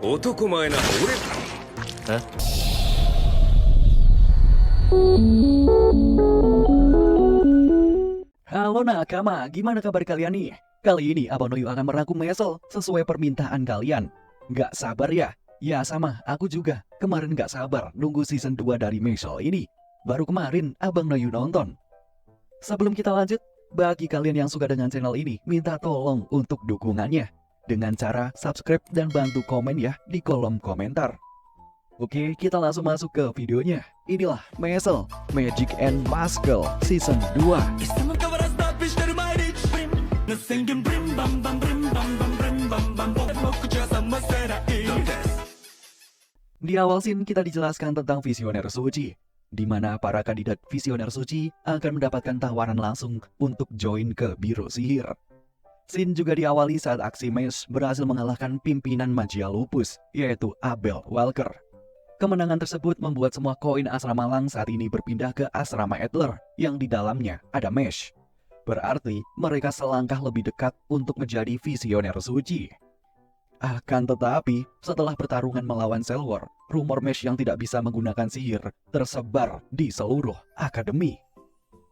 男前な俺。え Halo nakama, gimana kabar kalian nih? Kali ini Abang Noyu akan merangkum Mesel sesuai permintaan kalian. Nggak sabar ya? Ya sama, aku juga. Kemarin nggak sabar nunggu season 2 dari Mesel ini. Baru kemarin Abang Noyu nonton. Sebelum kita lanjut, bagi kalian yang suka dengan channel ini, minta tolong untuk dukungannya dengan cara subscribe dan bantu komen ya di kolom komentar. Oke, kita langsung masuk ke videonya. Inilah Mesel Magic and Muscle Season 2. Di awal scene kita dijelaskan tentang visioner suci, di mana para kandidat visioner suci akan mendapatkan tawaran langsung untuk join ke Biro Sihir. Scene juga diawali saat aksi Mesh berhasil mengalahkan pimpinan magia lupus, yaitu Abel Walker. Kemenangan tersebut membuat semua koin asrama Lang saat ini berpindah ke asrama Adler yang di dalamnya ada Mesh. Berarti mereka selangkah lebih dekat untuk menjadi visioner suci. Akan tetapi, setelah pertarungan melawan Selwar, rumor Mesh yang tidak bisa menggunakan sihir tersebar di seluruh akademi.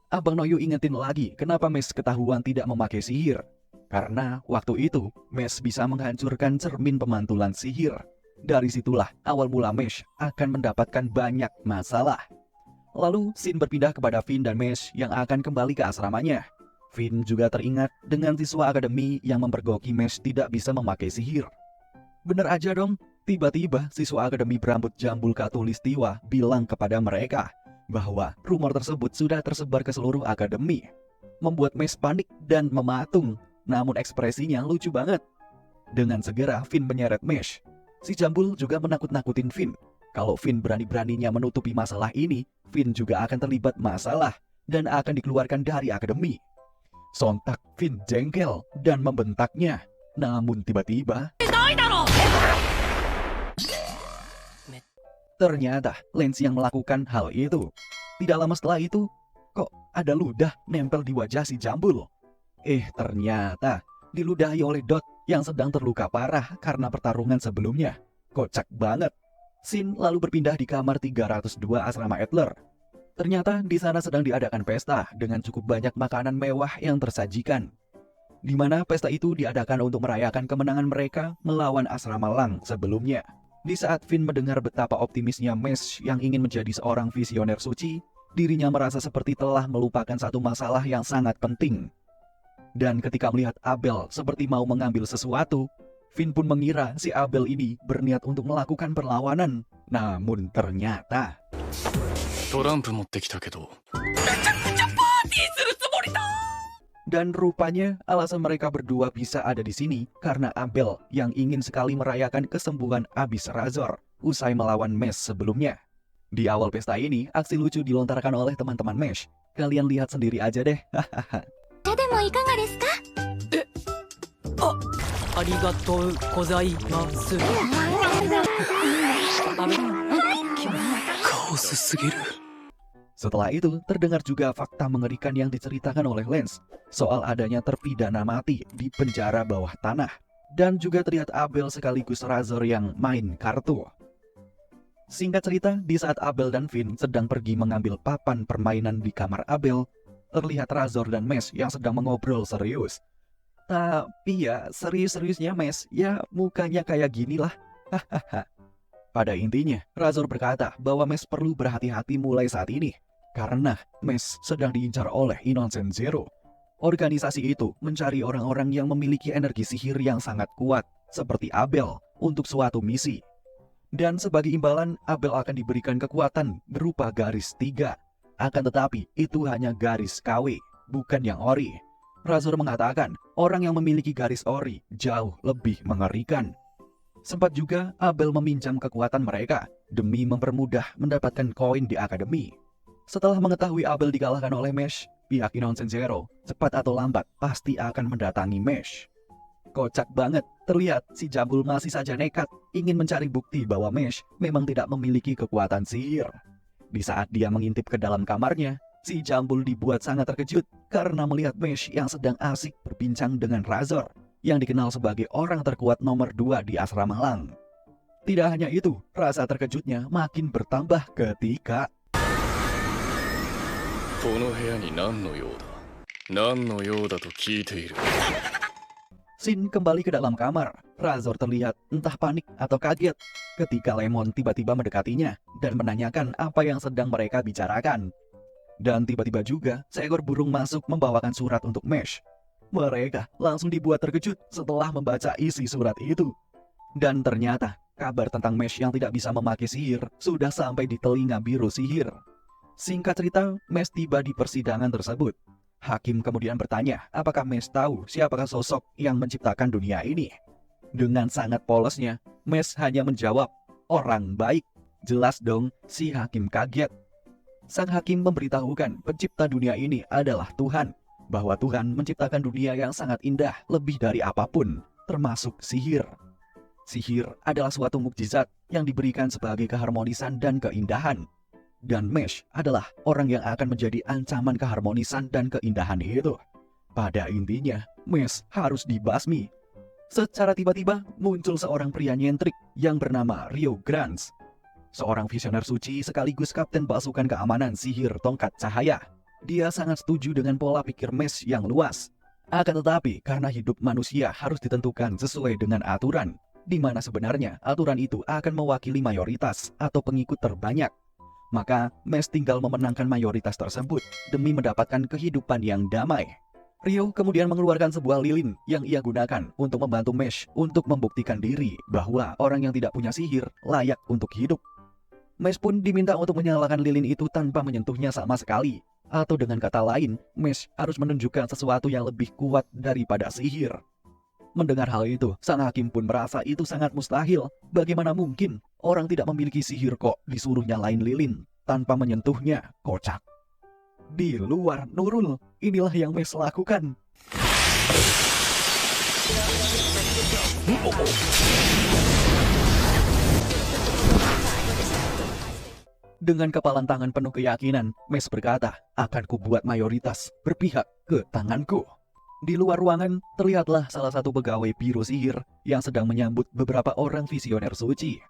Abang Noyu ingetin lagi kenapa Mesh ketahuan tidak memakai sihir. Karena waktu itu, Mesh bisa menghancurkan cermin pemantulan sihir. Dari situlah awal mula Mesh akan mendapatkan banyak masalah. Lalu scene berpindah kepada Finn dan Mesh yang akan kembali ke asramanya. Finn juga teringat dengan siswa akademi yang mempergoki Mesh tidak bisa memakai sihir. Bener aja dong, tiba-tiba siswa akademi berambut jambul Katulistiwa bilang kepada mereka bahwa rumor tersebut sudah tersebar ke seluruh akademi. Membuat Mesh panik dan mematung, namun ekspresinya lucu banget. Dengan segera Finn menyeret Mesh. Si jambul juga menakut-nakutin Finn. Kalau Finn berani-beraninya menutupi masalah ini, Finn juga akan terlibat masalah dan akan dikeluarkan dari akademi. Sontak Finn jengkel dan membentaknya. Namun tiba-tiba ternyata Lance yang melakukan hal itu. Tidak lama setelah itu, kok ada ludah nempel di wajah si jambul. Ternyata diludahi oleh Dot yang sedang terluka parah karena pertarungan sebelumnya. Kocak banget. Scene lalu berpindah di kamar 302 asrama Adler. Ternyata di sana sedang diadakan pesta dengan cukup banyak makanan mewah yang tersajikan. Di mana pesta itu diadakan untuk merayakan kemenangan mereka melawan asrama Lang sebelumnya. Di saat Finn mendengar betapa optimisnya Mesh yang ingin menjadi seorang visioner suci, dirinya merasa seperti telah melupakan satu masalah yang sangat penting. Dan ketika melihat Abel seperti mau mengambil sesuatu, Finn pun mengira si Abel ini berniat untuk melakukan perlawanan. Namun ternyata dan rupanya alasan mereka berdua bisa ada di sini karena Abel yang ingin sekali merayakan kesembuhan Abyss Razor usai melawan Mesh sebelumnya. Di awal pesta ini, aksi lucu dilontarkan oleh teman-teman Mesh. Kalian lihat sendiri aja deh. Setelah itu, terdengar juga fakta mengerikan yang diceritakan oleh Lance soal adanya terpidana mati di penjara bawah tanah. Dan juga terlihat Abel sekaligus Razor yang main kartu. Singkat cerita, di saat Abel dan Finn sedang pergi mengambil papan permainan di kamar Abel, terlihat Razor dan Mesh yang sedang mengobrol serius. Tapi ya serius-seriusnya Mesh, ya mukanya kayak gini lah. Pada intinya, Razor berkata bahwa Mesh perlu berhati-hati mulai saat ini. Karena Mesh sedang diincar oleh Innocent Zero. Organisasi itu mencari orang-orang yang memiliki energi sihir yang sangat kuat, seperti Abel, untuk suatu misi. Dan sebagai imbalan, Abel akan diberikan kekuatan berupa garis 3. Akan tetapi, itu hanya garis KW, bukan yang ori. Razor mengatakan, orang yang memiliki garis ori jauh lebih mengerikan. Sempat juga Abel meminjam kekuatan mereka demi mempermudah mendapatkan koin di akademi. Setelah mengetahui Abel dikalahkan oleh Mesh, pihak Innocent Zero cepat atau lambat pasti akan mendatangi Mesh. Kocak banget, terlihat si jambul masih saja nekat ingin mencari bukti bahwa Mesh memang tidak memiliki kekuatan sihir. Di saat dia mengintip ke dalam kamarnya, si jambul dibuat sangat terkejut karena melihat Mesh yang sedang asik berbincang dengan Razor, yang dikenal sebagai orang terkuat nomor 2 di asrama Lang. Tidak hanya itu, rasa terkejutnya makin bertambah ketika この部屋に何の用だ何の用だと聞いている Shin kembali ke dalam kamar. Razor terlihat entah panik atau kaget ketika Lemon tiba-tiba mendekatinya dan menanyakan apa yang sedang mereka bicarakan. Dan tiba-tiba juga seekor burung masuk membawakan surat untuk Mesh. Mereka langsung dibuat terkejut setelah membaca isi surat itu. Dan ternyata kabar tentang Mesh yang tidak bisa memakai sihir sudah sampai di telinga biru sihir. Singkat cerita, Mesh tiba di persidangan tersebut. Hakim kemudian bertanya apakah Mesh tahu siapakah sosok yang menciptakan dunia ini. Dengan sangat polosnya, Mesh hanya menjawab, orang baik. Jelas dong, si hakim kaget. Sang hakim memberitahukan pencipta dunia ini adalah Tuhan, bahwa Tuhan menciptakan dunia yang sangat indah lebih dari apapun, termasuk sihir. Sihir adalah suatu mukjizat yang diberikan sebagai keharmonisan dan keindahan. Dan Mesh adalah orang yang akan menjadi ancaman keharmonisan dan keindahan itu. Pada intinya, Mesh harus dibasmi. Secara tiba-tiba muncul seorang pria nyentrik yang bernama Rio Grans. Seorang visioner suci sekaligus kapten pasukan keamanan sihir tongkat cahaya. Dia sangat setuju dengan pola pikir Mesh yang luas. Akan tetapi karena hidup manusia harus ditentukan sesuai dengan aturan, di mana sebenarnya aturan itu akan mewakili mayoritas atau pengikut terbanyak. Maka Mesh tinggal memenangkan mayoritas tersebut demi mendapatkan kehidupan yang damai. Rio kemudian mengeluarkan sebuah lilin yang ia gunakan untuk membantu Mesh untuk membuktikan diri bahwa orang yang tidak punya sihir layak untuk hidup. Mesh pun diminta untuk menyalakan lilin itu tanpa menyentuhnya sama sekali. Atau dengan kata lain, Mesh harus menunjukkan sesuatu yang lebih kuat daripada sihir. Mendengar hal itu, sang hakim pun merasa itu sangat mustahil. Bagaimana mungkin orang tidak memiliki sihir kok disuruh nyalain lilin tanpa menyentuhnya? Kocak. Di luar Nurul, inilah yang Mesh lakukan. Dengan kepalan tangan penuh keyakinan, Mesh berkata, akan kubuat mayoritas berpihak ke tanganku. Di luar ruangan, terlihatlah salah satu pegawai biru sihir yang sedang menyambut beberapa orang visioner suci.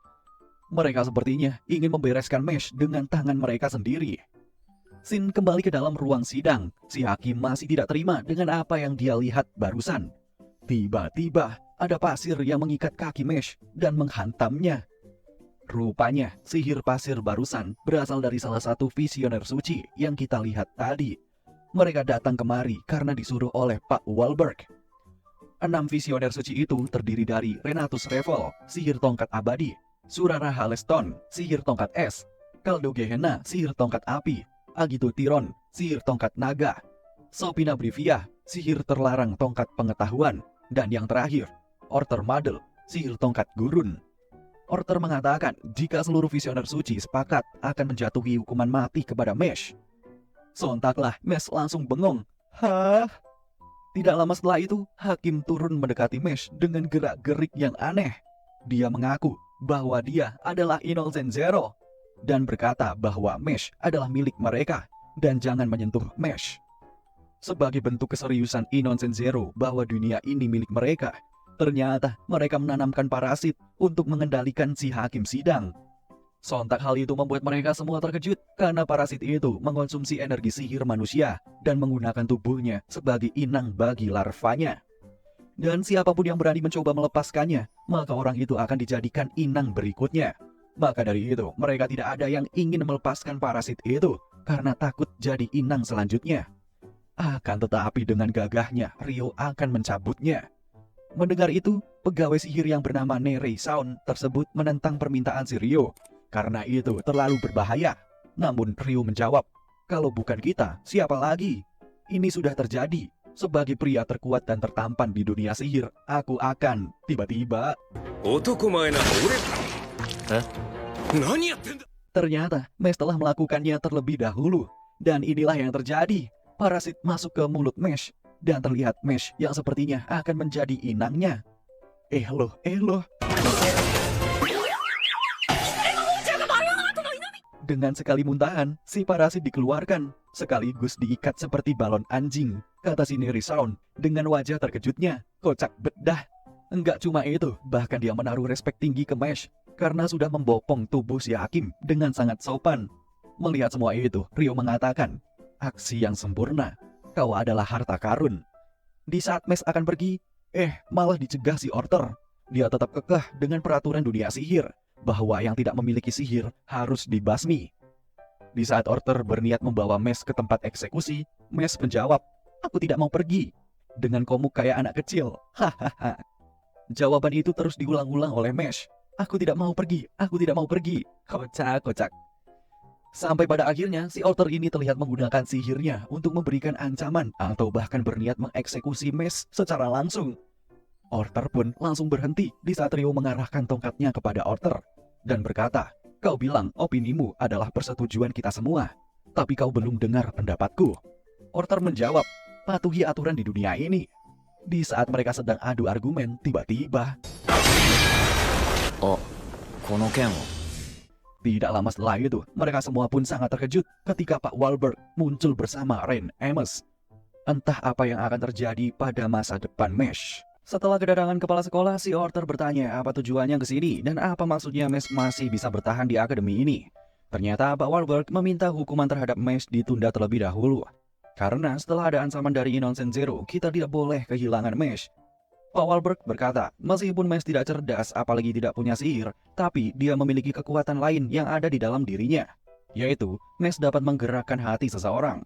Mereka sepertinya ingin membereskan Mesh dengan tangan mereka sendiri. Shin kembali ke dalam ruang sidang. Si hakim masih tidak terima dengan apa yang dia lihat barusan. Tiba-tiba, ada pasir yang mengikat kaki Mesh dan menghantamnya. Rupanya, sihir pasir barusan berasal dari salah satu visioner suci yang kita lihat tadi. Mereka datang kemari karena disuruh oleh Pak Wahlberg. 6 visioner suci itu terdiri dari Renatus Revel, sihir tongkat abadi, Surara Haleston, sihir tongkat es, Kaldo Gehenna, sihir tongkat api, Agito Tiron, sihir tongkat naga, Sopina Brivia, sihir terlarang tongkat pengetahuan, dan yang terakhir, Orter Madel, sihir tongkat gurun. Orter mengatakan jika seluruh visioner suci sepakat akan menjatuhi hukuman mati kepada Mesh. Sontaklah Mesh langsung bengong. Hah? Tidak lama setelah itu, hakim turun mendekati Mesh dengan gerak-gerik yang aneh. Dia mengaku bahwa dia adalah Innocent Zero dan berkata bahwa Mesh adalah milik mereka dan jangan menyentuh Mesh. Sebagai bentuk keseriusan Innocent Zero bahwa dunia ini milik mereka, ternyata mereka menanamkan parasit untuk mengendalikan si hakim sidang. Sontak hal itu membuat mereka semua terkejut karena parasit itu mengonsumsi energi sihir manusia dan menggunakan tubuhnya sebagai inang bagi larvanya. Dan siapapun yang berani mencoba melepaskannya, maka orang itu akan dijadikan inang berikutnya. Maka dari itu, mereka tidak ada yang ingin melepaskan parasit itu karena takut jadi inang selanjutnya. Akan tetapi dengan gagahnya, Rio akan mencabutnya. Mendengar itu, pegawai sihir yang bernama Nerei Sound tersebut menentang permintaan si Rio. Karena itu terlalu berbahaya. Namun Rio menjawab, kalau bukan kita, siapa lagi? Ini sudah terjadi. Sebagai pria terkuat dan tertampan di dunia sihir, aku akan tiba-tiba. Ternyata Mesh telah melakukannya terlebih dahulu. Dan inilah yang terjadi. Parasit masuk ke mulut Mesh. Dan terlihat Mesh yang sepertinya akan menjadi inangnya. Loh. Dengan sekali muntahan, si parasit dikeluarkan, sekaligus diikat seperti balon anjing, kata si Nerei Sound dengan wajah terkejutnya. Kocak bedah. Enggak cuma itu, bahkan dia menaruh respek tinggi ke Mesh. karena sudah membopong tubuh si Hakim dengan sangat sopan. Melihat semua itu, Ryo mengatakan, aksi yang sempurna, kau adalah harta karun. Di saat Mesh akan pergi, malah dicegah si Orter. Dia tetap kekeh dengan peraturan dunia sihir, bahwa yang tidak memiliki sihir harus dibasmi. Di saat Orter berniat membawa Mesh ke tempat eksekusi, Mesh menjawab, aku tidak mau pergi. Dengan komuk kayak anak kecil. Hahaha. Jawaban itu terus diulang-ulang oleh Mesh. Aku tidak mau pergi, aku tidak mau pergi. Kocak. Sampai pada akhirnya, si Orter ini terlihat menggunakan sihirnya untuk memberikan ancaman atau bahkan berniat mengeksekusi Mesh secara langsung. Orter pun langsung berhenti di saat Ryo mengarahkan tongkatnya kepada Orter dan berkata, kau bilang opinimu adalah persetujuan kita semua, tapi kau belum dengar pendapatku. Orter menjawab, patuhi aturan di dunia ini. Di saat mereka sedang adu argumen, tiba-tiba... Oh, kono ken wo. Tidak lama setelah itu, mereka semua pun sangat terkejut ketika Pak Wahlberg muncul bersama Rein Amos. Entah apa yang akan terjadi pada masa depan Mesh. Setelah kedatangan kepala sekolah, si Orter bertanya apa tujuannya ke sini dan apa maksudnya Mesh masih bisa bertahan di akademi ini. Ternyata Pak Wahlberg meminta hukuman terhadap Mesh ditunda terlebih dahulu. Karena setelah ada ancaman dari Innocent Zero, kita tidak boleh kehilangan Mesh. Pak Wahlberg berkata, meskipun Mesh tidak cerdas apalagi tidak punya sihir, tapi dia memiliki kekuatan lain yang ada di dalam dirinya, yaitu Mesh dapat menggerakkan hati seseorang.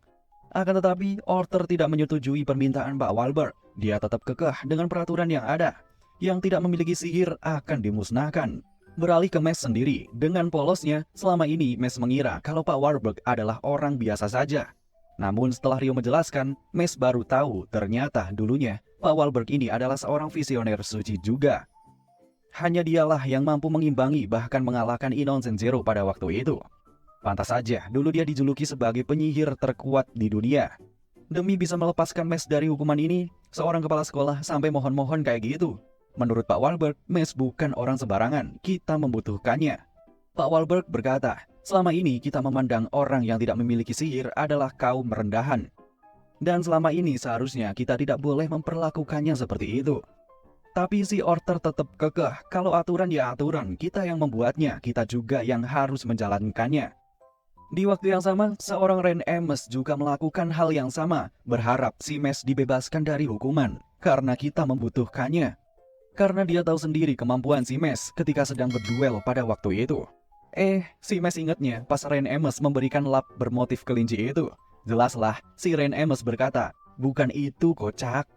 Akan tetapi, Orter tidak menyetujui permintaan Pak Wahlberg. Dia tetap kekeh dengan peraturan yang ada. Yang tidak memiliki sihir akan dimusnahkan. Beralih ke Mesh sendiri, dengan polosnya, selama ini Mesh mengira kalau Pak Wahlberg adalah orang biasa saja. Namun setelah Ryo menjelaskan, Mesh baru tahu ternyata dulunya Pak Wahlberg ini adalah seorang visioner suci juga. Hanya dialah yang mampu mengimbangi bahkan mengalahkan Innocent Zero pada waktu itu. Pantas saja dulu dia dijuluki sebagai penyihir terkuat di dunia. Demi bisa melepaskan Mesh dari hukuman ini, seorang kepala sekolah sampai mohon-mohon kayak gitu. Menurut Pak Wahlberg, Mesh bukan orang sembarangan, kita membutuhkannya. Pak Wahlberg berkata, selama ini kita memandang orang yang tidak memiliki sihir adalah kaum rendahan. Dan selama ini seharusnya kita tidak boleh memperlakukannya seperti itu. Tapi si Orter tetap kekeh, kalau aturan ya aturan, kita yang membuatnya, kita juga yang harus menjalankannya. Di waktu yang sama, seorang Rein Amos juga melakukan hal yang sama, berharap si Mesh dibebaskan dari hukuman, karena kita membutuhkannya. Karena dia tahu sendiri kemampuan si Mesh ketika sedang berduel pada waktu itu. Si Mesh ingatnya pas Rein Amos memberikan lap bermotif kelinci itu. Jelaslah, si Rein Amos berkata, bukan itu kocak.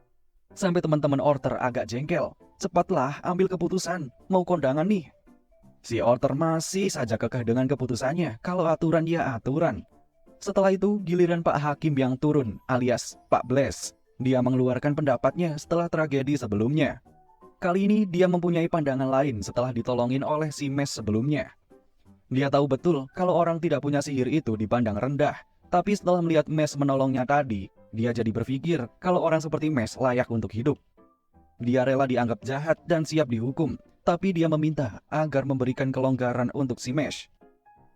Sampai teman-teman Orter agak jengkel. Cepatlah ambil keputusan, mau kondangan nih. Si Orter masih saja kekeh dengan keputusannya, kalau aturan ya aturan. Setelah itu, giliran Pak Hakim yang turun, alias Pak Blaze. Dia mengeluarkan pendapatnya setelah tragedi sebelumnya. Kali ini dia mempunyai pandangan lain setelah ditolongin oleh si Mesh sebelumnya. Dia tahu betul kalau orang tidak punya sihir itu dipandang rendah. Tapi setelah melihat Mesh menolongnya tadi, dia jadi berpikir kalau orang seperti Mesh layak untuk hidup. Dia rela dianggap jahat dan siap dihukum, tapi dia meminta agar memberikan kelonggaran untuk si Mesh.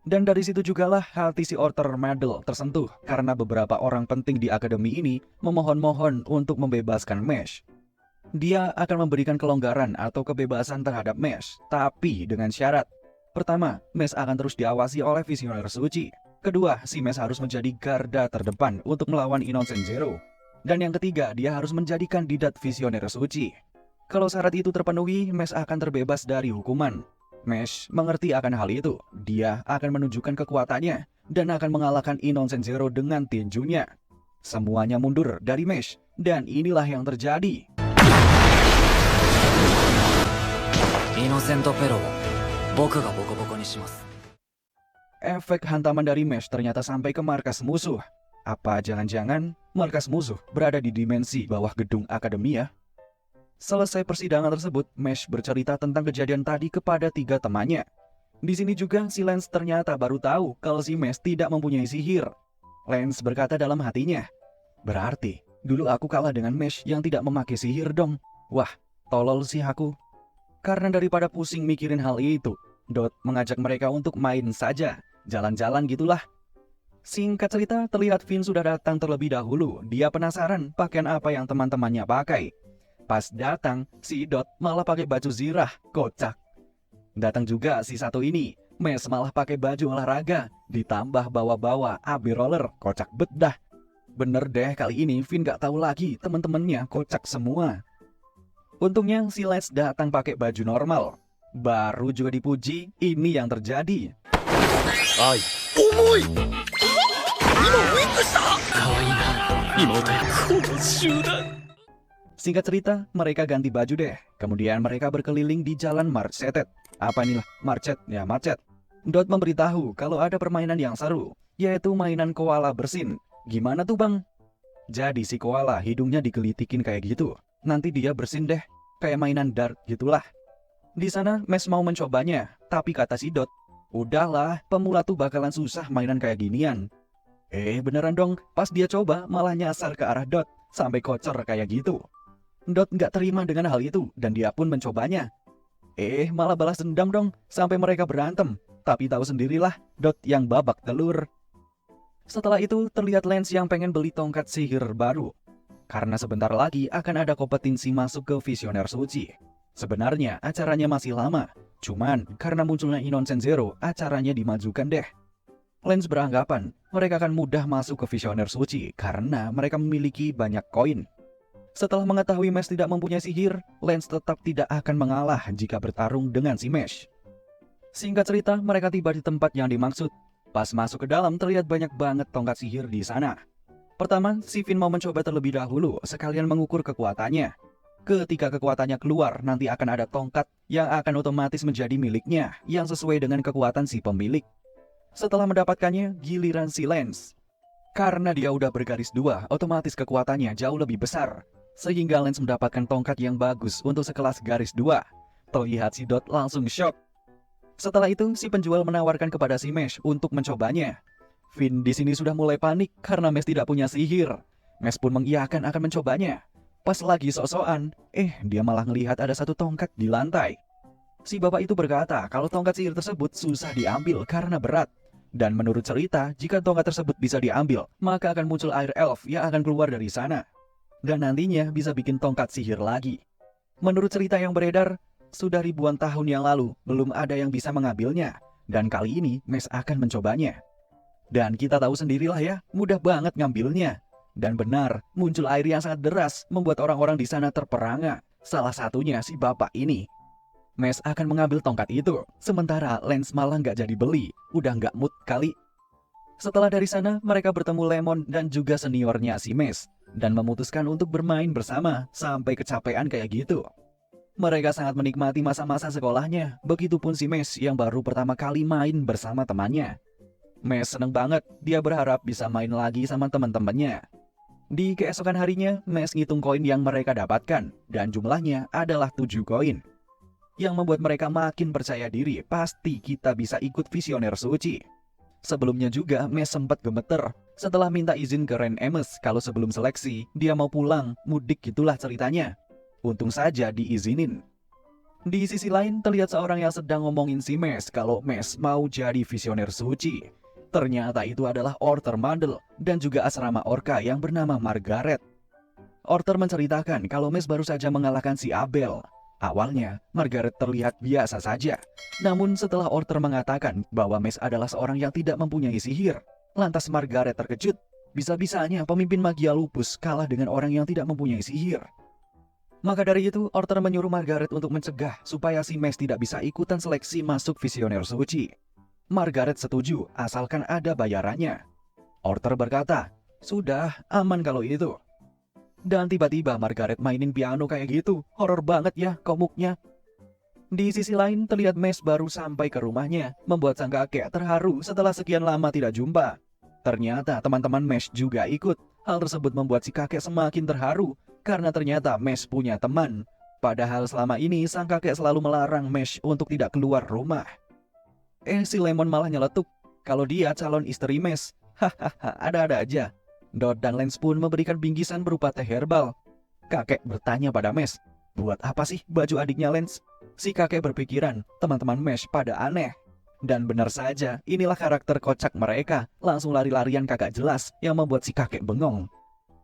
Dan dari situ jugalah hati si Orter Madel tersentuh karena beberapa orang penting di akademi ini memohon-mohon untuk membebaskan Mesh. Dia akan memberikan kelonggaran atau kebebasan terhadap Mesh, tapi dengan syarat. Pertama, Mesh akan terus diawasi oleh visioner suci. Kedua, si Mesh harus menjadi garda terdepan untuk melawan Innocent Zero. Dan yang ketiga, dia harus menjadi kandidat visioner suci. Kalau syarat itu terpenuhi, Mesh akan terbebas dari hukuman. Mesh mengerti akan hal itu. Dia akan menunjukkan kekuatannya dan akan mengalahkan Innocent Zero dengan tinjunya. Semuanya mundur dari Mesh, dan inilah yang terjadi. Innocent Zero, boku ga boko-boko ni shimasu. Efek hantaman dari Mesh ternyata sampai ke markas musuh. Apa jangan-jangan markas musuh berada di dimensi bawah gedung akademia? Selesai persidangan tersebut, Mesh bercerita tentang kejadian tadi kepada 3 temannya. Di sini juga si Lance ternyata baru tahu kalau si Mesh tidak mempunyai sihir. Lance berkata dalam hatinya, berarti dulu aku kalah dengan Mesh yang tidak memakai sihir dong. Wah, tolol sih aku. Karena daripada pusing mikirin hal itu, Dot mengajak mereka untuk main saja, jalan-jalan gitulah. Singkat cerita, terlihat Finn sudah datang terlebih dahulu. Dia penasaran pakaian apa yang teman-temannya pakai. Pas datang, si Dot malah pakai baju zirah, kocak. Datang juga si satu ini, Mes malah pakai baju olahraga, ditambah bawa-bawa AB roller, kocak bedah. Bener deh kali ini Vin gak tahu lagi temen-temennya kocak semua. Untungnya si Lance datang pakai baju normal. Baru juga dipuji, ini yang terjadi. 愛重い今ウィングした 可愛いな妹よこの集団 Singkat cerita, mereka ganti baju deh. Kemudian mereka berkeliling di jalan Marchetet. Apa inilah Marchet? Ya Marchet. Dot memberitahu kalau ada permainan yang seru, yaitu mainan koala bersin. Gimana tuh bang? Jadi si koala hidungnya digelitikin kayak gitu. Nanti dia bersin deh, kayak mainan dart gitulah. Di sana Mes mau mencobanya, tapi kata si Dot, udahlah, pemula tuh bakalan susah mainan kayak ginian. Beneran dong, pas dia coba malah nyasar ke arah Dot, sampai kocor kayak gitu. Dot nggak terima dengan hal itu, dan dia pun mencobanya. Malah balas dendam dong, sampai mereka berantem. Tapi tahu sendirilah, Dot yang babak telur. Setelah itu, terlihat Lance yang pengen beli tongkat sihir baru. Karena sebentar lagi akan ada kompetisi masuk ke Visioner Suci. Sebenarnya acaranya masih lama, cuman karena munculnya Innocent Zero, acaranya dimajukan deh. Lance beranggapan mereka akan mudah masuk ke Visioner Suci karena mereka memiliki banyak koin. Setelah mengetahui Mesh tidak mempunyai sihir, Lance tetap tidak akan mengalah jika bertarung dengan si Mesh. Singkat cerita, mereka tiba di tempat yang dimaksud. Pas masuk ke dalam, terlihat banyak banget tongkat sihir di sana. Pertama, si Finn mau mencoba terlebih dahulu, sekalian mengukur kekuatannya. Ketika kekuatannya keluar, nanti akan ada tongkat yang akan otomatis menjadi miliknya, yang sesuai dengan kekuatan si pemilik. Setelah mendapatkannya, giliran si Lance. Karena dia udah bergaris 2, otomatis kekuatannya jauh lebih besar. Sehingga Lance mendapatkan tongkat yang bagus untuk sekelas garis 2. Terlihat si Dot langsung shock. Setelah itu, si penjual menawarkan kepada si Mesh untuk mencobanya. Finn di sini sudah mulai panik karena Mesh tidak punya sihir. Mesh pun mengiyakan akan mencobanya. Pas lagi sok-sokan, dia malah melihat ada satu tongkat di lantai. Si bapak itu berkata kalau tongkat sihir tersebut susah diambil karena berat. Dan menurut cerita, jika tongkat tersebut bisa diambil, maka akan muncul air elf yang akan keluar dari sana. Dan nantinya bisa bikin tongkat sihir lagi. Menurut cerita yang beredar, sudah ribuan tahun yang lalu belum ada yang bisa mengambilnya. Dan kali ini Mesh akan mencobanya. Dan kita tahu sendirilah ya, mudah banget ngambilnya. Dan benar, muncul air yang sangat deras membuat orang-orang di sana terperangah. Salah satunya si bapak ini. Mesh akan mengambil tongkat itu, sementara Lance malah nggak jadi beli, udah nggak mood kali. Setelah dari sana, mereka bertemu Lemon dan juga seniornya si Mesh. Dan memutuskan untuk bermain bersama sampai kecapean kayak gitu. Mereka sangat menikmati masa-masa sekolahnya, begitupun si Mesh yang baru pertama kali main bersama temannya. Mesh seneng banget, dia berharap bisa main lagi sama teman-temannya. Di keesokan harinya, Mesh ngitung koin yang mereka dapatkan, dan jumlahnya adalah 7 koin. Yang membuat mereka makin percaya diri, pasti kita bisa ikut Visioner Suci. Sebelumnya juga Mesh sempat gemeter setelah minta izin ke Ren Emes kalau sebelum seleksi dia mau pulang, mudik gitulah ceritanya. Untung saja diizinin. Di sisi lain terlihat seorang yang sedang ngomongin si Mesh kalau Mesh mau jadi Visioner Suci. Ternyata itu adalah Orter Mandel dan juga asrama Orca yang bernama Margaret. Orter menceritakan kalau Mesh baru saja mengalahkan si Abel. Awalnya, Margaret terlihat biasa saja. Namun setelah Orter mengatakan bahwa Mesh adalah seorang yang tidak mempunyai sihir, lantas Margaret terkejut. Bisa-bisanya pemimpin magia lupus kalah dengan orang yang tidak mempunyai sihir. Maka dari itu, Orter menyuruh Margaret untuk mencegah supaya si Mesh tidak bisa ikutan seleksi masuk Visioner Suci. Margaret setuju, asalkan ada bayarannya. Orter berkata, sudah, aman kalau itu. Dan tiba-tiba Margaret mainin piano kayak gitu, horor banget ya komuknya. Di sisi lain terlihat Mesh baru sampai ke rumahnya, membuat sang kakek terharu setelah sekian lama tidak jumpa. Ternyata teman-teman Mesh juga ikut. Hal tersebut membuat si kakek semakin terharu, karena ternyata Mesh punya teman. Padahal selama ini sang kakek selalu melarang Mesh untuk tidak keluar rumah. Si Lemon malah nyeletuk kalau dia calon istri Mesh. Hahaha, ada-ada aja. Dot dan Lance pun memberikan bingkisan berupa teh herbal. Kakek bertanya pada Mesh, buat apa sih baju adiknya Lance? Si kakek berpikiran teman-teman Mesh pada aneh. Dan benar saja, inilah karakter kocak mereka. Langsung lari-larian kagak jelas yang membuat si kakek bengong.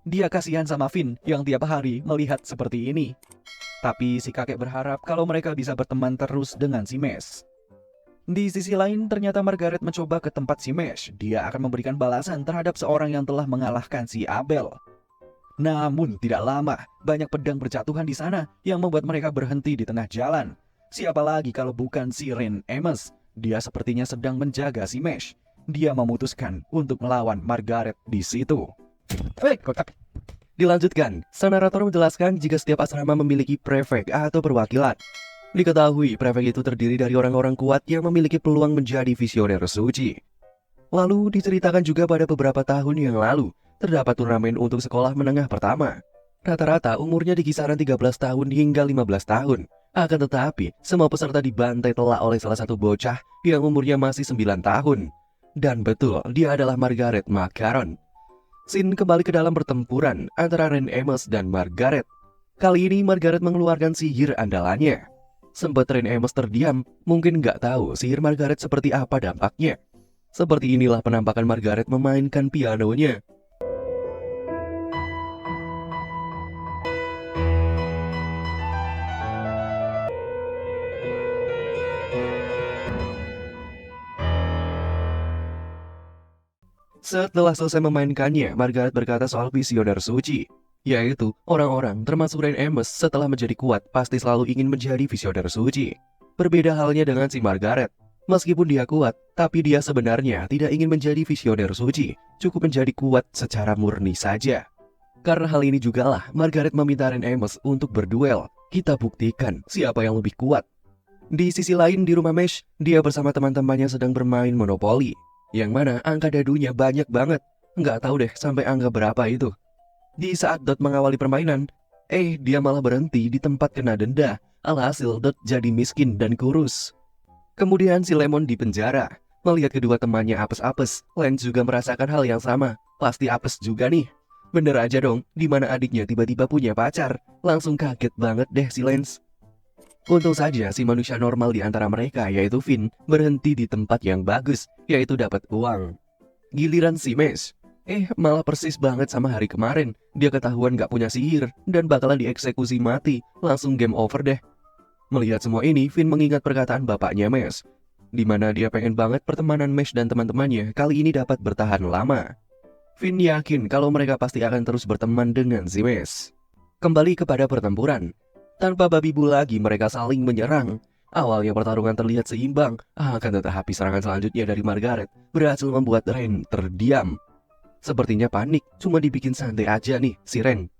Dia kasihan sama Finn yang tiap hari melihat seperti ini. Tapi si kakek berharap kalau mereka bisa berteman terus dengan si Mesh. Di sisi lain, ternyata Margaret mencoba ke tempat si Mesh. Dia akan memberikan balasan terhadap seorang yang telah mengalahkan si Abel. Namun tidak lama, banyak pedang berjatuhan di sana yang membuat mereka berhenti di tengah jalan. Siapa lagi kalau bukan si Reyn Amos? Dia sepertinya sedang menjaga si Mesh. Dia memutuskan untuk melawan Margaret di situ. Dilanjutkan, sang narator menjelaskan jika setiap asrama memiliki prefek atau perwakilan. Diketahui prefek itu terdiri dari orang-orang kuat yang memiliki peluang menjadi visioner suci. Lalu diceritakan juga pada beberapa tahun yang lalu, terdapat turnamen untuk sekolah menengah pertama. Rata-rata umurnya di kisaran 13 tahun hingga 15 tahun. Akan tetapi, semua peserta dibantai telak oleh salah satu bocah yang umurnya masih 9 tahun. Dan betul, dia adalah Margaret Macaron. Sin kembali ke dalam pertempuran antara Reyn Amos dan Margaret. Kali ini Margaret mengeluarkan sihir andalannya. Sempat Reyn Amos terdiam, mungkin nggak tahu sihir Margaret seperti apa dampaknya. Seperti inilah penampakan Margaret memainkan pianonya. Setelah selesai memainkannya, Margaret berkata soal visioner suci, yaitu orang-orang termasuk Reyn Amos setelah menjadi kuat pasti selalu ingin menjadi visioner suci. Berbeda halnya dengan si Margaret. Meskipun dia kuat, tapi dia sebenarnya tidak ingin menjadi visioner suci, cukup menjadi kuat secara murni saja. Karena hal ini jugalah Margaret meminta Reyn Amos untuk berduel. Kita buktikan siapa yang lebih kuat. Di sisi lain di rumah Mesh, dia bersama teman-temannya sedang bermain monopoli, yang mana angka dadunya banyak banget. Nggak tahu deh sampai angka berapa itu. Di saat Dot mengawali permainan, dia malah berhenti di tempat kena denda. Alhasil Dot jadi miskin dan kurus. Kemudian si Lemon di penjara. Melihat kedua temannya apes-apes, Lance juga merasakan hal yang sama. Pasti apes juga nih. Bener aja dong, dimana adiknya tiba-tiba punya pacar. Langsung kaget banget deh si Lance. Untung saja si manusia normal di antara mereka, yaitu Finn, berhenti di tempat yang bagus, yaitu dapat uang. Giliran si Mesh, malah persis banget sama hari kemarin. Dia ketahuan gak punya sihir dan bakalan dieksekusi mati. Langsung game over deh. Melihat semua ini, Finn mengingat perkataan bapaknya Mesh, dimana dia pengen banget pertemanan Mesh dan teman-temannya kali ini dapat bertahan lama. Finn yakin kalau mereka pasti akan terus berteman dengan si Mesh. Kembali kepada pertempuran. Tanpa babi bu lagi mereka saling menyerang. Awalnya pertarungan terlihat seimbang, akan tetapi serangan selanjutnya dari Margaret berhasil membuat Reyn terdiam. Sepertinya panik, cuma dibikin santai aja nih si Reyn.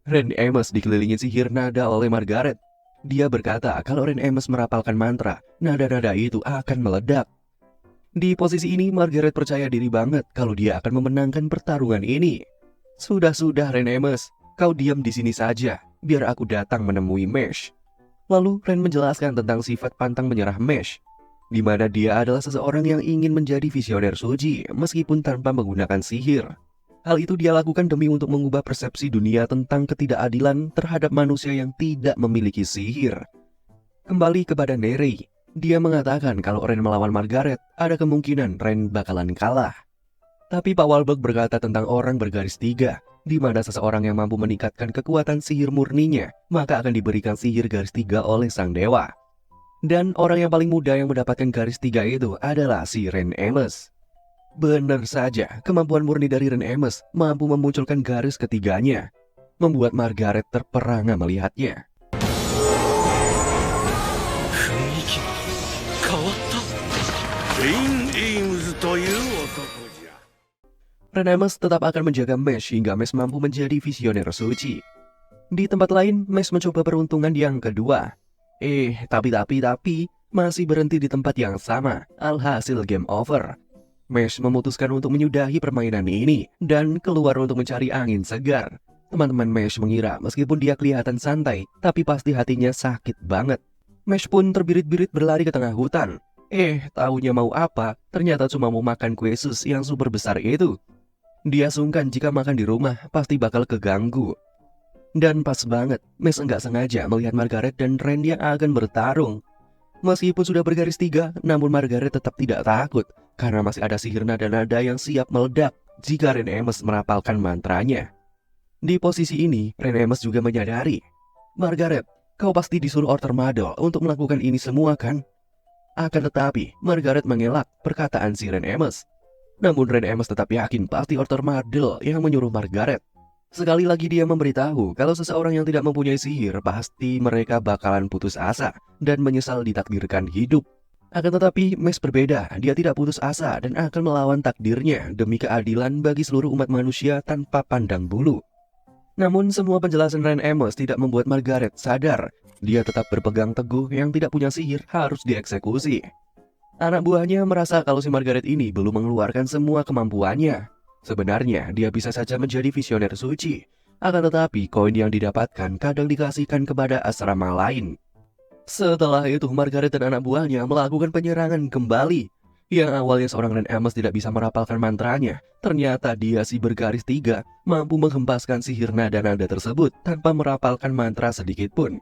Reyn Amos dikelilingi sihir nada oleh Margaret. Dia berkata kalau Reyn Amos merapalkan mantra, nada-nada itu akan meledak. Di posisi ini Margaret percaya diri banget kalau dia akan memenangkan pertarungan ini. Sudah Reyn Amos, kau diam di sini saja, biar aku datang menemui Mesh. Lalu Reyn menjelaskan tentang sifat pantang menyerah Mesh, di mana dia adalah seseorang yang ingin menjadi visioner suci meskipun tanpa menggunakan sihir. Hal itu dia lakukan demi untuk mengubah persepsi dunia tentang ketidakadilan terhadap manusia yang tidak memiliki sihir. Kembali kepada Neri, dia mengatakan kalau Reyn melawan Margaret, ada kemungkinan Reyn bakalan kalah. Tapi Pak Wahlberg berkata tentang orang bergaris tiga, di mana seseorang yang mampu meningkatkan kekuatan sihir murninya, maka akan diberikan sihir garis tiga oleh sang dewa. Dan orang yang paling muda yang mendapatkan garis tiga itu adalah si Reyn Amos. Benar saja, kemampuan murni dari Reyn Amos mampu memunculkan garis ketiganya, membuat Margaret terperangah melihatnya. Reyn Amos tetap akan menjaga Mesh hingga Mesh mampu menjadi visioner suci. Di tempat lain, Mesh mencoba peruntungan yang kedua. Tapi masih berhenti di tempat yang sama. Alhasil game over. Mesh memutuskan untuk menyudahi permainan ini dan keluar untuk mencari angin segar. Teman-teman Mesh mengira meskipun dia kelihatan santai, tapi pasti hatinya sakit banget. Mesh pun terbirit-birit berlari ke tengah hutan. Taunya mau apa? Ternyata cuma mau makan kue sus yang super besar itu. Dia sungkan jika makan di rumah pasti bakal keganggu. Dan pas banget, Mesh enggak sengaja melihat Margaret dan Reyn yang akan bertarung. Meskipun sudah bergaris tiga, namun Margaret tetap tidak takut karena masih ada sihir nada-nada yang siap meledak jika Reyn Amos merapalkan mantranya. Di posisi ini, Ren Amos juga menyadari, Margaret, kau pasti disuruh Arthur Madel untuk melakukan ini semua kan? Akan tetapi, Margaret mengelak perkataan si Ren Amos. Namun Ren Amos tetap yakin pasti Arthur Madel yang menyuruh Margaret. Sekali lagi dia memberitahu kalau seseorang yang tidak mempunyai sihir pasti mereka bakalan putus asa dan menyesal ditakdirkan hidup. Akan tetapi Mash berbeda, dia tidak putus asa dan akan melawan takdirnya demi keadilan bagi seluruh umat manusia tanpa pandang bulu. Namun semua penjelasan Ren Amos tidak membuat Margaret sadar. Dia tetap berpegang teguh yang tidak punya sihir harus dieksekusi. Anak buahnya merasa kalau si Margaret ini belum mengeluarkan semua kemampuannya. Sebenarnya dia bisa saja menjadi visioner suci. Akan tetapi koin yang didapatkan kadang dikasihkan kepada asrama lain. Setelah itu Margaret dan anak buahnya melakukan penyerangan kembali. Yang awalnya seorang Ren Amos tidak bisa merapalkan mantranya, ternyata dia si bergaris 3 mampu menghempaskan sihir nada-nada tersebut tanpa merapalkan mantra sedikit pun.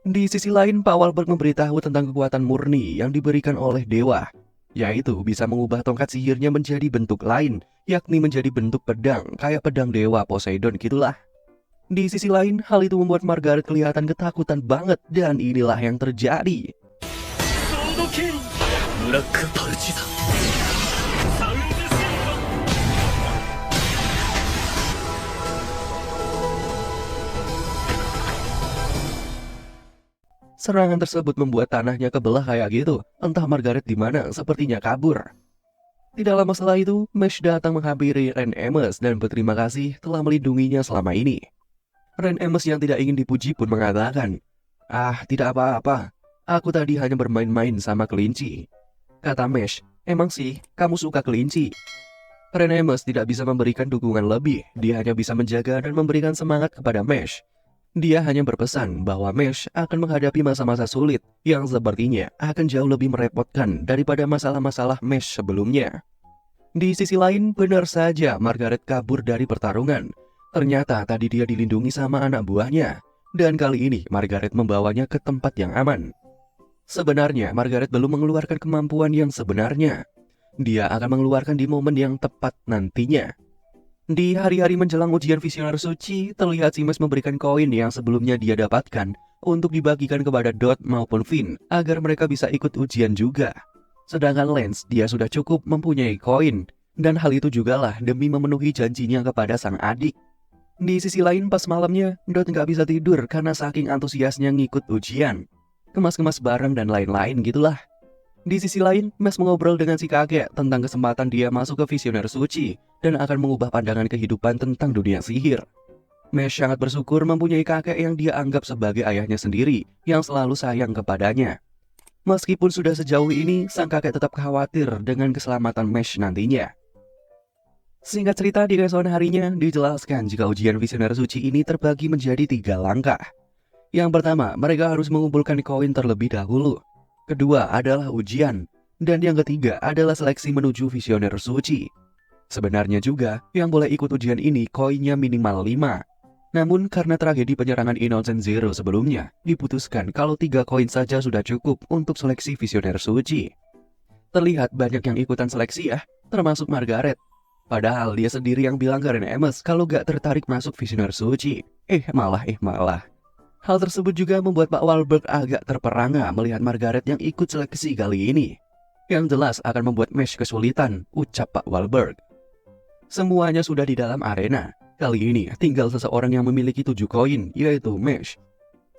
Di sisi lain, Pak Wahlberg memberitahu tentang kekuatan murni yang diberikan oleh dewa, yaitu bisa mengubah tongkat sihirnya menjadi bentuk lain, yakni menjadi bentuk pedang, kayak pedang dewa Poseidon gitulah. Di sisi lain, hal itu membuat Margaret kelihatan ketakutan banget, dan inilah yang terjadi. ブラックパルチザサウンドシンフォン Serangan tersebut membuat tanahnya kebelah kayak gitu. Entah Margaret di mana, sepertinya kabur. Tidak lama setelah itu, Mash datang menghampiri Ren Amos dan berterima kasih telah melindunginya selama ini. Ren Amos yang tidak ingin dipuji pun mengatakan, tidak apa-apa. Aku tadi hanya bermain-main sama kelinci. Kata Mash, emang sih, kamu suka kelinci? Ren Amos tidak bisa memberikan dukungan lebih. Dia hanya bisa menjaga dan memberikan semangat kepada Mash. Dia hanya berpesan bahwa Mash akan menghadapi masa-masa sulit yang sepertinya akan jauh lebih merepotkan daripada masalah-masalah Mash sebelumnya. Di sisi lain, benar saja Margaret kabur dari pertarungan. Ternyata tadi dia dilindungi sama anak buahnya. Dan kali ini Margaret membawanya ke tempat yang aman. Sebenarnya Margaret belum mengeluarkan kemampuan yang sebenarnya. Dia akan mengeluarkan di momen yang tepat nantinya. Di hari-hari menjelang ujian visioner suci, terlihat si Mash memberikan koin yang sebelumnya dia dapatkan untuk dibagikan kepada Dot maupun Finn agar mereka bisa ikut ujian juga. Sedangkan Lance, dia sudah cukup mempunyai koin, dan hal itu jugalah demi memenuhi janjinya kepada sang adik. Di sisi lain, pas malamnya, Dot nggak bisa tidur karena saking antusiasnya ngikut ujian. Kemas-kemas barang dan lain-lain gitulah. Di sisi lain, Mash mengobrol dengan si kakek tentang kesempatan dia masuk ke visioner suci dan akan mengubah pandangan kehidupan tentang dunia sihir. Mash sangat bersyukur mempunyai kakek yang dia anggap sebagai ayahnya sendiri yang selalu sayang kepadanya. Meskipun sudah sejauh ini, sang kakek tetap khawatir dengan keselamatan Mash nantinya. Singkat cerita, di keesokan harinya dijelaskan jika ujian visioner suci ini terbagi menjadi 3 langkah. Yang pertama, mereka harus mengumpulkan koin terlebih dahulu. Kedua adalah ujian. Dan yang ketiga adalah seleksi menuju visioner suci. Sebenarnya juga, yang boleh ikut ujian ini koinnya minimal 5. Namun karena tragedi penyerangan Innocent Zero sebelumnya, diputuskan kalau 3 koin saja sudah cukup untuk seleksi visioner suci. Terlihat banyak yang ikutan seleksi ya, termasuk Margaret. Padahal dia sendiri yang bilang ke Ren Amos kalau gak tertarik masuk visioner suci. Malah. Hal tersebut juga membuat Pak Wahlberg agak terperangah melihat Margaret yang ikut seleksi kali ini. Yang jelas akan membuat Mash kesulitan, ucap Pak Wahlberg. Semuanya sudah di dalam arena. Kali ini tinggal seseorang yang memiliki 7 koin, yaitu Mash.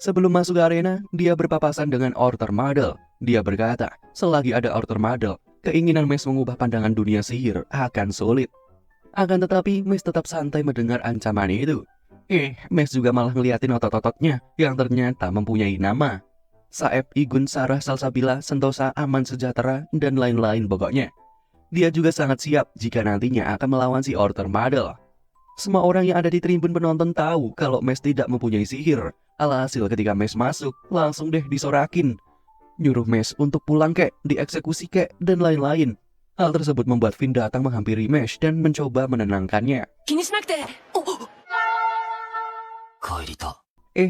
Sebelum masuk ke arena, dia berpapasan dengan Arthur Madel. Dia berkata, selagi ada Arthur Madel, keinginan Mash mengubah pandangan dunia sihir akan sulit. Akan tetapi, Mash tetap santai mendengar ancaman itu. Mash juga malah ngeliatin otot-ototnya yang ternyata mempunyai nama. Saeb, Igun, Sarah, Salsabila, Sentosa, Aman, Sejahtera, dan lain-lain pokoknya. Dia juga sangat siap jika nantinya akan melawan si Arthur Madel. Semua orang yang ada di tribun penonton tahu kalau Mash tidak mempunyai sihir. Alhasil ketika Mash masuk, langsung deh disorakin. Nyuruh Mash untuk pulang kek, dieksekusi kek, dan lain-lain. Hal tersebut membuat Finn datang menghampiri Mash dan mencoba menenangkannya.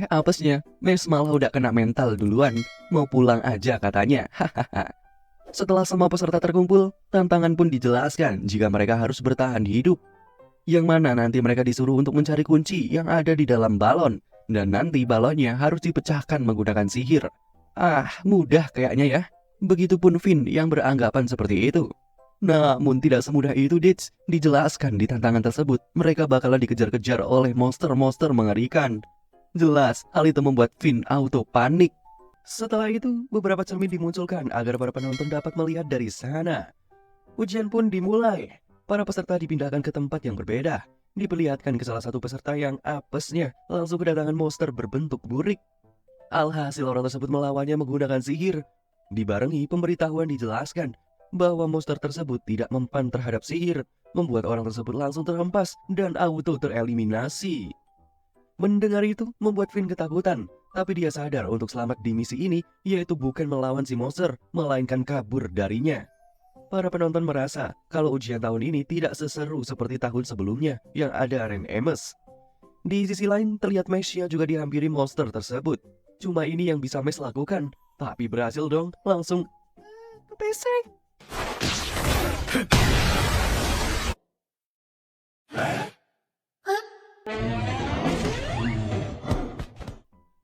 Apesnya, Mash malah udah kena mental duluan. Mau pulang aja katanya. Setelah semua peserta terkumpul, tantangan pun dijelaskan jika mereka harus bertahan hidup. Yang mana nanti mereka disuruh untuk mencari kunci yang ada di dalam balon. Dan nanti balonnya harus dipecahkan menggunakan sihir. Ah, mudah kayaknya ya. Begitupun Finn yang beranggapan seperti itu. Namun tidak semudah itu, Ditch. Dijelaskan di tantangan tersebut, mereka bakalan dikejar-kejar oleh monster-monster mengerikan. Jelas, hal itu membuat Finn auto panik. Setelah itu, beberapa cermin dimunculkan agar para penonton dapat melihat dari sana. Ujian pun dimulai. Para peserta dipindahkan ke tempat yang berbeda. Diperlihatkan ke salah satu peserta yang apesnya langsung kedatangan monster berbentuk burik. Alhasil orang tersebut melawannya menggunakan sihir. Dibarengi pemberitahuan dijelaskan bahwa monster tersebut tidak mempan terhadap sihir, membuat orang tersebut langsung terhempas dan auto tereliminasi. Mendengar itu membuat Finn ketakutan, tapi dia sadar untuk selamat di misi ini yaitu bukan melawan si monster, melainkan kabur darinya. Para penonton merasa kalau ujian tahun ini tidak seseru seperti tahun sebelumnya yang ada Ren Amos. Di sisi lain terlihat Mesh-nya juga dihampiri monster tersebut. Cuma ini yang bisa Mesh lakukan, tapi berhasil dong langsung kepesek.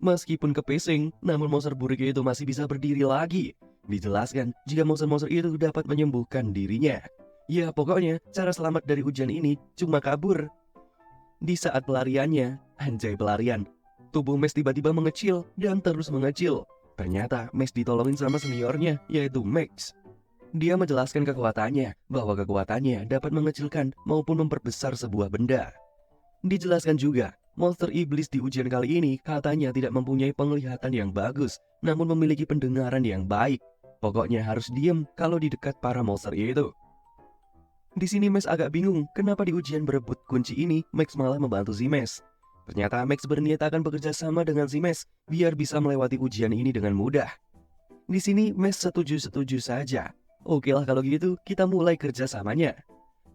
Meskipun kepesing, namun monster burik itu masih bisa berdiri lagi. Dijelaskan jika monster-monster itu dapat menyembuhkan dirinya. Ya pokoknya cara selamat dari ujian ini cuma kabur. Di saat pelariannya, anjay pelarian, tubuh Mesh tiba-tiba mengecil dan terus mengecil. Ternyata Mesh ditolongin sama seniornya yaitu Max. Dia menjelaskan kekuatannya bahwa kekuatannya dapat mengecilkan maupun memperbesar sebuah benda. Dijelaskan juga monster iblis di ujian kali ini katanya tidak mempunyai penglihatan yang bagus, namun memiliki pendengaran yang baik. Pokoknya harus diem kalau di dekat para monster itu. Di sini Max agak bingung kenapa di ujian berebut kunci ini Max malah membantu si Mesh. Ternyata Max berniat akan bekerja sama dengan si Mesh biar bisa melewati ujian ini dengan mudah. Di sini Mesh setuju-setuju saja. Oke lah kalau gitu kita mulai kerjasamanya.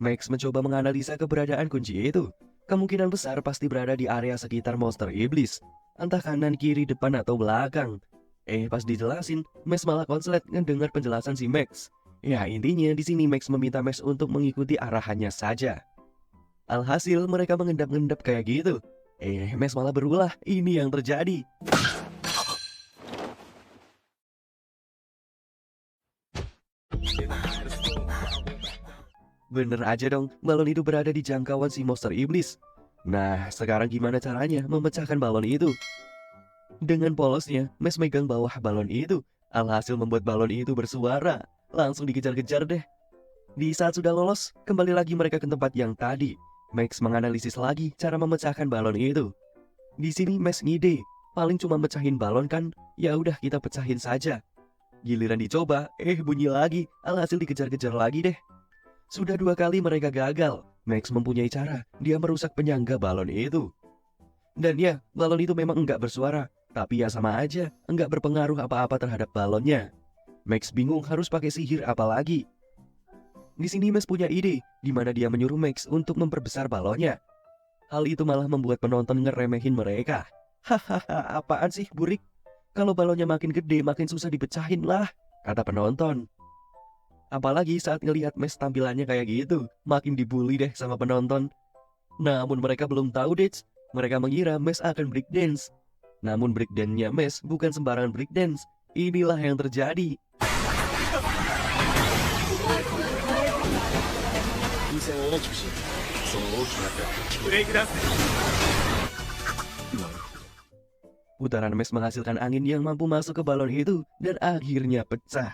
Max mencoba menganalisa keberadaan kunci itu. Kemungkinan besar pasti berada di area sekitar monster iblis, entah kanan, kiri, depan, atau belakang. Pas dijelasin, Max malah konslet ngedengar penjelasan si Max. Ya intinya di sini Max meminta Max untuk mengikuti arahannya saja. Alhasil mereka mengendap-endap kayak gitu. Max malah berulah, ini yang terjadi. Bener aja dong, balon itu berada di jangkauan si monster iblis. Nah, sekarang gimana caranya memecahkan balon itu? Dengan polosnya, Max megang bawah balon itu. Alhasil membuat balon itu bersuara. Langsung dikejar-kejar deh. Di saat sudah lolos, kembali lagi mereka ke tempat yang tadi. Max menganalisis lagi cara memecahkan balon itu. Di sini Max ngide, paling cuma mecahin balon kan? Ya udah kita pecahin saja. Giliran dicoba, bunyi lagi. Alhasil dikejar-kejar lagi deh. Sudah 2 kali mereka gagal. Max mempunyai cara, dia merusak penyangga balon itu. Dan ya, balon itu memang enggak bersuara, tapi ya sama aja, enggak berpengaruh apa-apa terhadap balonnya. Max bingung harus pakai sihir apa lagi. Di sini Max punya ide, di mana dia menyuruh Max untuk memperbesar balonnya. Hal itu malah membuat penonton ngeremehin mereka. Hahaha, apaan sih burik? Kalau balonnya makin gede makin susah dipecahin lah, kata penonton. Apalagi saat ngelihat Max tampilannya kayak gitu, makin dibully deh sama penonton. Namun mereka belum tahu Ditch. Mereka mengira Max akan breakdance. Namun breakdance-nya Max bukan sembarangan breakdance. Inilah yang terjadi. Putaran Max menghasilkan angin yang mampu masuk ke balon itu dan akhirnya pecah,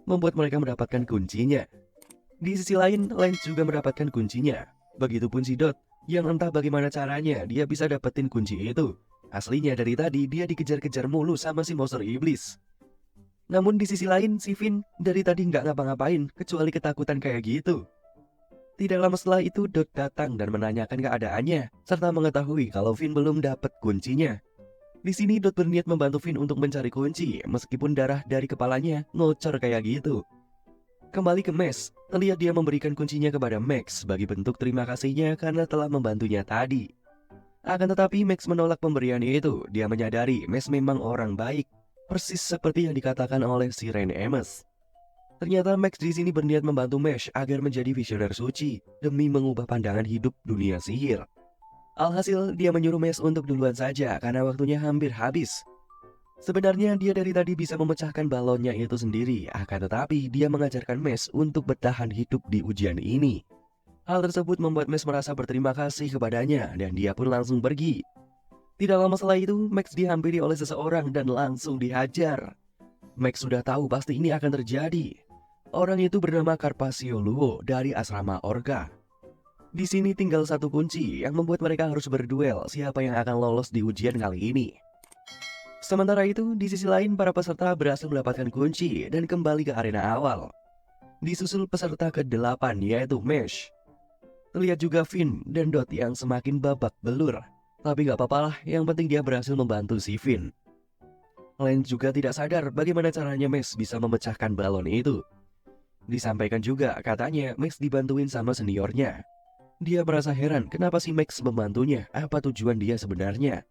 membuat mereka mendapatkan kuncinya. Di sisi lain, Lance juga mendapatkan kuncinya. Begitupun si Dot, yang entah bagaimana caranya dia bisa dapetin kunci itu. Aslinya dari tadi dia dikejar-kejar mulu sama si monster iblis. Namun di sisi lain si Finn dari tadi nggak ngapa-ngapain kecuali ketakutan kayak gitu. Tidak lama setelah itu Dot datang dan menanyakan keadaannya serta mengetahui kalau Finn belum dapat kuncinya. Di sini Dot berniat membantu Finn untuk mencari kunci meskipun darah dari kepalanya ngocor kayak gitu. Kembali ke Max, terlihat dia memberikan kuncinya kepada Max sebagai bentuk terima kasihnya karena telah membantunya tadi. Akan tetapi Max menolak pemberian itu. Dia menyadari Max memang orang baik, persis seperti yang dikatakan oleh si Ren Amos. Ternyata Max di sini berniat membantu Mesh agar menjadi visioner suci demi mengubah pandangan hidup dunia sihir. Alhasil, dia menyuruh Mesh untuk duluan saja karena waktunya hampir habis. Sebenarnya dia dari tadi bisa memecahkan balonnya itu sendiri, akan tetapi dia mengajarkan Mesh untuk bertahan hidup di ujian ini. Hal tersebut membuat Mesh merasa berterima kasih kepadanya dan dia pun langsung pergi. Tidak lama setelah itu, Max dihampiri oleh seseorang dan langsung dihajar. Max sudah tahu pasti ini akan terjadi. Orang itu bernama Carpaccio Luo dari asrama Orca. Di sini tinggal satu kunci yang membuat mereka harus berduel siapa yang akan lolos di ujian kali ini. Sementara itu, di sisi lain para peserta berhasil mendapatkan kunci dan kembali ke arena awal. Disusul peserta ke-8 yaitu Mesh. Terlihat juga Finn dan Dot yang semakin babak belur. Tapi gak apa-apa lah, yang penting dia berhasil membantu si Finn. Lance juga tidak sadar bagaimana caranya Mesh bisa memecahkan balon itu. Disampaikan juga katanya Max dibantuin sama seniornya. Dia merasa heran kenapa si Max membantunya, apa tujuan dia sebenarnya.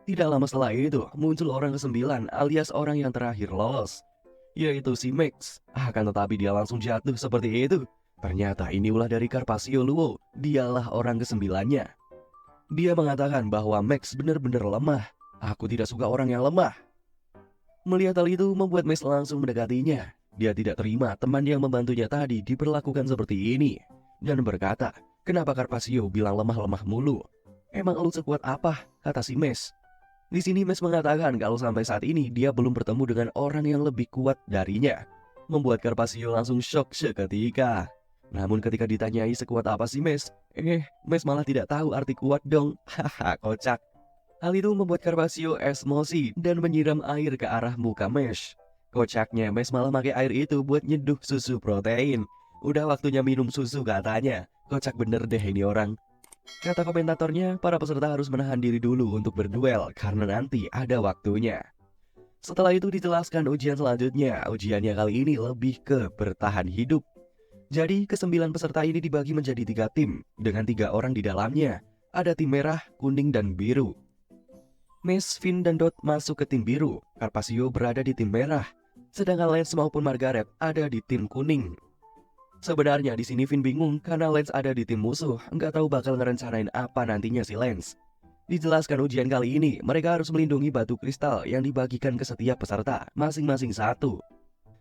Tidak lama setelah itu muncul orang ke-9 alias orang yang terakhir lolos, yaitu si Max. Akan tetapi dia langsung jatuh seperti itu. Ternyata ini ulah dari Carpaccio Luo, dialah orang ke-9-nya. Dia mengatakan bahwa Max benar-benar lemah. Aku tidak suka orang yang lemah. Melihat hal itu membuat Max langsung mendekatinya. Dia tidak terima teman yang membantunya tadi diperlakukan seperti ini dan berkata, "Kenapa Carpaccio bilang lemah-lemah mulu? Emang lu sekuat apa?" kata si Mesh. Di sini Mesh mengatakan kalau sampai saat ini dia belum bertemu dengan orang yang lebih kuat darinya, membuat Carpaccio langsung shock seketika. Namun ketika ditanyai sekuat apa si Mesh, Mesh malah tidak tahu arti kuat dong. Haha, kocak. Hal itu membuat Carpaccio emosi dan menyiram air ke arah muka Mesh. Kocaknya, Mesh malah pakai air itu buat nyeduh susu protein. Udah waktunya minum susu katanya. Kocak bener deh ini orang. Kata komentatornya, para peserta harus menahan diri dulu untuk berduel karena nanti ada waktunya. Setelah itu dijelaskan ujian selanjutnya. Ujiannya kali ini lebih ke bertahan hidup. Jadi ke-9 peserta ini dibagi menjadi 3 tim dengan 3 orang di dalamnya. Ada tim merah, kuning, dan biru. Mesh, Finn, dan Dot masuk ke tim biru. Carpaccio berada di tim merah. Sedangkan Lance maupun Margaret ada di tim kuning. Sebenarnya di sini Finn bingung karena Lance ada di tim musuh, nggak tahu bakal ngerencanain apa nantinya si Lance. Dijelaskan ujian kali ini, mereka harus melindungi batu kristal yang dibagikan ke setiap peserta, masing-masing satu.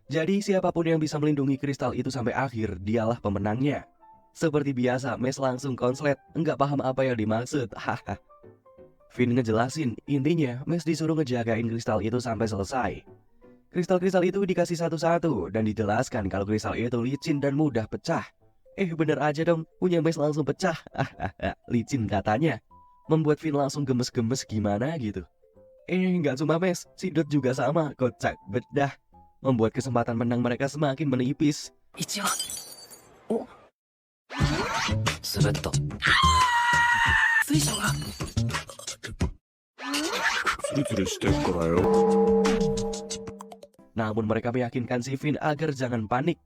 Jadi siapapun yang bisa melindungi kristal itu sampai akhir, dialah pemenangnya. Seperti biasa, Mesh langsung konslet, nggak paham apa yang dimaksud. Haha. Finn ngejelasin, intinya Mesh disuruh ngejagain kristal itu sampai selesai. Kristal-kristal itu dikasih satu-satu dan dijelaskan kalau kristal itu licin dan mudah pecah. Bener aja dong, punya Mesh langsung pecah. Licin katanya. Membuat Finn langsung gemes-gemes gimana gitu. Nggak cuma Mesh, si Dot juga sama, kocak bedah. Membuat kesempatan menang mereka semakin menipis. 一応お滑った水晶がツルツルしてっからよ。 Namun mereka meyakinkan si Finn agar jangan panik.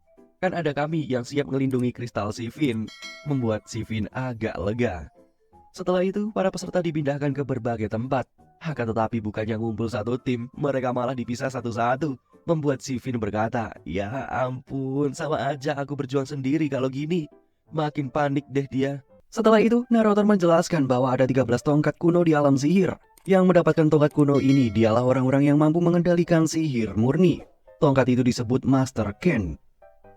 Kan ada kami yang siap melindungi kristal si Finn, membuat si Finn agak lega. Setelah itu, para peserta dipindahkan ke berbagai tempat. Akan tetapi bukannya ngumpul satu tim, mereka malah dipisah satu-satu. Membuat si Finn berkata, "Ya ampun, sama aja aku berjuang sendiri kalau gini." Makin panik deh dia. Setelah itu, narator menjelaskan bahwa ada 13 tongkat kuno di alam sihir. Yang mendapatkan tongkat kuno ini dialah orang-orang yang mampu mengendalikan sihir murni. Tongkat itu disebut Master Ken.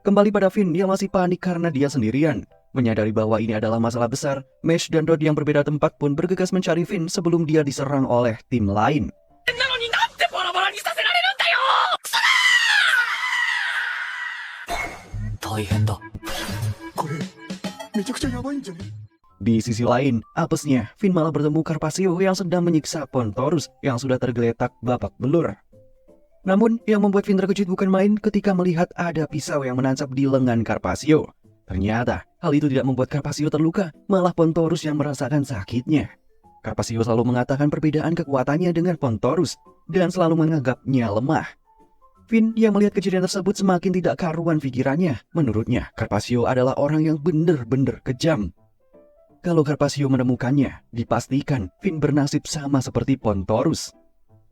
Kembali pada Finn, dia masih panik karena dia sendirian. Menyadari bahwa ini adalah masalah besar, Mesh dan Dot yang berbeda tempat pun bergegas mencari Finn sebelum dia diserang oleh tim lain. Di sisi lain, apesnya, Finn malah bertemu Carpaccio yang sedang menyiksa Pontorus yang sudah tergeletak babak belur. Namun, yang membuat Finn terkejut bukan main ketika melihat ada pisau yang menancap di lengan Carpaccio. Ternyata, hal itu tidak membuat Carpaccio terluka, malah Pontorus yang merasakan sakitnya. Carpaccio selalu mengatakan perbedaan kekuatannya dengan Pontorus, dan selalu menganggapnya lemah. Finn yang melihat kejadian tersebut semakin tidak karuan pikirannya. Menurutnya, Carpaccio adalah orang yang benar-benar kejam. Kalau Carpaccio menemukannya, dipastikan Finn bernasib sama seperti Pontorus.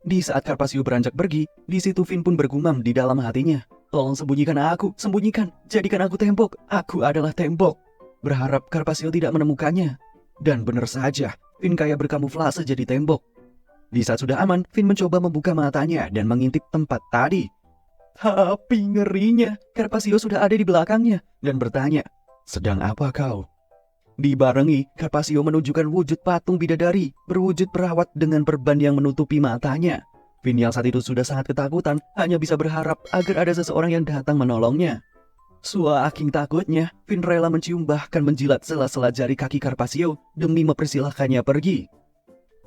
Di saat Carpaccio beranjak pergi, di situ Finn pun bergumam di dalam hatinya, Tolong sembunyikan aku, sembunyikan. Jadikan aku tembok. Aku adalah tembok. Berharap Carpaccio tidak menemukannya. Dan benar saja, Finn kayak berkamuflase jadi tembok. Di saat sudah aman, Finn mencoba membuka matanya dan mengintip tempat tadi. Tapi ngerinya, Carpaccio sudah ada di belakangnya dan bertanya, "Sedang apa kau?" Dibarengi, Carpaccio menunjukkan wujud patung bidadari, berwujud perawat dengan perban yang menutupi matanya. Finn yang saat itu sudah sangat ketakutan, hanya bisa berharap agar ada seseorang yang datang menolongnya. Saking takutnya, Finn rela mencium bahkan menjilat sela-sela jari kaki Carpaccio demi mempersilahkannya pergi.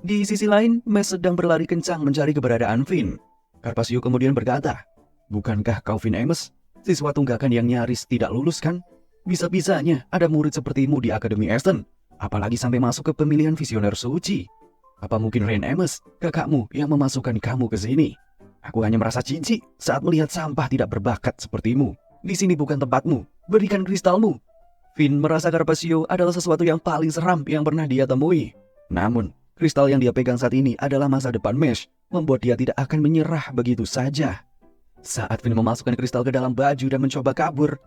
Di sisi lain, Mes sedang berlari kencang mencari keberadaan Finn. Carpaccio kemudian berkata, "Bukankah kau Finn Ames? Siswa tunggakan yang nyaris tidak lulus kan? Bisa-bisanya ada murid sepertimu di Akademi Aston, apalagi sampai masuk ke pemilihan visioner suci. Apa mungkin Rain Ames, kakakmu yang memasukkan kamu ke sini? Aku hanya merasa jijik saat melihat sampah tidak berbakat sepertimu. Di sini bukan tempatmu, berikan kristalmu." Finn merasa Carpaccio adalah sesuatu yang paling seram yang pernah dia temui. Namun, kristal yang dia pegang saat ini adalah masa depan Mesh, membuat dia tidak akan menyerah begitu saja. Saat Finn memasukkan kristal ke dalam baju dan mencoba kabur,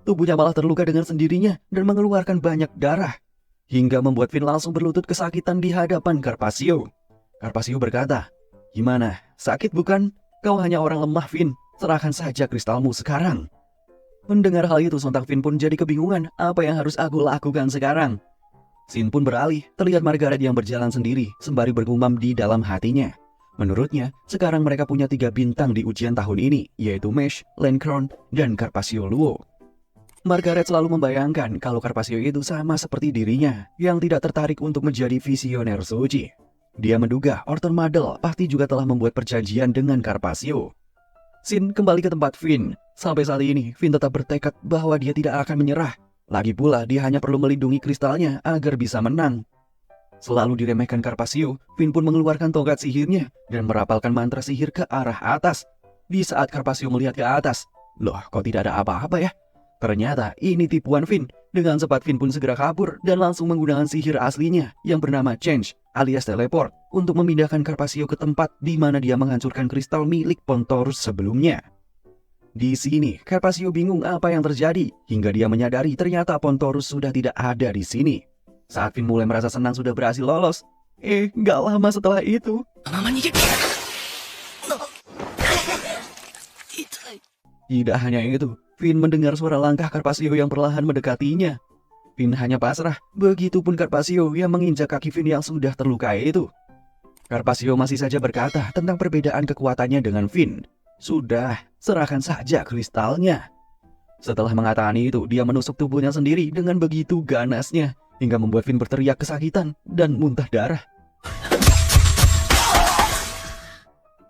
tubuhnya malah terluka dengan sendirinya dan mengeluarkan banyak darah, hingga membuat Finn langsung berlutut kesakitan di hadapan Carpaccio. Carpaccio berkata, "Gimana, sakit bukan? Kau hanya orang lemah, Finn. Serahkan saja kristalmu sekarang." Mendengar hal itu, sontak Finn pun jadi kebingungan apa yang harus aku lakukan sekarang. Scene pun beralih, terlihat Margaret yang berjalan sendiri sembari bergumam di dalam hatinya. Menurutnya, sekarang mereka punya 3 bintang di ujian tahun ini, yaitu Mesh, Lancron, dan Carpaccio Luo. Margaret selalu membayangkan kalau Carpaccio itu sama seperti dirinya, yang tidak tertarik untuk menjadi visioner suci. Dia menduga Orton Madel pasti juga telah membuat perjanjian dengan Carpaccio. Scene kembali ke tempat Finn. Sampai saat ini, Finn tetap bertekad bahwa dia tidak akan menyerah. Lagi pula, dia hanya perlu melindungi kristalnya agar bisa menang. Selalu diremehkan Carpaccio, Finn pun mengeluarkan tongkat sihirnya dan merapalkan mantra sihir ke arah atas. Di saat Carpaccio melihat ke atas, "Loh, kok tidak ada apa-apa ya?" Ternyata ini tipuan Finn. Dengan cepat Finn pun segera kabur dan langsung menggunakan sihir aslinya yang bernama Change alias teleport untuk memindahkan Carpaccio ke tempat di mana dia menghancurkan kristal milik Pontorus sebelumnya. Di sini, Carpaccio bingung apa yang terjadi hingga dia menyadari ternyata Pontorus sudah tidak ada di sini. Saat Finn mulai merasa senang sudah berhasil lolos, gak lama setelah itu, tidak hanya itu, Finn mendengar suara langkah Carpaccio yang perlahan mendekatinya. Finn hanya pasrah, begitupun Carpaccio yang menginjak kaki Finn yang sudah terluka itu. Carpaccio masih saja berkata tentang perbedaan kekuatannya dengan Finn. Sudah, serahkan saja kristalnya. Setelah mengatakan itu, dia menusuk tubuhnya sendiri dengan begitu ganasnya, hingga membuat Finn berteriak kesakitan dan muntah darah.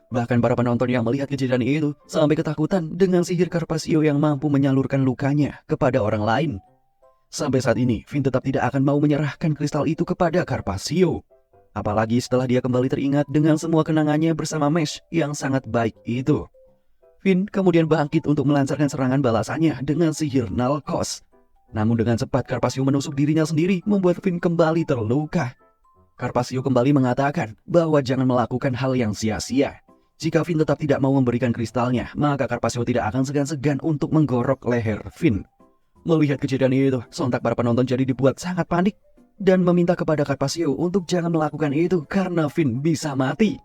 Bahkan para penonton yang melihat kejadian itu sampai ketakutan dengan sihir Carpaccio yang mampu menyalurkan lukanya kepada orang lain. Sampai saat ini, Finn tetap tidak akan mau menyerahkan kristal itu kepada Carpaccio. Apalagi setelah dia kembali teringat dengan semua kenangannya bersama Mesh yang sangat baik itu. Finn kemudian bangkit untuk melancarkan serangan balasannya dengan sihir Nalkos. Namun dengan cepat Carpaccio menusuk dirinya sendiri membuat Finn kembali terluka. Carpaccio kembali mengatakan bahwa jangan melakukan hal yang sia-sia. Jika Finn tetap tidak mau memberikan kristalnya, maka Carpaccio tidak akan segan-segan untuk menggorok leher Finn. Melihat kejadian itu, sontak para penonton jadi dibuat sangat panik dan meminta kepada Carpaccio untuk jangan melakukan itu karena Finn bisa mati.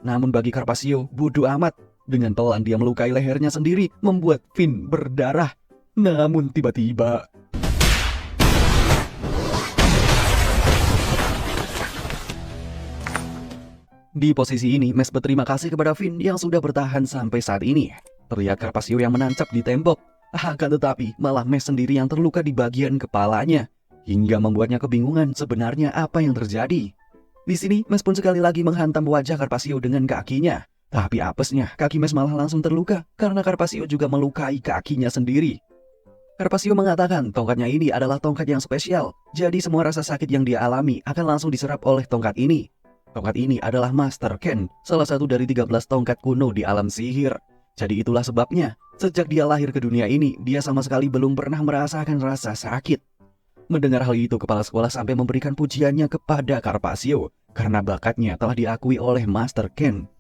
Namun bagi Carpaccio, bodoh amat. Dengan pelan dia melukai lehernya sendiri, membuat Finn berdarah. Namun tiba-tiba, di posisi ini, Mes berterima kasih kepada Finn yang sudah bertahan sampai saat ini. Terlihat Carpaccio yang menancap di tembok. Akan tetapi, malah Mes sendiri yang terluka di bagian kepalanya, hingga membuatnya kebingungan sebenarnya apa yang terjadi. Di sini, Mes pun sekali lagi menghantam wajah Carpaccio dengan kakinya. Tapi apesnya, kaki Mes malah langsung terluka karena Carpaccio juga melukai kakinya sendiri. Carpaccio mengatakan tongkatnya ini adalah tongkat yang spesial, jadi semua rasa sakit yang dia alami akan langsung diserap oleh tongkat ini. Tongkat ini adalah Master Ken, salah satu dari 13 tongkat kuno di alam sihir. Jadi itulah sebabnya, sejak dia lahir ke dunia ini, dia sama sekali belum pernah merasakan rasa sakit. Mendengar hal itu, kepala sekolah sampai memberikan pujiannya kepada Carpaccio, karena bakatnya telah diakui oleh Master Ken.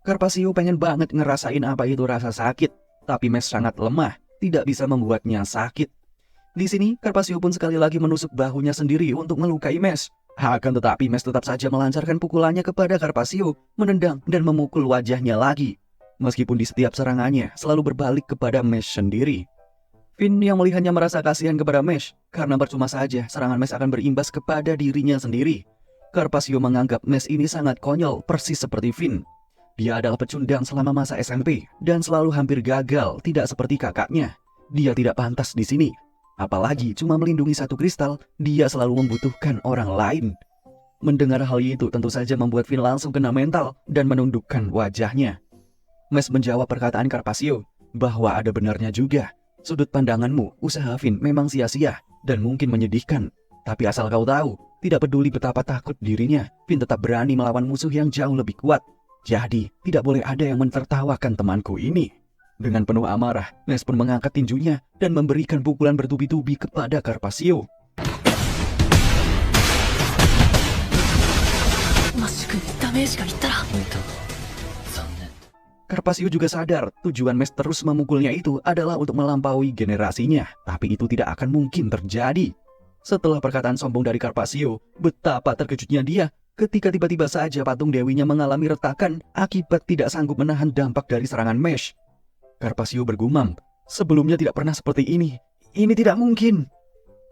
Carpaccio pengen banget ngerasain apa itu rasa sakit. tapi Mesh sangat lemah, tidak bisa membuatnya sakit. Di sini, Carpasio pun sekali lagi menusuk bahunya sendiri untuk melukai Mesh. Akan tetapi Mesh tetap saja melancarkan pukulannya kepada Carpasio, menendang dan memukul wajahnya lagi. Meskipun di setiap serangannya selalu berbalik kepada Mesh sendiri. Finn yang melihatnya merasa kasihan kepada Mesh, karena percuma saja serangan Mesh akan berimbas kepada dirinya sendiri. Carpasio menganggap Mesh ini sangat konyol, persis seperti Finn. Dia adalah pecundang selama masa SMP, dan selalu hampir gagal, tidak seperti kakaknya. Dia tidak pantas di sini. Apalagi cuma melindungi satu kristal, dia selalu membutuhkan orang lain. Mendengar hal itu tentu saja membuat Finn langsung kena mental dan menundukkan wajahnya. Mesh menjawab perkataan Carpasio, bahwa ada benarnya juga. Sudut pandanganmu, usaha Finn memang sia-sia dan mungkin menyedihkan. Tapi asal kau tahu, tidak peduli betapa takut dirinya, Finn tetap berani melawan musuh yang jauh lebih kuat. Jadi, tidak boleh ada yang mentertawakan temanku ini. Dengan penuh amarah, Mesh pun mengangkat tinjunya dan memberikan pukulan bertubi-tubi kepada Carpasio. Carpasio juga sadar tujuan Mesh terus memukulnya itu adalah untuk melampaui generasinya, tapi itu tidak akan mungkin terjadi. Setelah perkataan sombong dari Carpasio, betapa terkejutnya dia ketika tiba-tiba saja patung dewinya mengalami retakan akibat tidak sanggup menahan dampak dari serangan Mesh. Carpasio bergumam, sebelumnya tidak pernah seperti ini. Ini tidak mungkin.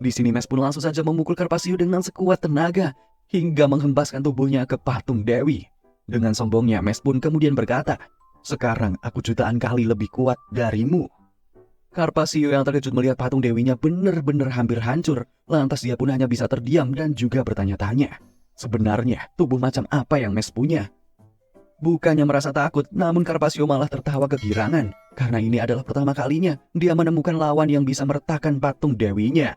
Di sini Mesh pun langsung saja memukul Carpasio dengan sekuat tenaga hingga menghempaskan tubuhnya ke patung dewi. Dengan sombongnya Mesh pun kemudian berkata, sekarang aku jutaan kali lebih kuat darimu. Carpasio yang terkejut melihat patung dewinya benar-benar hampir hancur. Lantas dia pun hanya bisa terdiam dan juga bertanya-tanya, sebenarnya tubuh macam apa yang Mesh punya? Bukannya merasa takut, namun Carpasio malah tertawa kegirangan. Karena ini adalah pertama kalinya dia menemukan lawan yang bisa meretakkan patung dewinya.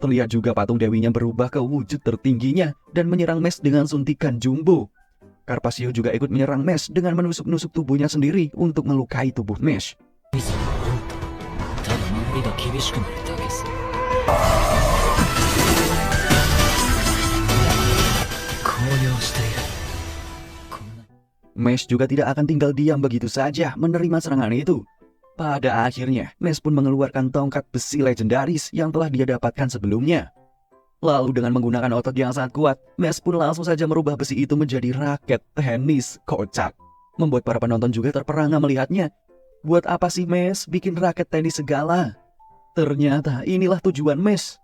Terlihat juga patung dewinya berubah ke wujud tertingginya dan menyerang Mesh dengan suntikan jumbo. Carpasio juga ikut menyerang Mesh dengan menusuk-nusuk tubuhnya sendiri untuk melukai tubuh Mesh. Mesh juga tidak akan tinggal diam begitu saja menerima serangan itu. Pada akhirnya, Mesh pun mengeluarkan tongkat besi legendaris yang telah dia dapatkan sebelumnya. Lalu dengan menggunakan otot yang sangat kuat, Mesh pun langsung saja merubah besi itu menjadi raket tenis kocak. Membuat para penonton juga terperangah melihatnya. Buat apa sih Mesh bikin raket tenis segala? Ternyata inilah tujuan Mesh.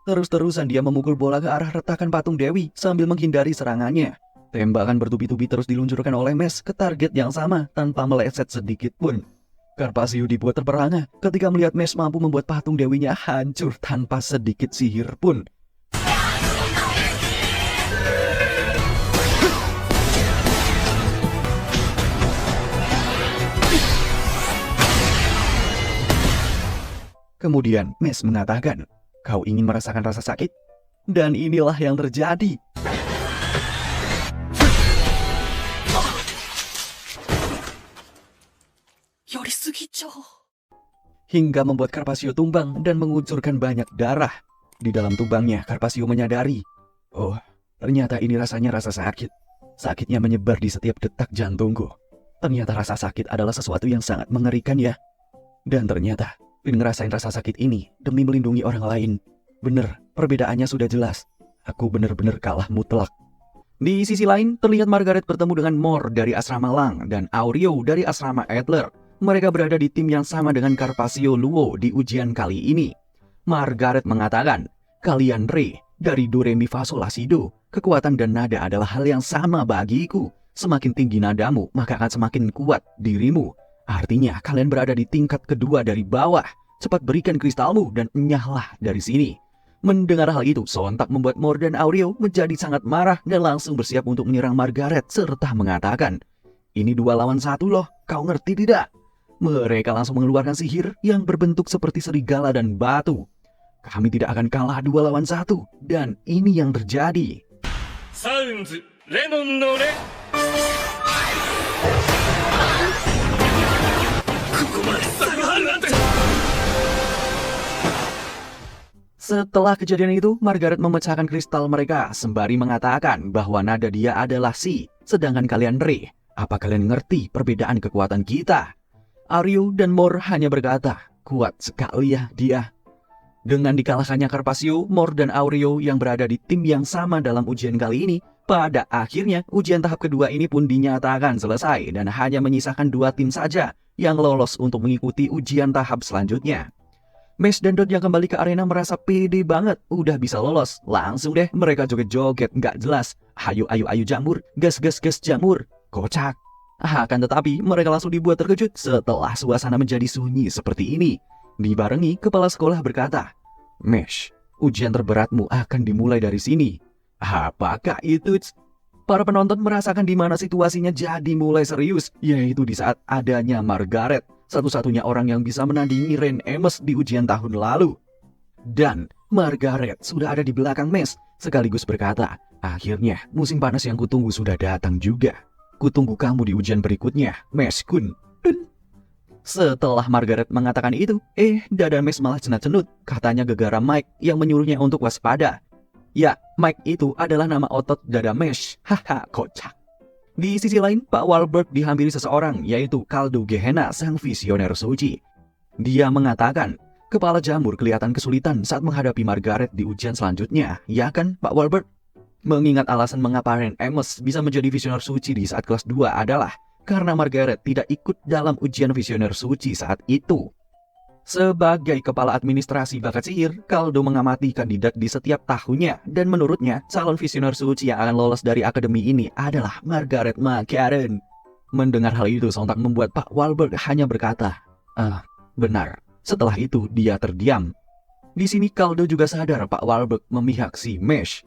Terus-terusan dia memukul bola ke arah retakan patung dewi sambil menghindari serangannya. Tembakan bertubi-tubi terus diluncurkan oleh Mesh ke target yang sama tanpa meleset sedikit pun. Carpasio dibuat terperangah ketika melihat Mesh mampu membuat patung dewinya hancur tanpa sedikit sihir pun. Kemudian Mesh mengatakan, kau ingin merasakan rasa sakit? Dan inilah yang terjadi. Hingga membuat Carpasio tumbang dan mengucurkan banyak darah. Di dalam tumbangnya, Carpasio menyadari, oh, ternyata ini rasanya rasa sakit. Sakitnya menyebar di setiap detak jantungku. Ternyata rasa sakit adalah sesuatu yang sangat mengerikan ya. Dan ternyata, Finn ngerasain rasa sakit ini demi melindungi orang lain. Bener, perbedaannya sudah jelas. Aku bener-bener kalah mutlak. Di sisi lain, terlihat Margaret bertemu dengan Mor dari asrama Lang dan Aureo dari asrama Adler. Mereka berada di tim yang sama dengan Carpasio Luo di ujian kali ini. Margaret mengatakan, kalian Re dari Do Re Mi Fa Sol La Si Do. Kekuatan dan nada adalah hal yang sama bagiku. Semakin tinggi nadamu, maka akan semakin kuat dirimu. Artinya kalian berada di tingkat kedua dari bawah. Cepat berikan kristalmu dan enyahlah dari sini. Mendengar hal itu, sontak membuat Mor dan Aureo menjadi sangat marah dan langsung bersiap untuk menyerang Margaret serta mengatakan, ini 2 lawan 1 loh, kau ngerti tidak? Mereka langsung mengeluarkan sihir yang berbentuk seperti serigala dan batu. Kami tidak akan kalah 2 lawan 1, dan ini yang terjadi. Sounds Lemon no Re. Setelah kejadian itu, Margaret memecahkan kristal mereka sembari mengatakan bahwa nada dia adalah Si. Sedangkan kalian Ray, apa kalian ngerti perbedaan kekuatan kita? Aryu dan Mor hanya berkata, kuat sekali ya dia. Dengan dikalahkannya Carpaccio, Mor dan Aureo yang berada di tim yang sama dalam ujian kali ini, pada akhirnya ujian tahap kedua ini pun dinyatakan selesai dan hanya menyisakan 2 tim saja yang lolos untuk mengikuti ujian tahap selanjutnya. Mesh dan Dot yang kembali ke arena merasa pede banget, udah bisa lolos. Langsung deh mereka joget-joget nggak jelas. Ayo ayo ayo jamur, gas gas gas jamur, kocak. Akan tetapi mereka langsung dibuat terkejut setelah suasana menjadi sunyi seperti ini. Dibarengi kepala sekolah berkata, Mesh, ujian terberatmu akan dimulai dari sini. Apakah itu? Para penonton merasakan di mana situasinya jadi mulai serius, yaitu di saat adanya Margaret, satu-satunya orang yang bisa menandingi Ren Amos di ujian tahun lalu. Dan Margaret sudah ada di belakang Mesh, sekaligus berkata, akhirnya musim panas yang kutunggu sudah datang juga. Kutunggu kamu di ujian berikutnya, Mesh-kun. Setelah Margaret mengatakan itu, dada Mesh malah cenat-cenut. Katanya gegara Mike yang menyuruhnya untuk waspada. Ya, Mike itu adalah nama otot dada Mesh. Haha, kocak. Di sisi lain, Pak Wahlberg dihampiri seseorang, yaitu Kaldo Gehenna, sang visioner suci. Dia mengatakan, kepala jamur kelihatan kesulitan saat menghadapi Margaret di ujian selanjutnya. Ya kan, Pak Wahlberg? Mengingat alasan mengapa Ren Amos bisa menjadi visioner suci di saat kelas 2 adalah karena Margaret tidak ikut dalam ujian visioner suci saat itu. Sebagai kepala administrasi bakat sihir, Kaldo mengamati kandidat di setiap tahunnya dan menurutnya calon visioner suci yang akan lolos dari akademi ini adalah Margaret McCarran. Mendengar hal itu sontak membuat Pak Wahlberg hanya berkata, benar. Setelah itu dia terdiam. Di sini Kaldo juga sadar Pak Wahlberg memihak si Mesh.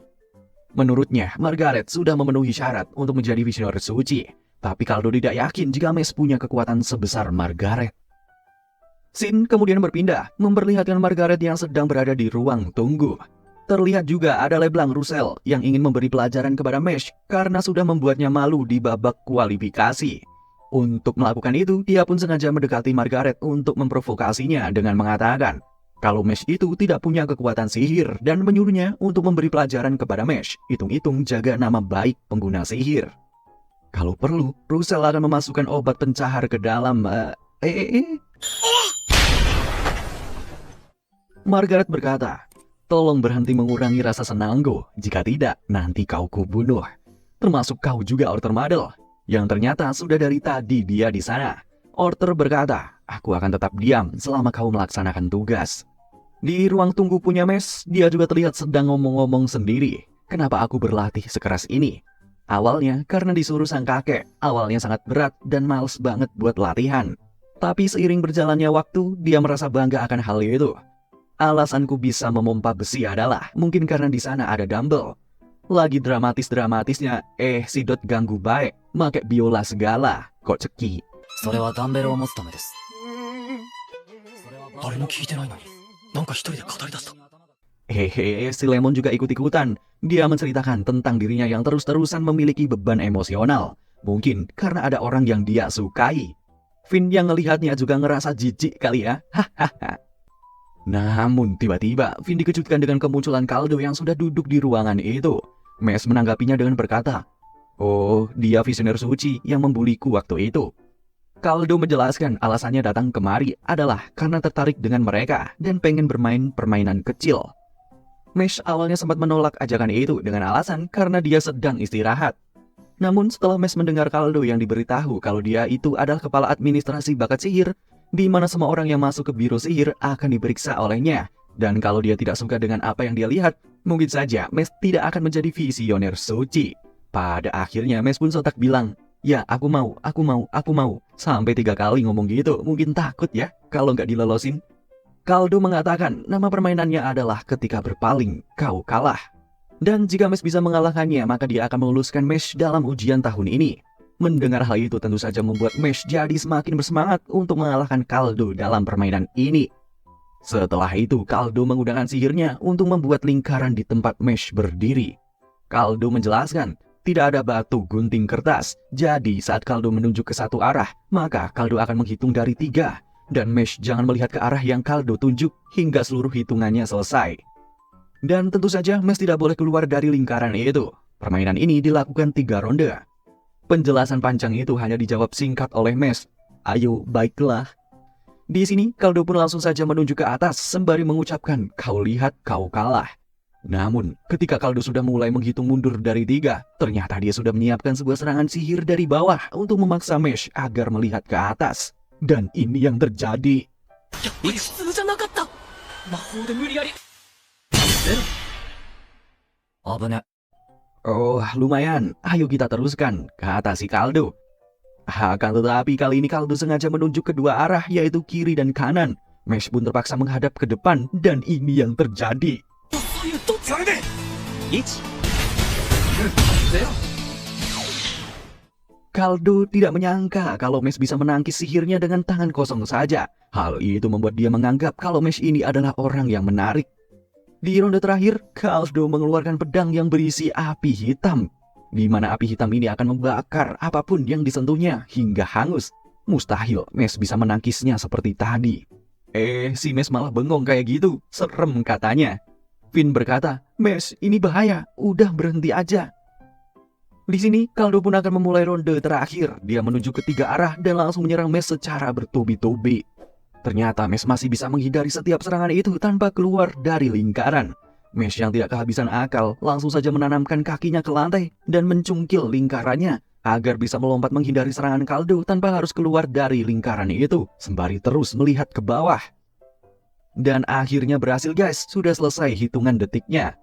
Menurutnya, Margaret sudah memenuhi syarat untuk menjadi visioner suci. Tapi Kaldo tidak yakin jika Mesh punya kekuatan sebesar Margaret. Scene kemudian berpindah, memperlihatkan Margaret yang sedang berada di ruang tunggu. Terlihat juga ada Leblanc Roussel yang ingin memberi pelajaran kepada Mesh karena sudah membuatnya malu di babak kualifikasi. Untuk melakukan itu, dia pun sengaja mendekati Margaret untuk memprovokasinya dengan mengatakan kalau Mesh itu tidak punya kekuatan sihir dan menyuruhnya untuk memberi pelajaran kepada Mesh. Hitung-hitung jaga nama baik pengguna sihir. Kalau perlu, Roussel akan memasukkan obat pencahar ke dalam... Margaret berkata, tolong berhenti mengurangi rasa senangku. Jika tidak, nanti kau kubunuh. Termasuk kau juga, Orter Madel. Yang ternyata sudah dari tadi dia di sana. Orter berkata, aku akan tetap diam selama kau melaksanakan tugas. Di ruang tunggu punya Mesh, dia juga terlihat sedang ngomong-ngomong sendiri. Kenapa aku berlatih sekeras ini? Awalnya karena disuruh sang kakek, awalnya sangat berat dan males banget buat latihan. Tapi seiring berjalannya waktu, dia merasa bangga akan hal itu. Alasanku bisa memompa besi adalah mungkin karena di sana ada dumbbell. Lagi dramatis-dramatisnya, si Dot ganggu baik, make biola segala, kok ceki. それはダンベルを持つためです。誰も聞いてないのに、なんか一人で語り出した。 Hehe, si Lemon juga ikut-ikutan. Dia menceritakan tentang dirinya yang terus-terusan memiliki beban emosional. Mungkin karena ada orang yang dia sukai. Finn yang ngelihatnya juga ngerasa jijik kali ya. Hahaha. Namun tiba-tiba Finn dikejutkan dengan kemunculan Kaldo yang sudah duduk di ruangan itu. Mesh menanggapinya dengan berkata, oh, dia visioner suci yang membuliku waktu itu. Kaldo menjelaskan alasannya datang kemari adalah karena tertarik dengan mereka dan pengen bermain permainan kecil. Mesh awalnya sempat menolak ajakan itu dengan alasan karena dia sedang istirahat. Namun setelah Mesh mendengar Kaldo yang diberitahu kalau dia itu adalah kepala administrasi bakat sihir, di mana semua orang yang masuk ke biro sihir akan diperiksa olehnya. Dan kalau dia tidak suka dengan apa yang dia lihat, mungkin saja Mesh tidak akan menjadi visioner suci. Pada akhirnya Mesh pun sontak bilang, ya aku mau. Sampai 3 kali ngomong gitu, mungkin takut ya kalau nggak dilolosin. Kaldo mengatakan nama permainannya adalah ketika berpaling, kau kalah. Dan jika Mesh bisa mengalahkannya, maka dia akan meluluskan Mesh dalam ujian tahun ini. Mendengar hal itu tentu saja membuat Mesh jadi semakin bersemangat untuk mengalahkan Kaldo dalam permainan ini. Setelah itu, Kaldo menggunakan sihirnya untuk membuat lingkaran di tempat Mesh berdiri. Kaldo menjelaskan, tidak ada batu gunting kertas. Jadi saat Kaldo menunjuk ke satu arah, maka Kaldo akan menghitung dari 3. Dan Mesh jangan melihat ke arah yang Kaldo tunjuk hingga seluruh hitungannya selesai. Dan tentu saja Mesh tidak boleh keluar dari lingkaran itu. Permainan ini dilakukan 3 ronde. Penjelasan panjang itu hanya dijawab singkat oleh Mesh. Ayo, baiklah. Di sini, Kaldo pun langsung saja menunjuk ke atas sembari mengucapkan, kau lihat kau kalah. Namun, ketika Kaldo sudah mulai menghitung mundur dari 3, ternyata dia sudah menyiapkan sebuah serangan sihir dari bawah untuk memaksa Mesh agar melihat ke atas. Dan ini yang terjadi. やっぱり普通じゃなかった。魔法で無理やり。危ね。 Oh, lumayan. Ayo kita teruskan, kata si Kaldo. Akan tetapi kali ini Kaldo sengaja menunjuk kedua arah, yaitu kiri dan kanan. Mesh pun terpaksa menghadap ke depan, dan ini yang terjadi. そういうどっちそれで1、0。 Kaldo tidak menyangka kalau Mesh bisa menangkis sihirnya dengan tangan kosong saja. Hal itu membuat dia menganggap kalau Mesh ini adalah orang yang menarik. Di ronde terakhir, Kaldo mengeluarkan pedang yang berisi api hitam, di mana api hitam ini akan membakar apapun yang disentuhnya hingga hangus. Mustahil Mesh bisa menangkisnya seperti tadi. Si Mesh malah bengong kayak gitu, serem katanya. Finn berkata, Mesh, ini bahaya, udah berhenti aja. Di sini, Kaldo pun akan memulai ronde terakhir. Dia menuju ke 3 arah dan langsung menyerang Mesh secara bertubi-tubi. Ternyata Mesh masih bisa menghindari setiap serangan itu tanpa keluar dari lingkaran. Mesh yang tidak kehabisan akal langsung saja menanamkan kakinya ke lantai dan mencungkil lingkarannya agar bisa melompat menghindari serangan Kaldo tanpa harus keluar dari lingkaran itu, sembari terus melihat ke bawah. Dan akhirnya berhasil guys, sudah selesai hitungan detiknya.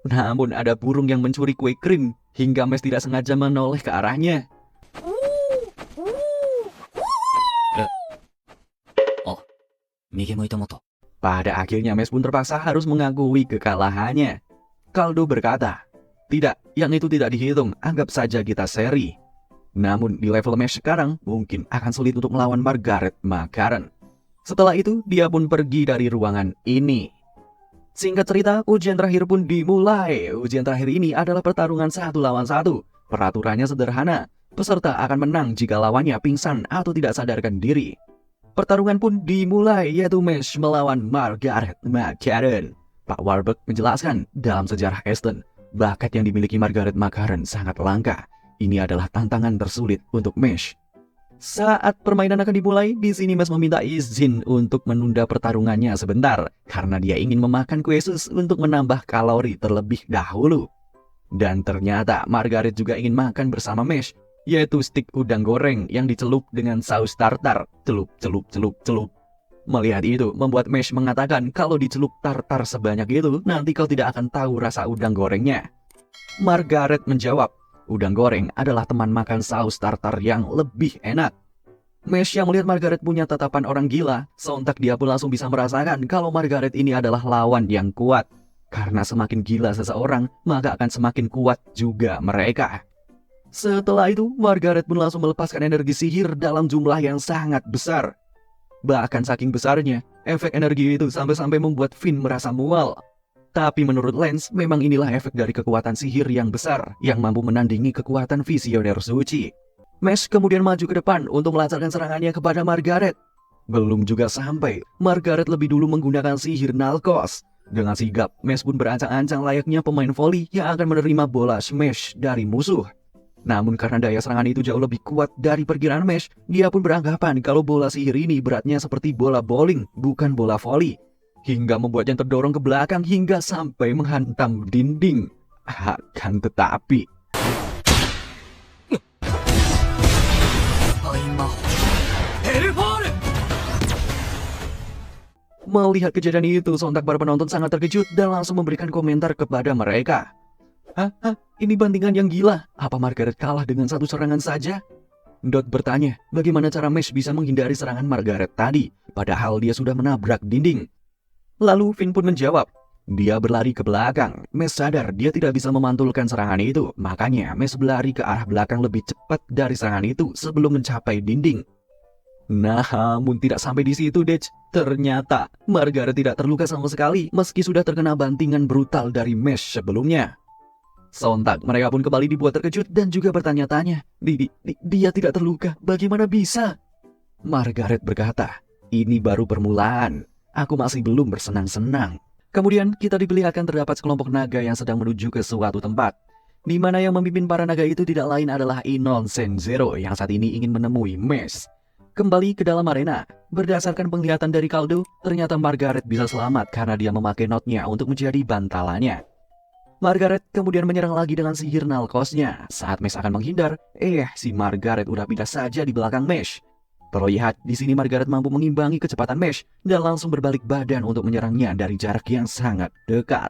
Namun ada burung yang mencuri kue krim hingga Mesh tidak sengaja menoleh ke arahnya. Pada akhirnya Mesh pun terpaksa harus mengakui kekalahannya. Kaldo berkata, tidak, yang itu tidak dihitung, anggap saja kita seri. Namun di level Mesh sekarang mungkin akan sulit untuk melawan Margaret McCarran. Setelah itu dia pun pergi dari ruangan ini. Singkat cerita, ujian terakhir pun dimulai. Ujian terakhir ini adalah pertarungan 1 lawan 1. Peraturannya sederhana, peserta akan menang jika lawannya pingsan atau tidak sadarkan diri. Pertarungan pun dimulai, yaitu Mesh melawan Margaret McCarran. Pak Warburg menjelaskan, dalam sejarah Aston, bakat yang dimiliki Margaret McCarran sangat langka. Ini adalah tantangan tersulit untuk Mesh. Saat permainan akan dimulai, di sini Mesh meminta izin untuk menunda pertarungannya sebentar karena dia ingin memakan kue sus untuk menambah kalori terlebih dahulu. Dan ternyata Margaret juga ingin makan bersama Mesh, yaitu stik udang goreng yang dicelup dengan saus tartar. Celup, celup, celup, celup. Melihat itu membuat Mesh mengatakan kalau dicelup tartar sebanyak itu nanti kau tidak akan tahu rasa udang gorengnya. Margaret menjawab, udang goreng adalah teman makan saus tartar yang lebih enak. Mesh yang melihat Margaret punya tatapan orang gila, sontak dia pun langsung bisa merasakan kalau Margaret ini adalah lawan yang kuat. Karena semakin gila seseorang, maka akan semakin kuat juga mereka. Setelah itu, Margaret pun langsung melepaskan energi sihir dalam jumlah yang sangat besar. Bahkan saking besarnya, efek energi itu sampai-sampai membuat Finn merasa mual. Tapi menurut Lance, memang inilah efek dari kekuatan sihir yang besar yang mampu menandingi kekuatan visioner suci. Mesh kemudian maju ke depan untuk melancarkan serangannya kepada Margaret. Belum juga sampai, Margaret lebih dulu menggunakan sihir Nalkos. Dengan sigap, Mesh pun berancang-ancang layaknya pemain voli yang akan menerima bola smash dari musuh. Namun karena daya serangan itu jauh lebih kuat dari perkiraan Mesh, dia pun beranggapan kalau bola sihir ini beratnya seperti bola bowling, bukan bola voli. Hingga membuatnya terdorong ke belakang hingga sampai menghantam dinding. Akan tetapi... Melihat kejadian itu, sontak para penonton sangat terkejut dan langsung memberikan komentar kepada mereka. Ini bantingan yang gila. Apa Margaret kalah dengan satu serangan saja? Dot bertanya, bagaimana cara Mesh bisa menghindari serangan Margaret tadi, padahal dia sudah menabrak dinding. Lalu Finn pun menjawab, dia berlari ke belakang. Mesh sadar dia tidak bisa memantulkan serangan itu, makanya Mesh berlari ke arah belakang lebih cepat dari serangan itu sebelum mencapai dinding. Namun tidak sampai di situ, Dej. Ternyata Margaret tidak terluka sama sekali meski sudah terkena bantingan brutal dari Mesh sebelumnya. Sontak mereka pun kembali dibuat terkejut dan juga bertanya-tanya, dia tidak terluka, bagaimana bisa? Margaret berkata, ini baru permulaan, aku masih belum bersenang-senang. Kemudian kita diperlihatkan terdapat sekelompok naga yang sedang menuju ke suatu tempat. Di mana yang memimpin para naga itu tidak lain adalah Innocent Zero yang saat ini ingin menemui Mesh. Kembali ke dalam arena, berdasarkan penglihatan dari Kaldo, ternyata Margaret bisa selamat karena dia memakai notnya untuk menjadi bantalannya. Margaret kemudian menyerang lagi dengan sihir Nalkosnya. Saat Mesh akan menghindar, si Margaret udah pindah saja di belakang Mesh. Terlihat di sini Margaret mampu mengimbangi kecepatan Mesh dan langsung berbalik badan untuk menyerangnya dari jarak yang sangat dekat.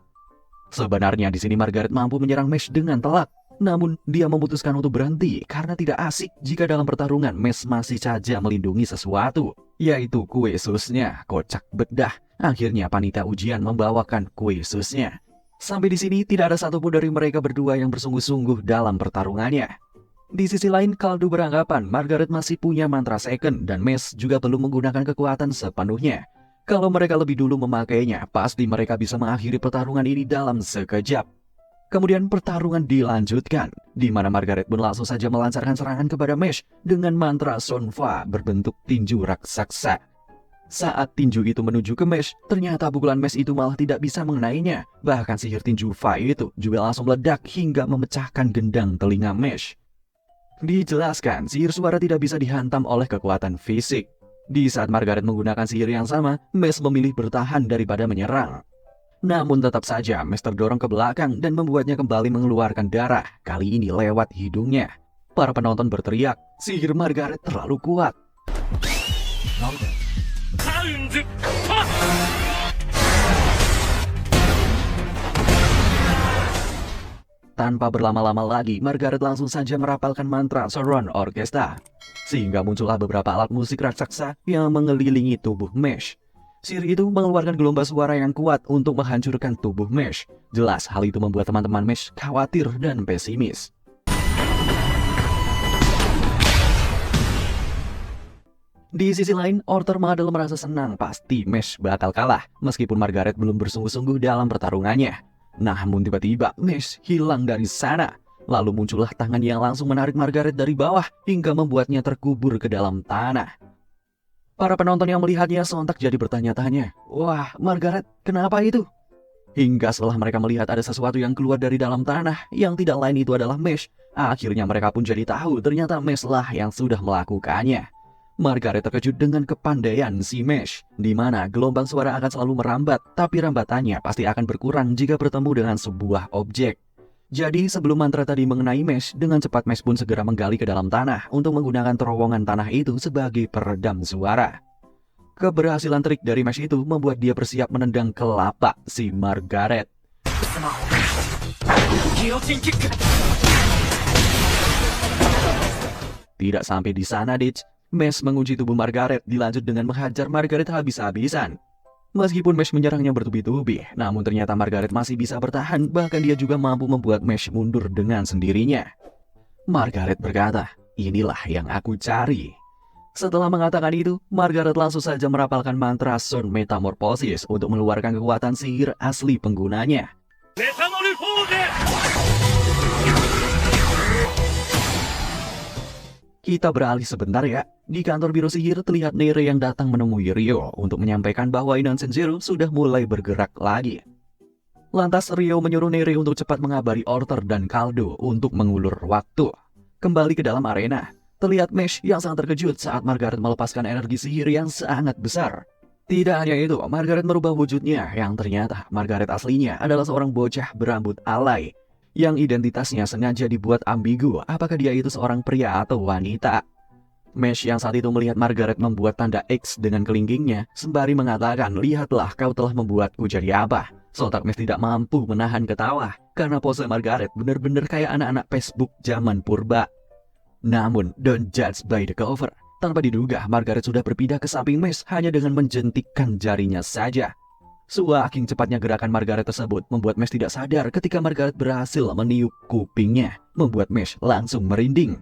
Sebenarnya di sini Margaret mampu menyerang Mesh dengan telak, namun dia memutuskan untuk berhenti karena tidak asik jika dalam pertarungan Mesh masih saja melindungi sesuatu, yaitu kue susnya. Kocak bedah. Akhirnya panitia ujian membawakan kue susnya. Sampai di sini tidak ada satupun dari mereka berdua yang bersungguh-sungguh dalam pertarungannya. Di sisi lain, Kaldo beranggapan Margaret masih punya mantra second dan Mesh juga belum menggunakan kekuatan sepenuhnya. Kalau mereka lebih dulu memakainya, pasti mereka bisa mengakhiri pertarungan ini dalam sekejap. Kemudian pertarungan dilanjutkan, di mana Margaret pun langsung saja melancarkan serangan kepada Mesh dengan mantra Sonfa berbentuk tinju raksasa. Saat tinju itu menuju ke Mesh, ternyata pukulan Mesh itu malah tidak bisa mengenainya. Bahkan sihir tinju Fa itu juga langsung meledak hingga memecahkan gendang telinga Mesh. Dijelaskan, sihir suara tidak bisa dihantam oleh kekuatan fisik. Di saat Margaret menggunakan sihir yang sama, Mesh memilih bertahan daripada menyerang. Namun tetap saja Mesh terdorong ke belakang dan membuatnya kembali mengeluarkan darah, kali ini lewat hidungnya. Para penonton berteriak, sihir Margaret terlalu kuat. Tanpa berlama-lama lagi, Margaret langsung saja merapalkan mantra Surround Orchestra, sehingga muncullah beberapa alat musik raksasa yang mengelilingi tubuh Mesh. Sihir itu mengeluarkan gelombang suara yang kuat untuk menghancurkan tubuh Mesh. Jelas hal itu membuat teman-teman Mesh khawatir dan pesimis. Di sisi lain, Orter Madel merasa senang pasti Mesh bakal kalah, meskipun Margaret belum bersungguh-sungguh dalam pertarungannya. Namun tiba-tiba Mesh hilang dari sana. Lalu muncullah tangan yang langsung menarik Margaret dari bawah hingga membuatnya terkubur ke dalam tanah. Para penonton yang melihatnya sontak jadi bertanya-tanya, wah, Margaret, kenapa itu? Hingga setelah mereka melihat ada sesuatu yang keluar dari dalam tanah yang tidak lain itu adalah Mesh, akhirnya mereka pun jadi tahu ternyata Mesh lah yang sudah melakukannya. Margaret terkejut dengan kepandaian si Mesh, di mana gelombang suara akan selalu merambat, tapi rambatannya pasti akan berkurang jika bertemu dengan sebuah objek. Jadi sebelum mantra tadi mengenai Mesh, dengan cepat Mesh pun segera menggali ke dalam tanah untuk menggunakan terowongan tanah itu sebagai peredam suara. Keberhasilan trik dari Mesh itu membuat dia bersiap menendang kelapa si Margaret. Tidak sampai di sana, Ditch. Mesh mengunci tubuh Margaret dilanjut dengan menghajar Margaret habis-habisan. Meskipun Mesh menyerangnya bertubi-tubi, namun ternyata Margaret masih bisa bertahan, bahkan dia juga mampu membuat Mesh mundur dengan sendirinya. Margaret berkata, inilah yang aku cari. Setelah mengatakan itu, Margaret langsung saja merapalkan mantra Sun Metamorphosis untuk mengeluarkan kekuatan sihir asli penggunanya. Kita beralih sebentar ya. Di kantor biro sihir terlihat Neire yang datang menemui Ryo untuk menyampaikan bahwa Innocent Zero sudah mulai bergerak lagi. Lantas Ryo menyuruh Neire untuk cepat mengabari Orter dan Kaldo untuk mengulur waktu. Kembali ke dalam arena, terlihat Mesh yang sangat terkejut saat Margaret melepaskan energi sihir yang sangat besar. Tidak hanya itu, Margaret merubah wujudnya yang ternyata Margaret aslinya adalah seorang bocah berambut alay yang identitasnya sengaja dibuat ambigu apakah dia itu seorang pria atau wanita. Mesh yang saat itu melihat Margaret membuat tanda X dengan kelingkingnya sembari mengatakan, lihatlah kau telah membuatku jadi apa. Sontak Mesh tidak mampu menahan ketawa karena pose Margaret benar-benar kayak anak-anak Facebook zaman purba. Namun, don't judge by the cover. Tanpa diduga, Margaret sudah berpindah ke samping Mesh hanya dengan menjentikkan jarinya saja. Saking cepatnya gerakan Margaret tersebut membuat Mesh tidak sadar ketika Margaret berhasil meniup kupingnya, membuat Mesh langsung merinding.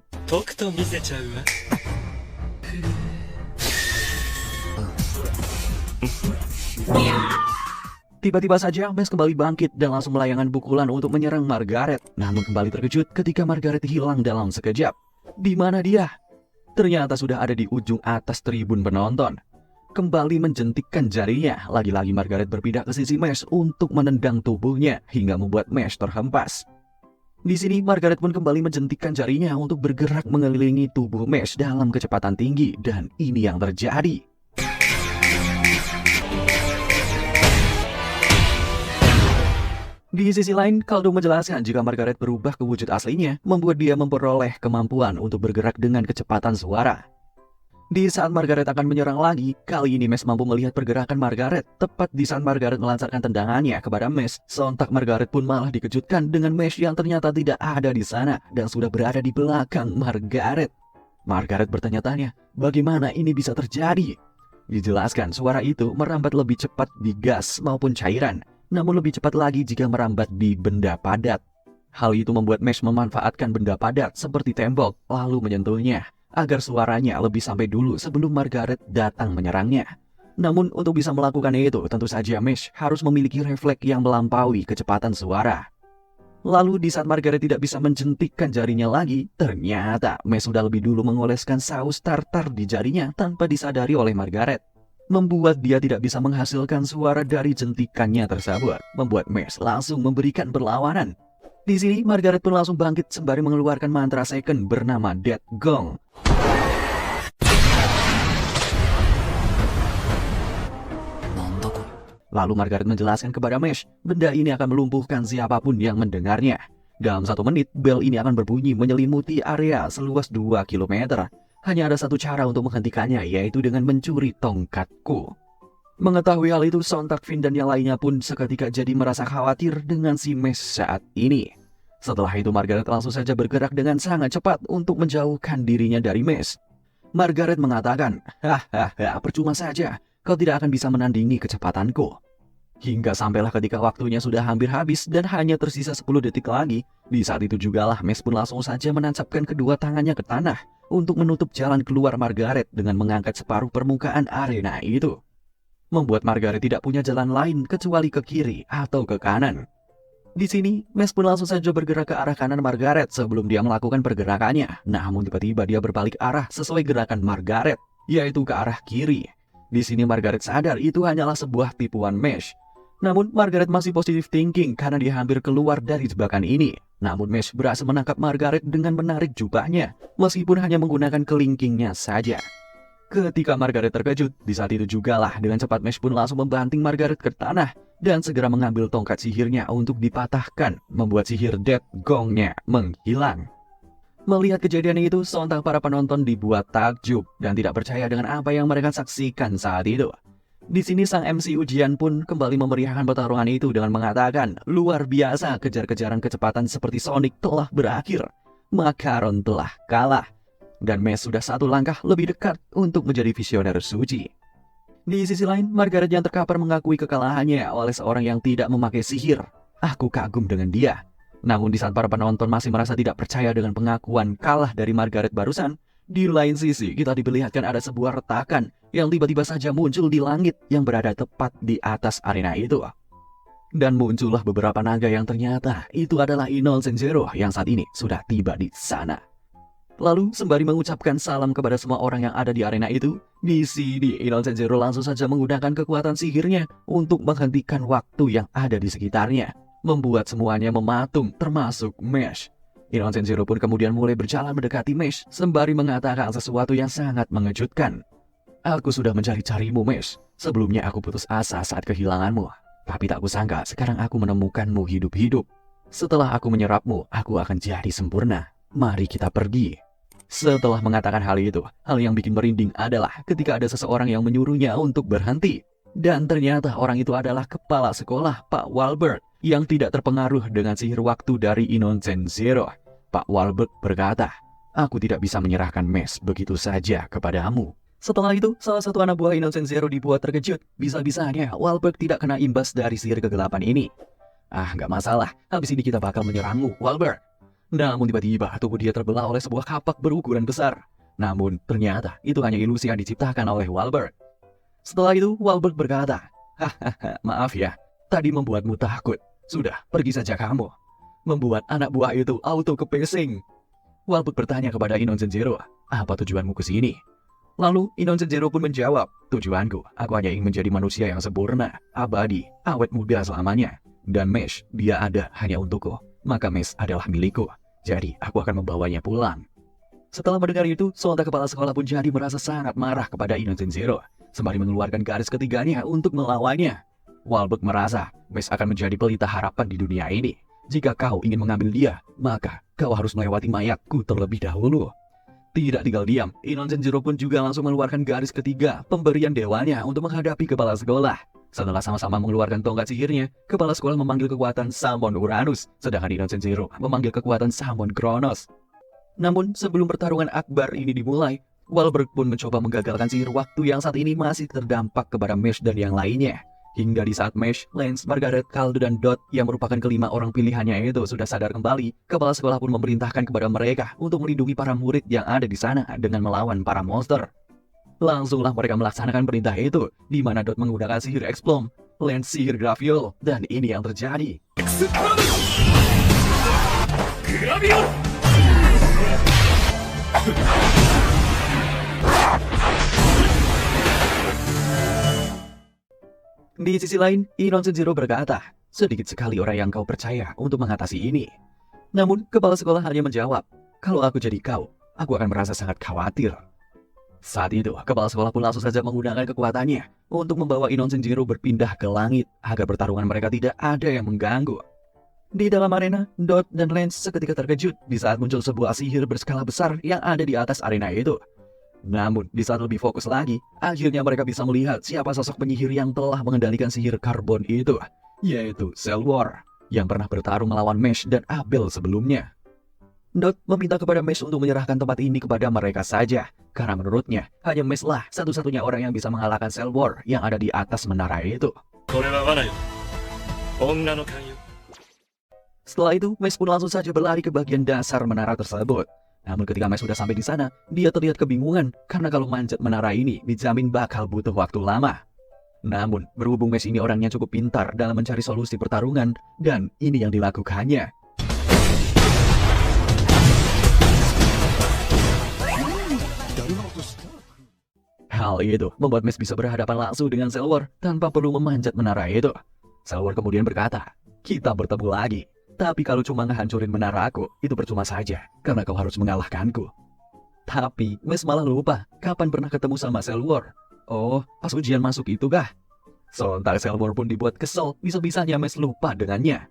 Tiba-tiba saja Mesh kembali bangkit dan langsung melayangkan pukulan untuk menyerang Margaret. Namun kembali terkejut ketika Margaret hilang dalam sekejap. Di mana dia? Ternyata sudah ada di ujung atas tribun penonton. Kembali menjentikkan jarinya, lagi-lagi Margaret berpindah ke sisi Mesh untuk menendang tubuhnya hingga membuat Mesh terhempas. Di sini Margaret pun kembali menjentikkan jarinya untuk bergerak mengelilingi tubuh Mesh dalam kecepatan tinggi, dan ini yang terjadi. Di sisi lain, Kaldo menjelaskan jika Margaret berubah ke wujud aslinya, membuat dia memperoleh kemampuan untuk bergerak dengan kecepatan suara. Di saat Margaret akan menyerang lagi, kali ini Mesh mampu melihat pergerakan Margaret. Tepat di saat Margaret melancarkan tendangannya kepada Mesh, sontak Margaret pun malah dikejutkan dengan Mesh yang ternyata tidak ada di sana dan sudah berada di belakang Margaret. Margaret bertanya-tanya, bagaimana ini bisa terjadi? Dijelaskan suara itu merambat lebih cepat di gas maupun cairan, namun lebih cepat lagi jika merambat di benda padat. Hal itu membuat Mesh memanfaatkan benda padat seperti tembok lalu menyentuhnya, agar suaranya lebih sampai dulu sebelum Margaret datang menyerangnya. Namun untuk bisa melakukan itu, tentu saja Mesh harus memiliki refleks yang melampaui kecepatan suara. Lalu di saat Margaret tidak bisa menjentikkan jarinya lagi, ternyata Mesh sudah lebih dulu mengoleskan saus tartar di jarinya tanpa disadari oleh Margaret, membuat dia tidak bisa menghasilkan suara dari jentikannya tersebut, membuat Mesh langsung memberikan perlawanan. Di sini Margaret pun langsung bangkit sembari mengeluarkan mantra second bernama Death Gong. Lalu Margaret menjelaskan kepada Mesh, benda ini akan melumpuhkan siapapun yang mendengarnya. Dalam 1 menit, bel ini akan berbunyi menyelimuti area seluas 2 km. Hanya ada satu cara untuk menghentikannya, yaitu dengan mencuri tongkatku. Mengetahui hal itu, sontak Finn dan yang lainnya pun seketika jadi merasa khawatir dengan si Mesh saat ini. Setelah itu Margaret langsung saja bergerak dengan sangat cepat untuk menjauhkan dirinya dari Mesh. Margaret mengatakan, hahaha, percuma saja, kau tidak akan bisa menandingi kecepatanku. Hingga sampailah ketika waktunya sudah hampir habis dan hanya tersisa 10 detik lagi. Di saat itu jugalah Mesh pun langsung saja menancapkan kedua tangannya ke tanah untuk menutup jalan keluar Margaret dengan mengangkat separuh permukaan arena itu, membuat Margaret tidak punya jalan lain kecuali ke kiri atau ke kanan. Di sini, Mesh pun langsung saja bergerak ke arah kanan Margaret sebelum dia melakukan pergerakannya. Namun tiba-tiba dia berbalik arah sesuai gerakan Margaret, yaitu ke arah kiri. Di sini Margaret sadar itu hanyalah sebuah tipuan Mesh. Namun Margaret masih positive thinking karena dia hampir keluar dari jebakan ini. Namun Mesh berhasil menangkap Margaret dengan menarik jubahnya, meskipun hanya menggunakan kelingkingnya saja. Ketika Margaret terkejut, di saat itu jugalah dengan cepat Mesh pun langsung membanting Margaret ke tanah dan segera mengambil tongkat sihirnya untuk dipatahkan, membuat sihir Death Gong-nya menghilang. Melihat kejadian itu, sontak para penonton dibuat takjub dan tidak percaya dengan apa yang mereka saksikan saat itu. Di sini sang MC ujian pun kembali memeriahkan pertarungan itu dengan mengatakan, luar biasa, kejar-kejaran kecepatan seperti Sonic telah berakhir. Makaron telah kalah. Dan Mesh sudah 1 langkah lebih dekat untuk menjadi visioner suci. Di sisi lain, Margaret yang terkapar mengakui kekalahannya oleh seorang yang tidak memakai sihir. Aku kagum dengan dia. Namun di saat para penonton masih merasa tidak percaya dengan pengakuan kalah dari Margaret barusan, di lain sisi kita diperlihatkan ada sebuah retakan yang tiba-tiba saja muncul di langit yang berada tepat di atas arena itu. Dan muncullah beberapa naga yang ternyata itu adalah Inoue Senjuro yang saat ini sudah tiba di sana. Lalu sembari mengucapkan salam kepada semua orang yang ada di arena itu, di sini Inoue Senjuro langsung saja menggunakan kekuatan sihirnya untuk menghentikan waktu yang ada di sekitarnya, membuat semuanya mematung termasuk Mesh. Inoue Senjuro pun kemudian mulai berjalan mendekati Mesh sembari mengatakan sesuatu yang sangat mengejutkan. Aku sudah mencari-carimu Mesh. Sebelumnya aku putus asa saat kehilanganmu. Tapi tak kusangka sekarang aku menemukanmu hidup-hidup. Setelah aku menyerapmu, aku akan jadi sempurna. Mari kita pergi. Setelah mengatakan hal itu, hal yang bikin merinding adalah ketika ada seseorang yang menyuruhnya untuk berhenti. Dan ternyata orang itu adalah kepala sekolah Pak Wahlberg yang tidak terpengaruh dengan sihir waktu dari Inoue Senjuro. Pak Wahlberg berkata, aku tidak bisa menyerahkan Mesh begitu saja kepadamu. Setelah itu, salah satu anak buah Inoue Senjuro dibuat terkejut. Bisa-bisanya Wahlberg tidak kena imbas dari sihir kegelapan ini. Nggak masalah, habis ini kita bakal menyerangmu, Wahlberg. Namun tiba-tiba tubuh dia terbelah oleh sebuah kapak berukuran besar. Namun ternyata itu hanya ilusi yang diciptakan oleh Wahlberg. Setelah itu Wahlberg berkata, hahaha, maaf ya, tadi membuatmu takut. Sudah, pergi saja kamu. Membuat anak buah itu auto kepesing. Wahlberg bertanya kepada Inoue Senjuro, apa tujuanmu ke sini? Lalu Inoue Senjuro pun menjawab, tujuanku, aku hanya ingin menjadi manusia yang sempurna, abadi, awet muda selamanya. Dan Mesh, dia ada hanya untukku. maka Mesh adalah milikku. Jadi aku akan membawanya pulang. Setelah mendengar itu, sontak kepala sekolah pun jadi merasa sangat marah kepada Innocent Zero, sembari mengeluarkan garis ketiganya untuk melawannya. Walbert merasa Mesh akan menjadi pelita harapan di dunia ini. Jika kau ingin mengambil dia, maka kau harus melewati mayatku terlebih dahulu. Tidak tinggal diam, Innocent Zero pun juga langsung mengeluarkan garis ketiga pemberian dewanya untuk menghadapi kepala sekolah. Setelah sama-sama mengeluarkan tongkat sihirnya, kepala sekolah memanggil kekuatan Summon Uranus, sedangkan Innocent Zero memanggil kekuatan Summon Kronos. Namun sebelum pertarungan akbar ini dimulai, Walbert pun mencoba menggagalkan sihir waktu yang saat ini masih terdampak kepada Mesh dan yang lainnya. Hingga di saat Mesh, Lance, Margaret, Caldo, dan Dot yang merupakan kelima orang pilihannya itu sudah sadar kembali, kepala sekolah pun memerintahkan kepada mereka untuk melindungi para murid yang ada di sana dengan melawan para monster. Langsunglah mereka melaksanakan perintah itu, di mana Dot menggunakan sihir Explom, Lance sihir Graviol, dan ini yang terjadi. Di sisi lain, Innocent Zero berkata, sedikit sekali orang yang kau percaya untuk mengatasi ini. Namun, kepala sekolah hanya menjawab, kalau aku jadi kau, aku akan merasa sangat khawatir. Saat itu, kepala sekolah pun langsung saja menggunakan kekuatannya untuk membawa Innocent Zero berpindah ke langit agar pertarungan mereka tidak ada yang mengganggu. Di dalam arena, Dot dan Lance seketika terkejut di saat muncul sebuah sihir berskala besar yang ada di atas arena itu. Namun, di saat lebih fokus lagi, akhirnya mereka bisa melihat siapa sosok penyihir yang telah mengendalikan sihir karbon itu, yaitu Cell War, yang pernah bertarung melawan Mesh dan Abel sebelumnya. Dot meminta kepada Mesh untuk menyerahkan tempat ini kepada mereka saja, karena menurutnya, hanya Mesh lah satu-satunya orang yang bisa mengalahkan Cell War yang ada di atas menara itu. Setelah itu, Mesh pun langsung saja berlari ke bagian dasar menara tersebut. Namun ketika Mesh sudah sampai di sana, dia terlihat kebingungan karena kalau manjat menara ini dijamin bakal butuh waktu lama. Namun, berhubung Mesh ini orangnya cukup pintar dalam mencari solusi pertarungan, dan ini yang dilakukannya. Hal itu membuat Mesh bisa berhadapan langsung dengan Cell War tanpa perlu memanjat menara itu. Cell War kemudian berkata, kita bertemu lagi. Tapi kalau cuma ngehancurin menara aku, itu percuma saja, karena kau harus mengalahkanku. Tapi, Mesh malah lupa, kapan pernah ketemu sama Cell War. Oh, pas ujian masuk itu kah? Sontak Cell War pun dibuat kesel, bisa-bisanya Mesh lupa dengannya.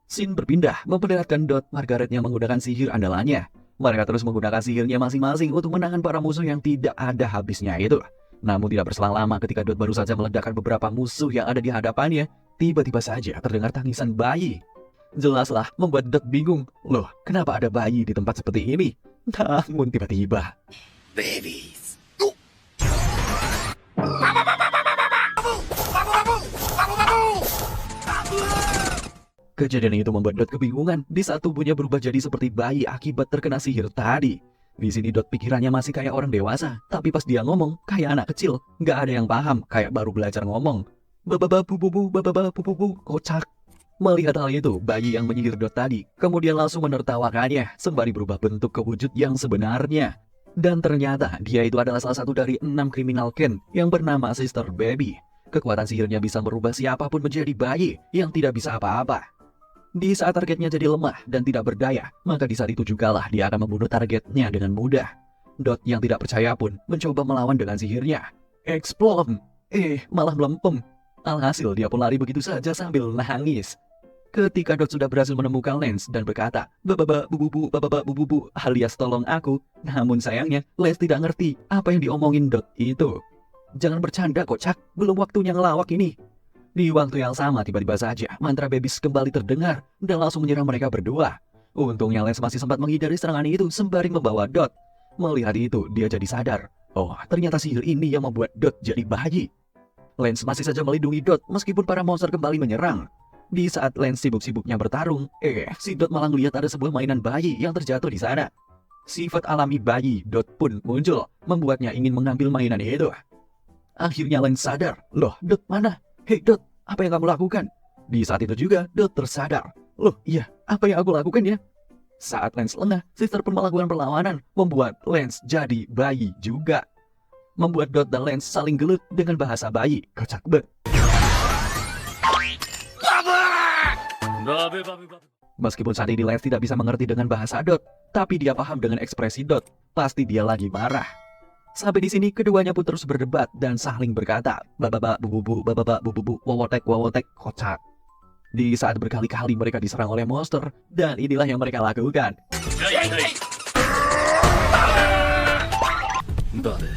Scene berpindah, memperlihatkan Dot Margaretnya menggunakan sihir andalannya. Mereka terus menggunakan sihirnya masing-masing untuk menangkan para musuh yang tidak ada habisnya itu. Namun tidak berselang lama ketika Dot baru saja meledakkan beberapa musuh yang ada di hadapannya, tiba-tiba saja terdengar tangisan bayi. Jelaslah membuat Dot bingung. Loh, kenapa ada bayi di tempat seperti ini? Namun tiba-tiba Babies. kejadian itu membuat Dot kebingungan di saat tubuhnya berubah jadi seperti bayi akibat terkena sihir tadi. Di sini Dot pikirannya masih kayak orang dewasa, tapi pas dia ngomong kayak anak kecil, nggak ada yang paham, kayak baru belajar ngomong. Babababu, kocak. Melihat hal itu, bayi yang menyihir Dot tadi kemudian langsung menertawakannya sembari berubah bentuk ke wujud yang sebenarnya. Dan ternyata dia itu adalah salah satu dari 6 kriminal Ken yang bernama Sister Baby. Kekuatan sihirnya bisa merubah siapapun menjadi bayi yang tidak bisa apa-apa. Di saat targetnya jadi lemah dan tidak berdaya, maka di saat itu jugalah dia akan membunuh targetnya dengan mudah. Dot yang tidak percaya pun mencoba melawan dengan sihirnya. Explode! Malah melempem. Alhasil dia pun lari begitu saja sambil nangis. Ketika Dot sudah berhasil menemukan Lance dan berkata, bububu, alias tolong aku. Namun sayangnya, Lance tidak ngerti apa yang diomongin Dot itu. Jangan bercanda kocak, belum waktunya ngelawak ini. Di waktu yang sama tiba-tiba saja, mantra Babies kembali terdengar dan langsung menyerang mereka berdua. Untungnya Lance masih sempat menghindari serangan itu sembari membawa Dot. Melihat itu, dia jadi sadar. Oh, ternyata sihir ini yang membuat Dot jadi bayi. Lance masih saja melindungi Dot meskipun para monster kembali menyerang. Di saat Lance sibuk-sibuknya bertarung, si Dot malah melihat ada sebuah mainan bayi yang terjatuh di sana. Sifat alami bayi Dot pun muncul, membuatnya ingin mengambil mainan itu. Akhirnya Lance sadar, loh Dot mana? Hei Dot, apa yang kamu lakukan? Di saat itu juga Dot tersadar, loh iya, apa yang aku lakukan ya? Saat Lance lengah, Sister pun melakukan perlawanan, membuat Lance jadi bayi juga. Membuat Dot dan Lance saling gelut dengan bahasa bayi, kocak banget. Meskipun saat ini Lance tidak bisa mengerti dengan bahasa Dot, tapi dia paham dengan ekspresi Dot. Pasti dia lagi marah. Sampai di sini keduanya pun terus berdebat dan saling berkata, bababa bububu, bababa bububu, wawotek wawotek, kocak. Di saat berkali-kali mereka diserang oleh monster, dan inilah yang mereka lakukan. Babe.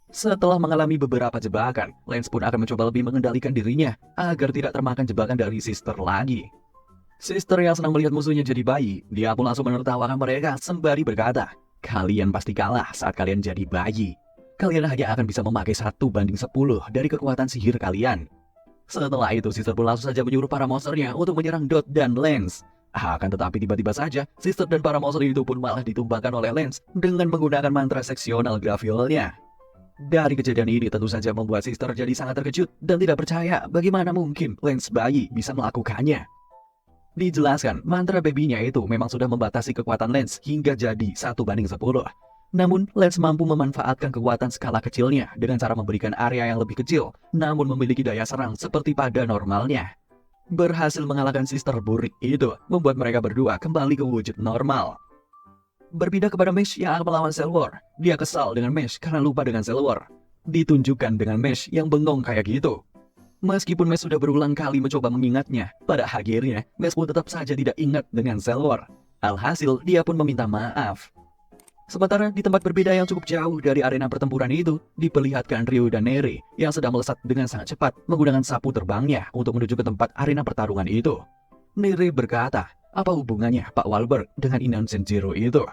Setelah mengalami beberapa jebakan, Lance pun akan mencoba lebih mengendalikan dirinya agar tidak termakan jebakan dari Sister lagi. Sister yang senang melihat musuhnya jadi bayi, dia pun langsung menertawakan mereka sembari berkata, kalian pasti kalah saat kalian jadi bayi. Kalian hanya akan bisa memakai 1:10 dari kekuatan sihir kalian. Setelah itu, Sister pun langsung saja menyuruh para monsternya untuk menyerang Dot dan Lance. Akan tetapi tiba-tiba saja, Sister dan para monster itu pun malah ditumbangkan oleh Lance dengan menggunakan mantra seksional Graviolnya. Dari kejadian ini tentu saja membuat Sister jadi sangat terkejut dan tidak percaya bagaimana mungkin Lance bayi bisa melakukannya. Dijelaskan, mantra babynya itu memang sudah membatasi kekuatan Lance hingga jadi 1:10. Namun, Lance mampu memanfaatkan kekuatan skala kecilnya dengan cara memberikan area yang lebih kecil, namun memiliki daya serang seperti pada normalnya. Berhasil mengalahkan Sister burik itu, membuat mereka berdua kembali ke wujud normal. Berpindah kepada Mesh yang akan melawan Selwar. Dia kesal dengan Mesh karena lupa dengan Selwar. Ditunjukkan dengan Mesh yang bengong kayak gitu. Meskipun Mesh sudah berulang kali mencoba mengingatnya, pada akhirnya Mesh pun tetap saja tidak ingat dengan Selwar. Alhasil, dia pun meminta maaf. Sementara di tempat berbeda yang cukup jauh dari arena pertempuran itu, diperlihatkan Ryu dan Neri yang sedang melesat dengan sangat cepat menggunakan sapu terbangnya untuk menuju ke tempat arena pertarungan itu. Neri berkata, apa hubungannya Pak Wahlberg dengan Inoue Senjiro itu?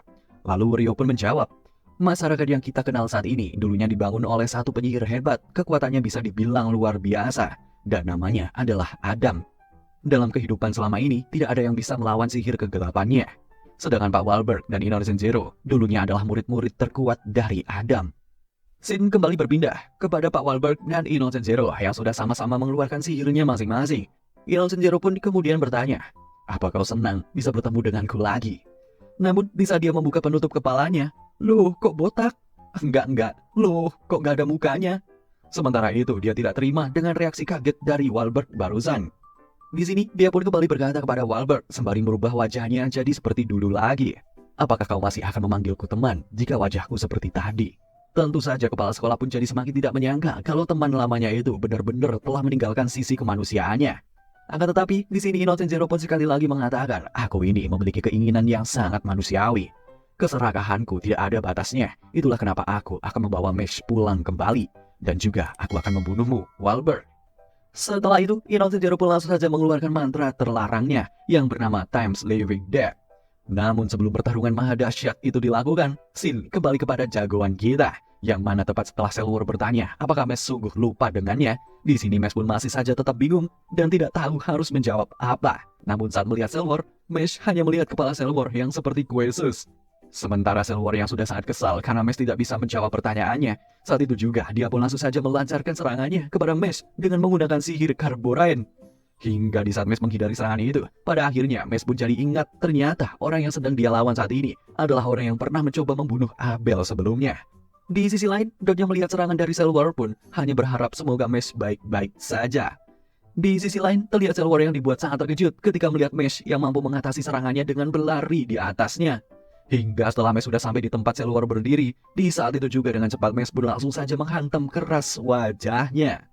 Lalu Ryu pun menjawab, masyarakat yang kita kenal saat ini dulunya dibangun oleh satu penyihir hebat, kekuatannya bisa dibilang luar biasa, dan namanya adalah Adam. Dalam kehidupan selama ini, tidak ada yang bisa melawan sihir kegelapannya. Sedangkan Pak Wahlberg dan Inoue Senjiro dulunya adalah murid-murid terkuat dari Adam. Scene kembali berpindah kepada Pak Wahlberg dan Inoue Senjiro yang sudah sama-sama mengeluarkan sihirnya masing-masing. Inoue Senjiro pun kemudian bertanya, apa kau senang bisa bertemu denganku lagi? Namun di saat dia membuka penutup kepalanya, loh kok botak? Enggak, loh kok gak ada mukanya? Sementara itu dia tidak terima dengan reaksi kaget dari Wahlberg barusan. Di sini dia pun kembali berkata kepada Wahlberg sembari merubah wajahnya jadi seperti dulu lagi. Apakah kau masih akan memanggilku teman jika wajahku seperti tadi? Tentu saja kepala sekolah pun jadi semakin tidak menyangka kalau teman lamanya itu benar-benar telah meninggalkan sisi kemanusiaannya. Akan tetapi, di sini Inoue Senjiro pun sekali lagi mengatakan, aku ini memiliki keinginan yang sangat manusiawi. Keserakahanku tidak ada batasnya, itulah kenapa aku akan membawa Mesh pulang kembali. Dan juga aku akan membunuhmu, Wahlberg. Setelah itu, Inoue Senjiro pun langsung saja mengeluarkan mantra terlarangnya yang bernama Times Living Dead. Namun sebelum pertarungan maha dahsyat itu dilakukan, Sin kembali kepada jagoan kita. Yang mana tepat setelah Selwar bertanya apakah Mesh sungguh lupa dengannya. Di sini Mesh pun masih saja tetap bingung dan tidak tahu harus menjawab apa. Namun saat melihat Selwar, Mesh hanya melihat kepala Selwar yang seperti kue sus. Sementara Selwar yang sudah sangat kesal karena Mesh tidak bisa menjawab pertanyaannya. Saat itu juga dia pun langsung saja melancarkan serangannya kepada Mesh dengan menggunakan sihir Carborain. Hingga di saat Mesh menghindari serangan itu, pada akhirnya Mesh pun jadi ingat ternyata orang yang sedang dia lawan saat ini adalah orang yang pernah mencoba membunuh Abel sebelumnya. Di sisi lain, Dot yang melihat serangan dari Selwar pun hanya berharap semoga Mesh baik-baik saja. Di sisi lain, terlihat Selwar yang dibuat sangat terkejut ketika melihat Mesh yang mampu mengatasi serangannya dengan berlari di atasnya. Hingga setelah Mesh sudah sampai di tempat Selwar berdiri, di saat itu juga dengan cepat Mesh pun langsung saja menghantam keras wajahnya.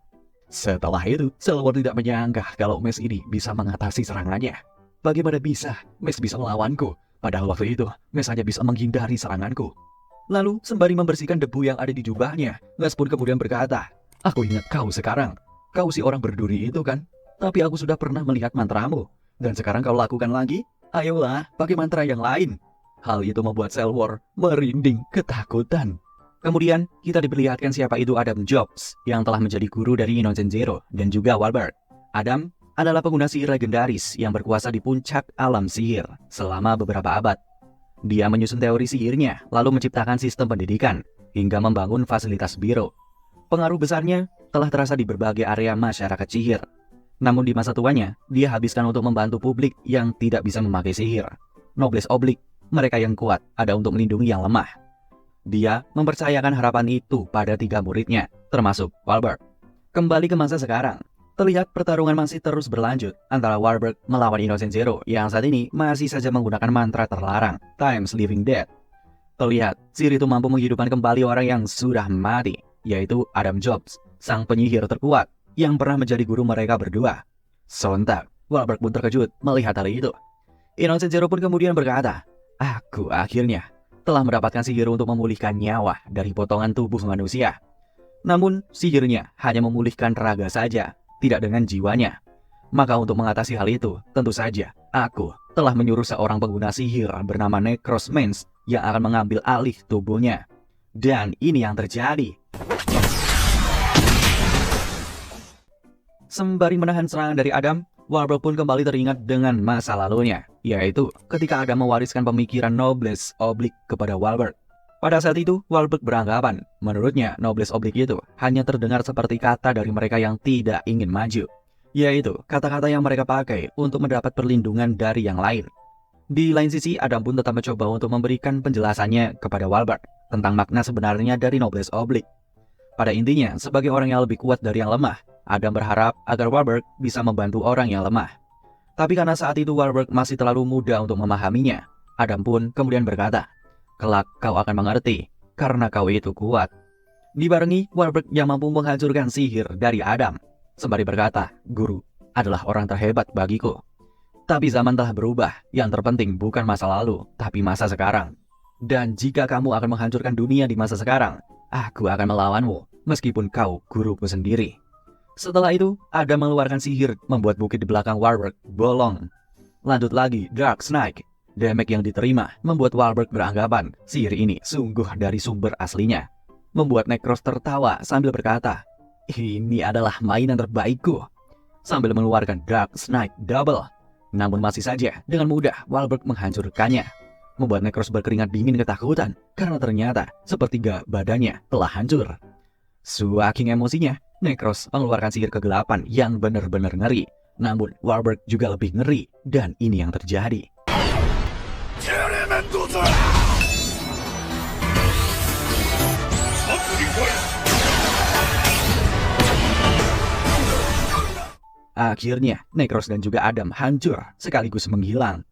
Setelah itu, Selwar tidak menyangka kalau Mesh ini bisa mengatasi serangannya. Bagaimana bisa Mesh bisa melawanku? Padahal waktu itu, Mesh hanya bisa menghindari seranganku. Lalu, sembari membersihkan debu yang ada di jubahnya, Mesh pun kemudian berkata, aku ingat kau sekarang. Kau si orang berduri itu kan? Tapi aku sudah pernah melihat mantramu. Dan sekarang kau lakukan lagi? Ayolah, pakai mantra yang lain. Hal itu membuat Selwar merinding ketakutan. Kemudian, kita diperlihatkan siapa itu Adam Jobs, yang telah menjadi guru dari Inoue Senjiro dan juga Wahlberg. Adam adalah pengguna sihir legendaris yang berkuasa di puncak alam sihir selama beberapa abad. Dia menyusun teori sihirnya, lalu menciptakan sistem pendidikan, hingga membangun fasilitas biro. Pengaruh besarnya telah terasa di berbagai area masyarakat sihir. Namun di masa tuanya, dia habiskan untuk membantu publik yang tidak bisa memakai sihir. Nobles oblik, mereka yang kuat ada untuk melindungi yang lemah. Dia mempercayakan harapan itu pada 3 muridnya, termasuk Wahlberg. Kembali ke masa sekarang, Terlihat pertarungan masih terus berlanjut antara Warburg melawan Innocent Zero yang saat ini masih saja menggunakan mantra terlarang, Times Living Dead. Terlihat, sihir itu mampu menghidupkan kembali orang yang sudah mati, yaitu Adam Jobs, sang penyihir terkuat yang pernah menjadi guru mereka berdua. Sontak, Warburg pun terkejut melihat hal itu. Innocent Zero pun kemudian berkata, "Aku akhirnya telah mendapatkan sihir untuk memulihkan nyawa dari potongan tubuh manusia. Namun, sihirnya hanya memulihkan raga saja, tidak dengan jiwanya. Maka untuk mengatasi hal itu, tentu saja aku telah menyuruh seorang pengguna sihir bernama Necrosmans yang akan mengambil alih tubuhnya. Dan ini yang terjadi." Sembari menahan serangan dari Adam, Warburg pun kembali teringat dengan masa lalunya, yaitu ketika Adam mewariskan pemikiran Noblesse Oblique kepada Warburg. Pada saat itu, Warburg beranggapan, menurutnya Noblesse Oblique itu hanya terdengar seperti kata dari mereka yang tidak ingin maju, yaitu kata-kata yang mereka pakai untuk mendapat perlindungan dari yang lain. Di lain sisi, Adam pun tetap mencoba untuk memberikan penjelasannya kepada Warburg tentang makna sebenarnya dari Noblesse Oblique. Pada intinya, sebagai orang yang lebih kuat dari yang lemah, Adam berharap agar Warburg bisa membantu orang yang lemah. Tapi karena saat itu Warburg masih terlalu muda untuk memahaminya, Adam pun kemudian berkata, "Kelak kau akan mengerti, karena kau itu kuat." Dibarengi Warburg yang mampu menghancurkan sihir dari Adam, sembari berkata, "Guru adalah orang terhebat bagiku. Tapi zaman telah berubah, yang terpenting bukan masa lalu, tapi masa sekarang. Dan jika kamu akan menghancurkan dunia di masa sekarang, aku akan melawanmu, meskipun kau guruku sendiri." Setelah itu, Adam mengeluarkan sihir membuat bukit di belakang Warburg bolong. Lanjut lagi, Dark Snake. Damage yang diterima membuat Warburg beranggapan sihir ini sungguh dari sumber aslinya. Membuat Necros tertawa sambil berkata, "Ini adalah mainan terbaikku." Sambil mengeluarkan Dark Snake Double. Namun masih saja dengan mudah Warburg menghancurkannya. Membuat Necros berkeringat dingin ketakutan karena ternyata sepertiga badannya telah hancur. Saking emosinya, Necros mengeluarkan sihir kegelapan yang benar-benar ngeri. Namun Warburg juga lebih ngeri, dan ini yang terjadi. Akhirnya, Necros dan juga Adam hancur sekaligus menghilang.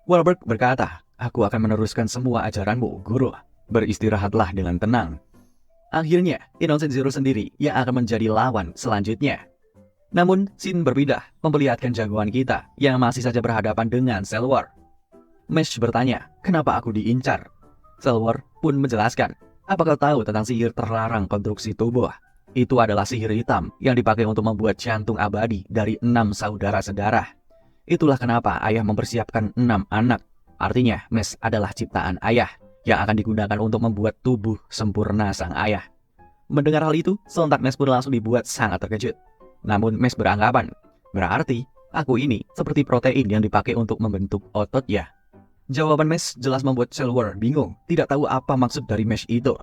Warburg berkata, "Aku akan meneruskan semua ajaranmu, guru. Beristirahatlah dengan tenang." Akhirnya, Innocent Zero sendiri yang akan menjadi lawan selanjutnya. Namun, scene berbeda memperlihatkan jagoan kita yang masih saja berhadapan dengan Cellwar. Mesh bertanya, "Kenapa aku diincar?" Cellwar pun menjelaskan, "Apa kau tahu tentang sihir terlarang konstruksi tubuh? Itu adalah sihir hitam yang dipakai untuk membuat jantung abadi dari 6 saudara sedarah. Itulah kenapa ayah mempersiapkan 6 anak. Artinya, Mesh adalah ciptaan ayah yang akan digunakan untuk membuat tubuh sempurna sang ayah." Mendengar hal itu, sontak Mesh pun langsung dibuat sangat terkejut. Namun Mesh beranggapan, "Berarti aku ini seperti protein yang dipakai untuk membentuk otot ya?" Jawaban Mesh jelas membuat Cellwar bingung, tidak tahu apa maksud dari Mesh itu.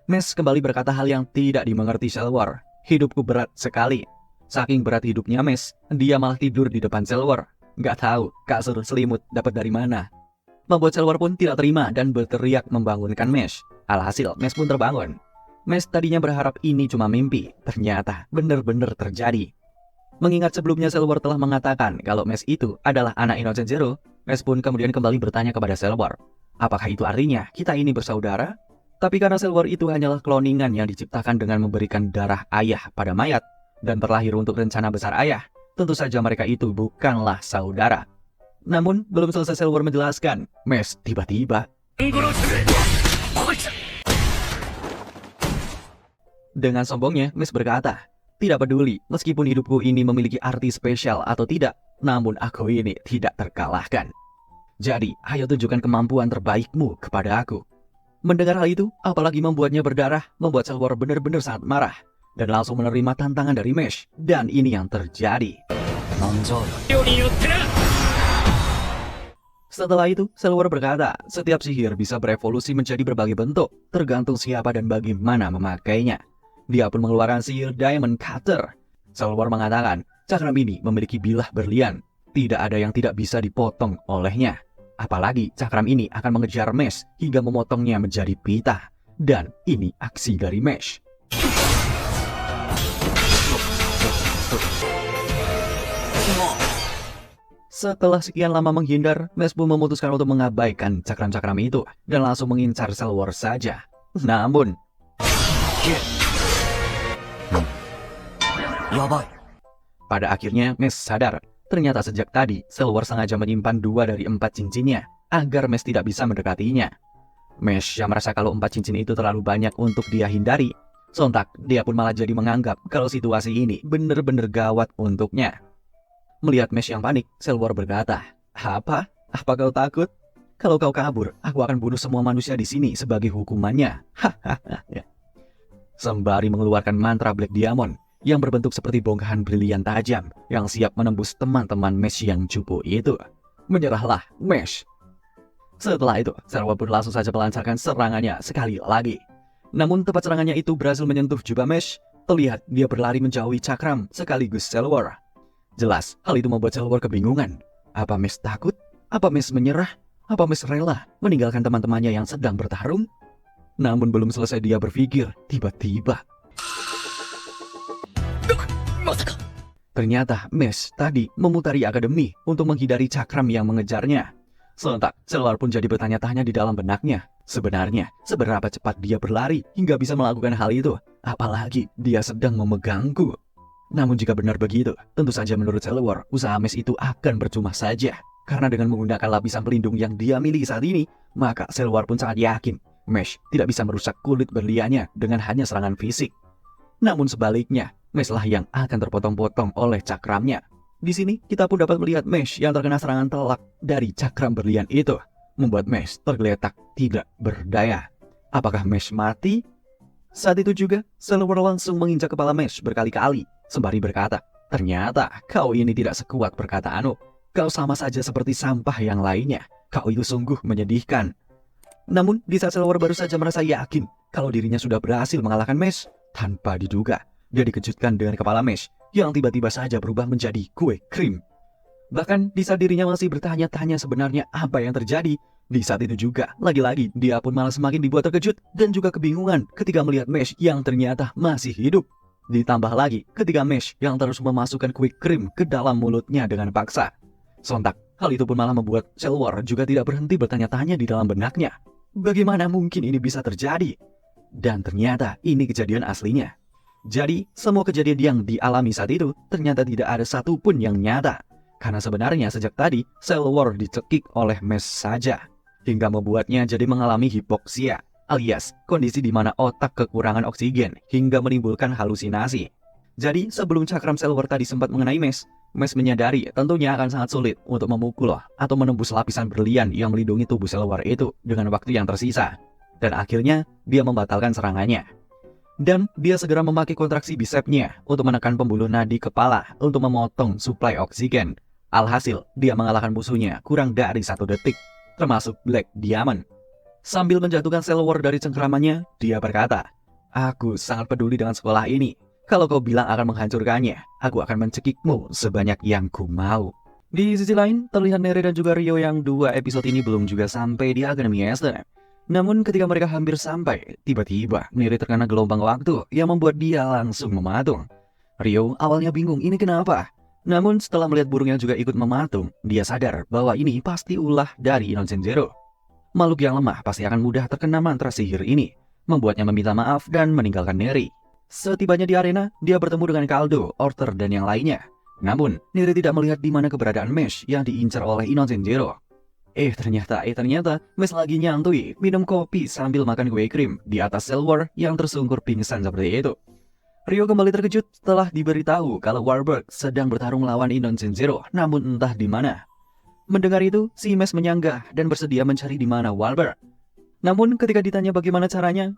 Mesh kembali berkata hal yang tidak dimengerti Cellwar, "Hidupku berat sekali." Saking berat hidupnya Mesh, dia malah tidur di depan Cellwar. Nggak tahu kasur selimut dapat dari mana. Membuat Cellwar pun tidak terima dan berteriak membangunkan Mesh. Alhasil, Mesh pun terbangun. Mesh tadinya berharap ini cuma mimpi, ternyata benar-benar terjadi. Mengingat sebelumnya Cellwar telah mengatakan kalau Mesh itu adalah anak Innocent Zero, Mesh pun kemudian kembali bertanya kepada Cellwar, "Apakah itu artinya kita ini bersaudara?" Tapi karena Cellwar itu hanyalah kloningan yang diciptakan dengan memberikan darah ayah pada mayat dan terlahir untuk rencana besar ayah, tentu saja mereka itu bukanlah saudara. Namun, belum selesai Cellwar menjelaskan, Mesh tiba-tiba dengan sombongnya, Mesh berkata, "Tidak peduli, meskipun hidupku ini memiliki arti spesial atau tidak, namun aku ini tidak terkalahkan. Jadi, ayo tunjukkan kemampuan terbaikmu kepada aku." Mendengar hal itu, apalagi membuatnya berdarah, membuat Cellwar benar-benar sangat marah dan langsung menerima tantangan dari Mesh. Dan ini yang terjadi. Setelah itu, Cellwar berkata, setiap sihir bisa berevolusi menjadi berbagai bentuk, tergantung siapa dan bagaimana memakainya. Dia pun mengeluarkan sihir Diamond Cutter. Cellwar mengatakan, cakram ini memiliki bilah berlian. Tidak ada yang tidak bisa dipotong olehnya. Apalagi cakram ini akan mengejar Mesh hingga memotongnya menjadi pita. Dan ini aksi dari Mesh. Setelah sekian lama menghindar, Mesh pun memutuskan untuk mengabaikan cakram-cakram itu dan langsung mengincar Cell saja. Namun, やばい。 pada akhirnya Mesh sadar. Ternyata sejak tadi, Cell sengaja menyimpan 2 dari 4 cincinnya agar Mesh tidak bisa mendekatinya. Mesh yang merasa kalau 4 cincin itu terlalu banyak untuk dia hindari. Sontak, dia pun malah jadi menganggap kalau situasi ini benar-benar gawat untuknya. Melihat Mesh yang panik, Cell berkata, "Apa? Apa kau takut? Kalau kau kabur, aku akan bunuh semua manusia di sini sebagai hukumannya." Hahaha. Sembari mengeluarkan mantra Black Diamond yang berbentuk seperti bongkahan brilian tajam yang siap menembus teman-teman Mesh yang cupu itu. Menyerahlah Mesh. Setelah itu, Cell pun langsung saja melancarkan serangannya sekali lagi. Namun tepat serangannya itu berhasil menyentuh jubah Mesh. Terlihat dia berlari menjauhi cakram sekaligus Cell. Jelas, hal itu membuat Cell kebingungan. Apa Mesh takut? Apa Mesh menyerah? Apa Mesh rela meninggalkan teman-temannya yang sedang bertarung? Namun belum selesai dia berpikir, tiba-tiba ternyata Mesh tadi memutari akademi untuk menghindari cakram yang mengejarnya. Sontak, Cell pun jadi bertanya-tanya di dalam benaknya. Sebenarnya, seberapa cepat dia berlari hingga bisa melakukan hal itu? Apalagi dia sedang memegangku. Namun jika benar begitu, tentu saja menurut Cell usaha Mesh itu akan percuma saja. Karena dengan menggunakan lapisan pelindung yang dia miliki saat ini, maka Cell pun sangat yakin Mesh tidak bisa merusak kulit berliannya dengan hanya serangan fisik. Namun sebaliknya, Mesh lah yang akan terpotong-potong oleh cakramnya. Di sini kita pun dapat melihat Mesh yang terkena serangan telak dari cakram berlian itu, membuat Mesh tergeletak tidak berdaya. Apakah Mesh mati? Saat itu juga, Cell langsung menginjak kepala Mesh berkali-kali, sembari berkata, "Ternyata kau ini tidak sekuat perkataanmu. Kau sama saja seperti sampah yang lainnya. Kau itu sungguh menyedihkan." Namun, di saat Cell baru saja merasa yakin kalau dirinya sudah berhasil mengalahkan Mesh, tanpa diduga, dia dikejutkan dengan kepala Mesh yang tiba-tiba saja berubah menjadi kue krim. Bahkan di saat dirinya masih bertanya-tanya sebenarnya apa yang terjadi, di saat itu juga, lagi-lagi dia pun malah semakin dibuat terkejut dan juga kebingungan ketika melihat Mesh yang ternyata masih hidup. Ditambah lagi ketika Mesh yang terus memasukkan kue krim ke dalam mulutnya dengan paksa. Sontak, hal itu pun malah membuat Cell juga tidak berhenti bertanya-tanya di dalam benaknya. Bagaimana mungkin ini bisa terjadi? Dan ternyata ini kejadian aslinya. Jadi, semua kejadian yang dialami saat itu ternyata tidak ada satupun yang nyata. Karena sebenarnya sejak tadi, Cell dicekik oleh Mesh saja. Hingga membuatnya jadi mengalami hipoksia, alias kondisi di mana otak kekurangan oksigen hingga menimbulkan halusinasi. Jadi, sebelum cakram Cell tadi sempat mengenai Mesh menyadari tentunya akan sangat sulit untuk memukul atau menembus lapisan berlian yang melindungi tubuh Cell itu dengan waktu yang tersisa. Dan akhirnya, dia membatalkan serangannya. Dan dia segera memakai kontraksi bisepsnya untuk menekan pembuluh nadi kepala untuk memotong suplai oksigen. Alhasil, dia mengalahkan musuhnya kurang dari 1 detik, termasuk Black Diamond. Sambil menjatuhkan Cell dari cengkeramannya, dia berkata, "Aku sangat peduli dengan sekolah ini. Kalau kau bilang akan menghancurkannya, aku akan mencekikmu sebanyak yang ku mau." Di sisi lain, terlihat Nere dan juga Ryo yang 2 episode ini belum juga sampai di Akademi Esther. Namun ketika mereka hampir sampai, tiba-tiba Nere terkena gelombang waktu yang membuat dia langsung mematung. Ryo awalnya bingung ini kenapa. Namun setelah melihat burungnya juga ikut mematung, dia sadar bahwa ini pasti ulah dari Innocent Zero. Makhluk yang lemah pasti akan mudah terkena mantra sihir ini, membuatnya meminta maaf dan meninggalkan Nere. Setibanya di arena, dia bertemu dengan Kaldo, Orter, dan yang lainnya. Namun, Nere tidak melihat di mana keberadaan Mesh yang diincar oleh Innocent Zero. Ternyata Mesh lagi nyantui minum kopi sambil makan kue krim di atas Cell yang tersungkur pingsan seperti itu. Ryo kembali terkejut setelah diberitahu kalau Warburg sedang bertarung lawan Innocent Zero, namun entah di mana. Mendengar itu, si Mesh menyanggah dan bersedia mencari di mana Warburg. Namun ketika ditanya bagaimana caranya,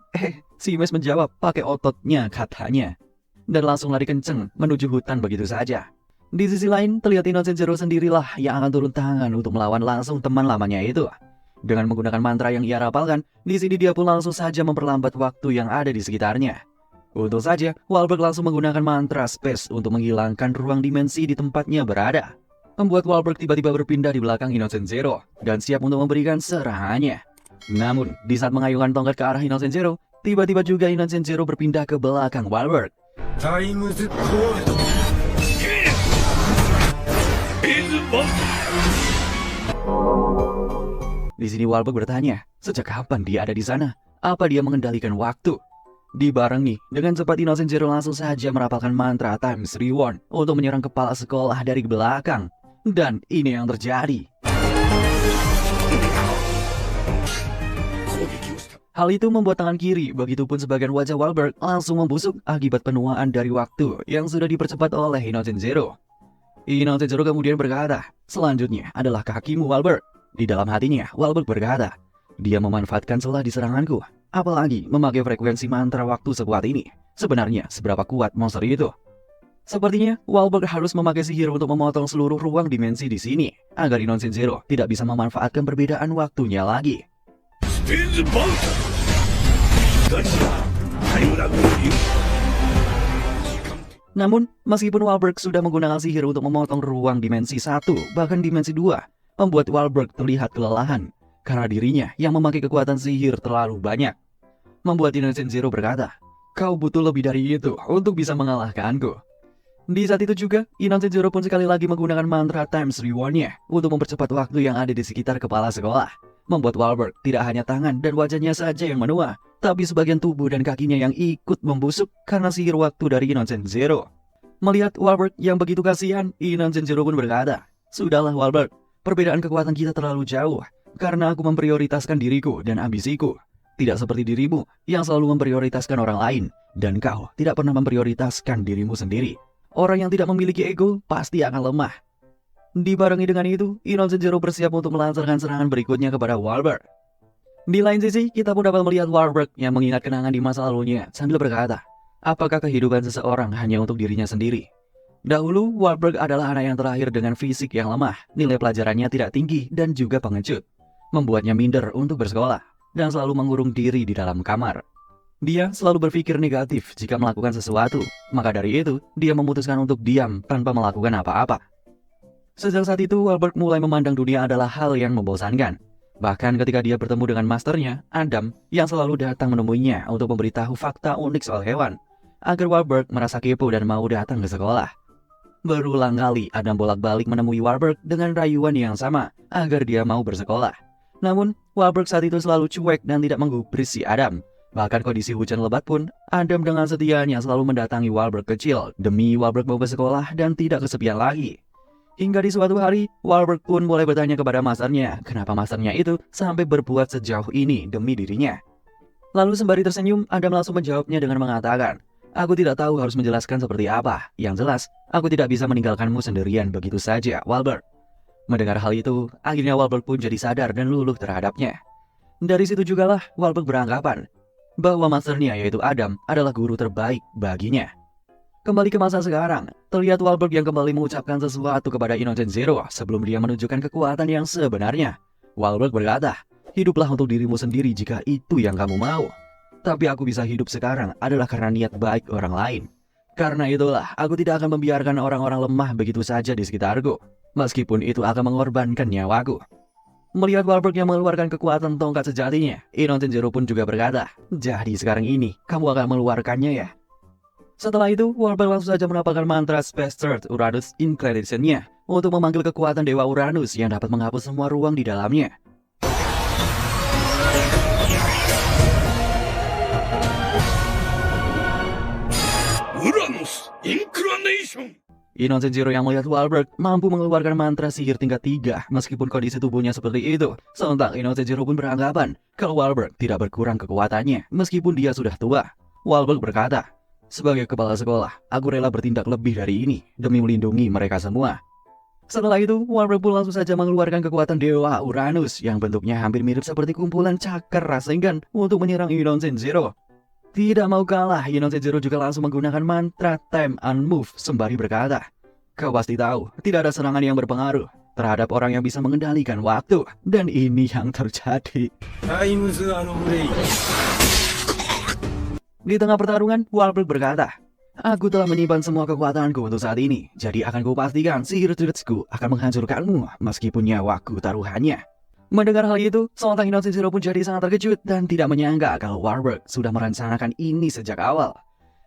si Mesh menjawab pakai ototnya katanya. Dan langsung lari kenceng menuju hutan begitu saja. Di sisi lain, terlihat Innocent Zero sendirilah yang akan turun tangan untuk melawan langsung teman lamanya itu. Dengan menggunakan mantra yang ia rapalkan, di sini dia pun langsung saja memperlambat waktu yang ada di sekitarnya. Untung saja, Warburg langsung menggunakan mantra Space untuk menghilangkan ruang dimensi di tempatnya berada. Membuat Warburg tiba-tiba berpindah di belakang Innocent Zero dan siap untuk memberikan serangannya. Namun, di saat mengayunkan tongkat ke arah Innocent Zero, tiba-tiba juga Innocent Zero berpindah ke belakang Warburg. Time is cold. Di sini Wahlberg bertanya, sejak kapan dia ada di sana? Apa dia mengendalikan waktu? Dibarengi dengan cepat Innocent Zero langsung saja merapalkan mantra Times Rewind untuk menyerang kepala sekolah dari belakang. Dan ini yang terjadi. Hal itu membuat tangan kiri, begitupun sebagian wajah Wahlberg langsung membusuk akibat penuaan dari waktu yang sudah dipercepat oleh Innocent Zero. Innocent Zero kemudian berkata, selanjutnya adalah kakimu Wahlberg. Di dalam hatinya, Wahlberg berkata, dia memanfaatkan celah di seranganku. Apalagi memakai frekuensi mantra waktu sekuat ini. Sebenarnya seberapa kuat monster itu? Sepertinya Wahlberg harus memakai sihir untuk memotong seluruh ruang dimensi di sini agar Innocent Zero tidak bisa memanfaatkan perbedaan waktunya lagi. Namun, meskipun Wahlberg sudah menggunakan sihir untuk memotong ruang dimensi 1, bahkan dimensi 2, membuat Wahlberg terlihat kelelahan karena dirinya yang memakai kekuatan sihir terlalu banyak. Membuat Innocent Zero berkata, kau butuh lebih dari itu untuk bisa mengalahkanku. Di saat itu juga, Innocent Zero pun sekali lagi menggunakan mantra Times Rewind-nya untuk mempercepat waktu yang ada di sekitar kepala sekolah. Membuat Wahlberg tidak hanya tangan dan wajahnya saja yang menua, tapi sebagian tubuh dan kakinya yang ikut membusuk karena sihir waktu dari Innocent Zero. Melihat Wahlberg yang begitu kasihan, Innocent Zero pun berkata, sudahlah Wahlberg, perbedaan kekuatan kita terlalu jauh, karena aku memprioritaskan diriku dan ambisiku. Tidak seperti dirimu yang selalu memprioritaskan orang lain, dan kau tidak pernah memprioritaskan dirimu sendiri. Orang yang tidak memiliki ego pasti akan lemah. Dibarengi dengan itu, Innocent Zero bersiap untuk melancarkan serangan berikutnya kepada Wahlberg. Di lain sisi, kita pun dapat melihat Wahlberg yang mengingat kenangan di masa lalunya sambil berkata, apakah kehidupan seseorang hanya untuk dirinya sendiri? Dahulu, Wahlberg adalah anak yang terakhir dengan fisik yang lemah, nilai pelajarannya tidak tinggi dan juga pengecut, membuatnya minder untuk bersekolah dan selalu mengurung diri di dalam kamar. Dia selalu berpikir negatif jika melakukan sesuatu, maka dari itu, dia memutuskan untuk diam tanpa melakukan apa-apa. Sejak saat itu, Wahlberg mulai memandang dunia adalah hal yang membosankan. Bahkan ketika dia bertemu dengan masternya, Adam, yang selalu datang menemuinya untuk memberitahu fakta unik soal hewan, agar Wahlberg merasa kepo dan mau datang ke sekolah. Berulang kali, Adam bolak-balik menemui Wahlberg dengan rayuan yang sama, agar dia mau bersekolah. Namun, Wahlberg saat itu selalu cuek dan tidak menggubris si Adam. Bahkan kondisi hujan lebat pun, Adam dengan setianya selalu mendatangi Wahlberg kecil demi Wahlberg mau bersekolah dan tidak kesepian lagi. Hingga di suatu hari, Wahlberg pun mulai bertanya kepada masternya, kenapa masternya itu sampai berbuat sejauh ini demi dirinya. Lalu sembari tersenyum, Adam langsung menjawabnya dengan mengatakan, aku tidak tahu harus menjelaskan seperti apa. Yang jelas, aku tidak bisa meninggalkanmu sendirian begitu saja, Wahlberg. Mendengar hal itu, akhirnya Wahlberg pun jadi sadar dan luluh terhadapnya. Dari situ jugalah Wahlberg beranggapan bahwa masternya yaitu Adam adalah guru terbaik baginya. Kembali ke masa sekarang, terlihat Wahlberg yang kembali mengucapkan sesuatu kepada Innocent Zero sebelum dia menunjukkan kekuatan yang sebenarnya. Wahlberg berkata, hiduplah untuk dirimu sendiri jika itu yang kamu mau. Tapi aku bisa hidup sekarang adalah karena niat baik orang lain. Karena itulah, aku tidak akan membiarkan orang-orang lemah begitu saja di sekitarku, meskipun itu akan mengorbankan nyawaku. Melihat Wahlberg yang mengeluarkan kekuatan tongkat sejatinya, Innocent Zero pun juga berkata, jadi sekarang ini, kamu akan mengeluarkannya ya? Setelah itu, Wahlberg langsung saja menapalkan mantra Space Third Uranus Inclination-nya untuk memanggil kekuatan Dewa Uranus yang dapat menghapus semua ruang di dalamnya. Uranus Inclination. Innocent Zero yang melihat Wahlberg mampu mengeluarkan mantra sihir tingkat 3 meskipun kondisi tubuhnya seperti itu. Sontak Innocent Zero pun beranggapan kalau Wahlberg tidak berkurang kekuatannya meskipun dia sudah tua. Wahlberg berkata, sebagai kepala sekolah, aku rela bertindak lebih dari ini demi melindungi mereka semua. Setelah itu, Wahlberg pun langsung saja mengeluarkan kekuatan Dewa Uranus yang bentuknya hampir mirip seperti kumpulan cakar Rasengan untuk menyerang Innocent Zero. Tidak mau kalah, Innocent Zero juga langsung menggunakan mantra Time and Move sembari berkata, kau pasti tahu, tidak ada serangan yang berpengaruh terhadap orang yang bisa mengendalikan waktu. Dan ini yang terjadi. Di tengah pertarungan, Wahlberg berkata, aku telah menyimpan semua kekuatanku untuk saat ini, jadi akan kupastikan sihir jurusku akan menghancurkanmu meskipun nyawaku taruhannya. Mendengar hal itu, sontak Innocent Zero pun jadi sangat terkejut dan tidak menyangka kalau Wahlberg sudah merencanakan ini sejak awal.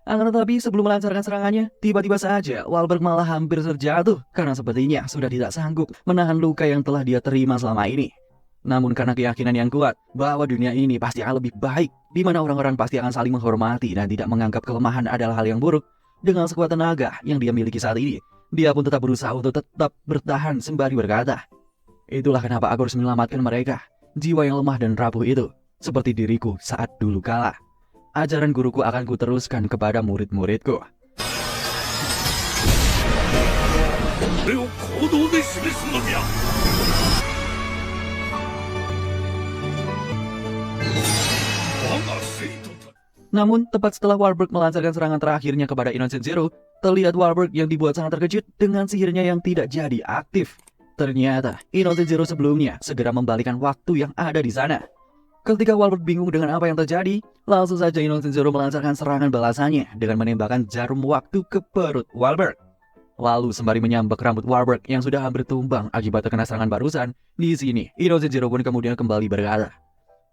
Akan tetapi sebelum melancarkan serangannya, tiba-tiba saja Wahlberg malah hampir terjatuh karena sepertinya sudah tidak sanggup menahan luka yang telah dia terima selama ini. Namun karena keyakinan yang kuat bahwa dunia ini pasti akan lebih baik, di mana orang-orang pasti akan saling menghormati dan tidak menganggap kelemahan adalah hal yang buruk, dengan sekuat tenaga yang dia miliki saat ini, dia pun tetap berusaha untuk tetap bertahan sembari berkata, "Itulah kenapa aku harus menyelamatkan mereka, jiwa yang lemah dan rapuh itu, seperti diriku saat dulu kala. Ajaran guruku akan kuteruskan kepada murid-muridku." これを行動で示すのみや。我が生徒たち。 Namun, tepat setelah Wahlberg melancarkan serangan terakhirnya kepada Innocent Zero, terlihat Wahlberg yang dibuat sangat terkejut dengan sihirnya yang tidak jadi aktif. Ternyata, Innocent Zero sebelumnya segera membalikan waktu yang ada di sana. Ketika Wahlberg bingung dengan apa yang terjadi, langsung saja Innocent Zero melancarkan serangan balasannya dengan menembakkan jarum waktu ke perut Wahlberg. Lalu sembari menyambak rambut Wahlberg yang sudah hampir tumbang akibat terkena serangan barusan, di sini Innocent Zero pun kemudian kembali berkata,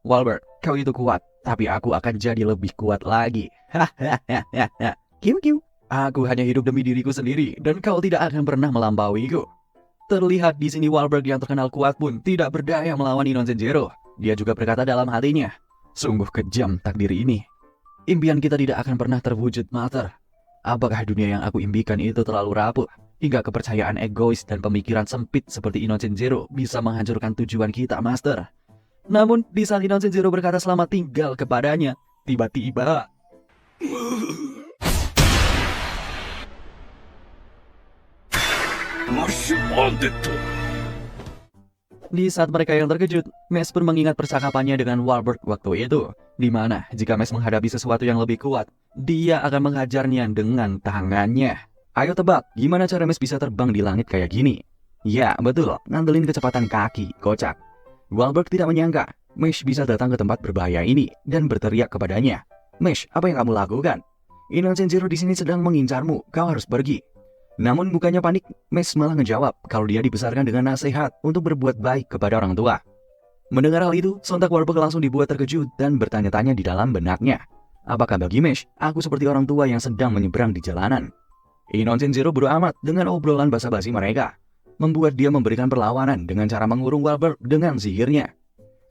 "Wahlberg, kau itu kuat, tapi aku akan jadi lebih kuat lagi. Hahaha. Kiu. Aku hanya hidup demi diriku sendiri dan kau tidak akan pernah melampauiku." Terlihat di sini Wahlberg yang terkenal kuat pun tidak berdaya melawan Innocent Zero. Dia juga berkata dalam hatinya, "Sungguh kejam takdir ini. Impian kita tidak akan pernah terwujud, Master. Apakah dunia yang aku impikan itu terlalu rapuh, hingga kepercayaan egois dan pemikiran sempit seperti Innocent Zero bisa menghancurkan tujuan kita, Master?" Namun, di saat Innocent Zero berkata selamat tinggal kepadanya, tiba-tiba di saat mereka yang terkejut, Mesh pun mengingat percakapannya dengan Wahlberg waktu itu, di mana jika Mesh menghadapi sesuatu yang lebih kuat, dia akan menghajarnya dengan tangannya. Ayo tebak, gimana cara Mesh bisa terbang di langit kayak gini? Ya, betul, ngandelin kecepatan kaki, kocak. Wahlberg tidak menyangka Mesh bisa datang ke tempat berbahaya ini dan berteriak kepadanya, "Mesh, apa yang kamu lakukan? Innocent Zero di sini sedang mengincarmu, kau harus pergi." Namun bukannya panik, Mesh malah ngejawab kalau dia dibesarkan dengan nasihat untuk berbuat baik kepada orang tua. Mendengar hal itu, sontak Wahlberg langsung dibuat terkejut dan bertanya-tanya di dalam benaknya, apakah bagi Mesh, aku seperti orang tua yang sedang menyeberang di jalanan? Innocent Zero bodo amat dengan obrolan basa-basi mereka, membuat dia memberikan perlawanan dengan cara mengurung Wahlberg dengan sihirnya.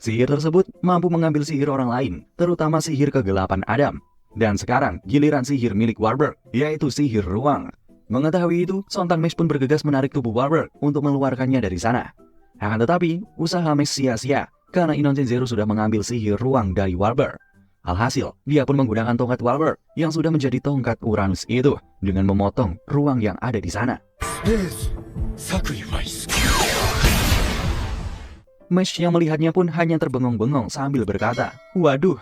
Sihir tersebut mampu mengambil sihir orang lain, terutama sihir kegelapan Adam. Dan sekarang giliran sihir milik Wahlberg, yaitu sihir ruang. Mengetahui itu, sontak Mesh pun bergegas menarik tubuh Wahlberg untuk mengeluarkannya dari sana. Akan tetapi, usaha Mesh sia-sia karena Innocent Zero sudah mengambil sihir ruang dari Wahlberg. Alhasil, dia pun menggunakan tongkat Wahlberg yang sudah menjadi tongkat Uranus itu dengan memotong ruang yang ada di sana. Mesh yang melihatnya pun hanya terbengong-bengong sambil berkata, "Waduh."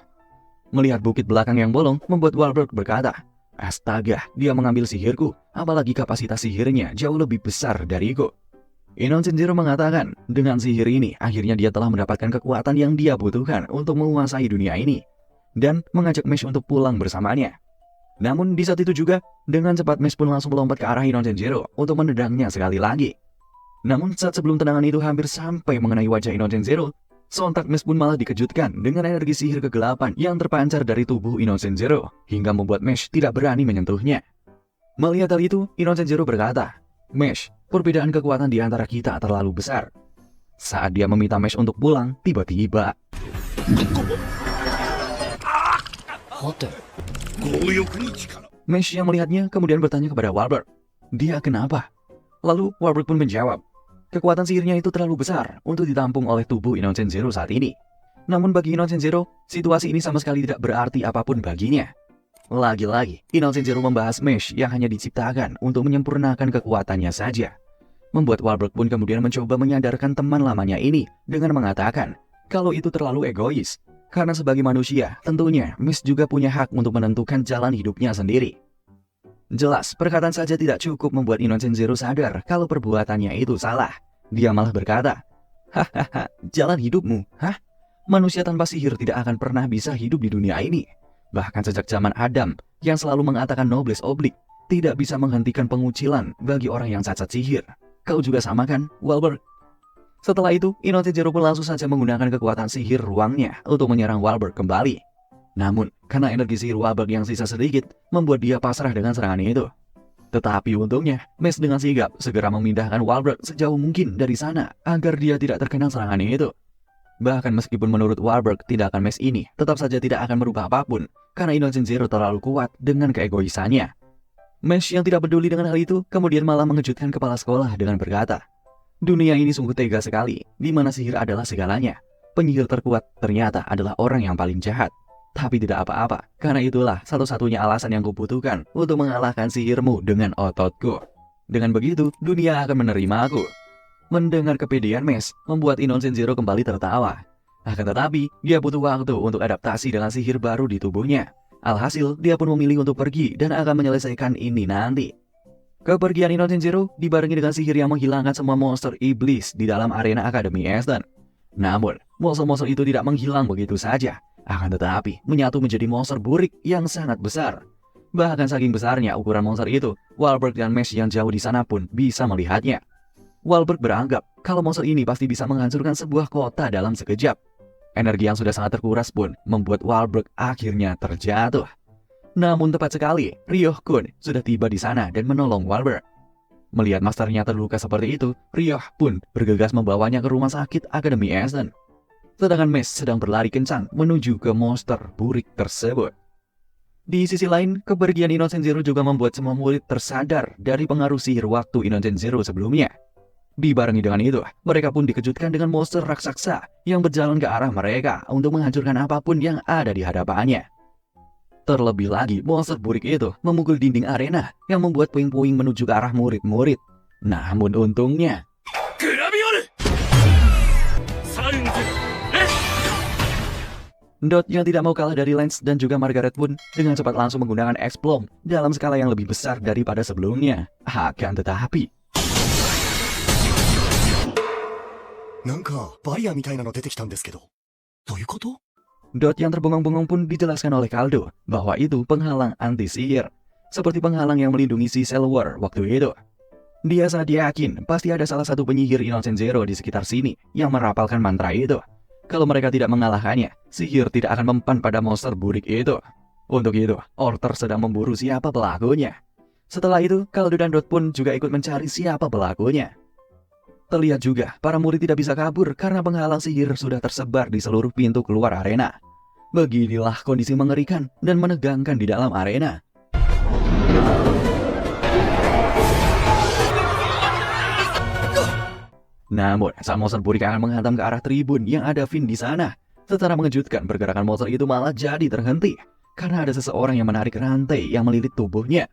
Melihat bukit belakang yang bolong membuat Wahlberg berkata, "Astaga, dia mengambil sihirku, apalagi kapasitas sihirnya jauh lebih besar dariku." Innocent Zero mengatakan, dengan sihir ini akhirnya dia telah mendapatkan kekuatan yang dia butuhkan untuk menguasai dunia ini, dan mengajak Mesh untuk pulang bersamanya. Namun di saat itu juga, dengan cepat Mesh pun langsung melompat ke arah Innocent Zero untuk menendangnya sekali lagi. Namun saat sebelum tendangan itu hampir sampai mengenai wajah Innocent Zero, sontak Mesh pun malah dikejutkan dengan energi sihir kegelapan yang terpancar dari tubuh Innocent Zero, hingga membuat Mesh tidak berani menyentuhnya. Melihat hal itu, Innocent Zero berkata, "Mesh, perbedaan kekuatan di antara kita terlalu besar." Saat dia meminta Mesh untuk pulang, tiba-tiba Mesh yang melihatnya kemudian bertanya kepada Wahlberg, "Dia kenapa?" Lalu Wahlberg pun menjawab, kekuatan sihirnya itu terlalu besar untuk ditampung oleh tubuh Innocent Zero saat ini. Namun bagi Innocent Zero, situasi ini sama sekali tidak berarti apapun baginya. Lagi-lagi, Innocent Zero membahas Mesh yang hanya diciptakan untuk menyempurnakan kekuatannya saja. Membuat Wahlberg pun kemudian mencoba menyadarkan teman lamanya ini dengan mengatakan kalau itu terlalu egois. Karena sebagai manusia, tentunya Mesh juga punya hak untuk menentukan jalan hidupnya sendiri. Jelas, perkataan saja tidak cukup membuat Innocent Zero sadar kalau perbuatannya itu salah. Dia malah berkata, "Hahaha, jalan hidupmu? Hah? Manusia tanpa sihir tidak akan pernah bisa hidup di dunia ini. Bahkan sejak zaman Adam, yang selalu mengatakan noblesse oblige, tidak bisa menghentikan pengucilan bagi orang yang cacat sihir. Kau juga sama kan, Wahlberg?" Setelah itu, Innocent Zero pun langsung saja menggunakan kekuatan sihir ruangnya untuk menyerang Wahlberg kembali. Namun, karena energi sihir Wahlberg yang sisa sedikit, membuat dia pasrah dengan serangan itu. Tetapi untungnya, Mesh dengan sigap segera memindahkan Wahlberg sejauh mungkin dari sana agar dia tidak terkena serangan itu. Bahkan meskipun menurut Wahlberg tindakan Mesh ini tetap saja tidak akan merubah apapun karena Innocent Zero terlalu kuat dengan keegoisannya. Mesh yang tidak peduli dengan hal itu kemudian malah mengejutkan kepala sekolah dengan berkata, "Dunia ini sungguh tega sekali, di mana sihir adalah segalanya. Penyihir terkuat ternyata adalah orang yang paling jahat. Tapi tidak apa-apa, karena itulah satu-satunya alasan yang kubutuhkan untuk mengalahkan sihirmu dengan ototku. Dengan begitu, dunia akan menerima aku." Mendengar kepedean Mesh membuat Innocent Zero kembali tertawa. Akan tetapi, dia butuh waktu untuk adaptasi dengan sihir baru di tubuhnya. Alhasil, dia pun memilih untuk pergi dan akan menyelesaikan ini nanti. Kepergian Innocent Zero dibarengi dengan sihir yang menghilangkan semua monster iblis di dalam arena Akademi Eastern. Namun, monster-monster itu tidak menghilang begitu saja. Akan tetapi, menyatu menjadi monster burik yang sangat besar. Bahkan saking besarnya ukuran monster itu, Wahlberg dan Mesh yang jauh di sana pun bisa melihatnya. Wahlberg beranggap kalau monster ini pasti bisa menghancurkan sebuah kota dalam sekejap. Energi yang sudah sangat terkuras pun membuat Wahlberg akhirnya terjatuh. Namun tepat sekali, Ryoh-kun sudah tiba di sana dan menolong Wahlberg. Melihat masternya terluka seperti itu, Ryoh pun bergegas membawanya ke rumah sakit Akademi Eastern. Sedangkan Mesh sedang berlari kencang menuju ke monster burik tersebut. Di sisi lain, kepergian Innocent Zero juga membuat semua murid tersadar dari pengaruh sihir waktu Innocent Zero sebelumnya. Dibarengi dengan itu, mereka pun dikejutkan dengan monster raksasa yang berjalan ke arah mereka untuk menghancurkan apapun yang ada di hadapannya. Terlebih lagi, monster burik itu memukul dinding arena yang membuat puing-puing menuju ke arah murid-murid. Namun untungnya, Dot yang tidak mau kalah dari Lance dan juga Margaret pun dengan cepat langsung menggunakan Explode dalam skala yang lebih besar daripada sebelumnya. Akan tetapi, なんかバリアみたいなの出てきたんですけど、どういうこと？ Dot yang terbengong-bengong pun dijelaskan oleh Kaldo bahwa itu penghalang anti sihir, seperti penghalang yang melindungi si Selwer waktu itu. Dia sangat yakin pasti ada salah satu penyihir Innocent Zero di sekitar sini yang merapalkan mantra itu. Kalau mereka tidak mengalahkannya, sihir tidak akan mempan pada monster burik itu. Untuk itu, Orter sedang memburu siapa pelakunya. Setelah itu, Kaldo dan Dot pun juga ikut mencari siapa pelakunya. Terlihat juga, para murid tidak bisa kabur karena penghalang sihir sudah tersebar di seluruh pintu keluar arena. Beginilah kondisi mengerikan dan menegangkan di dalam arena. Namun, saat monster burik akan menghantam ke arah tribun yang ada Finn di sana, secara mengejutkan pergerakan monster itu malah jadi terhenti karena ada seseorang yang menarik rantai yang melilit tubuhnya.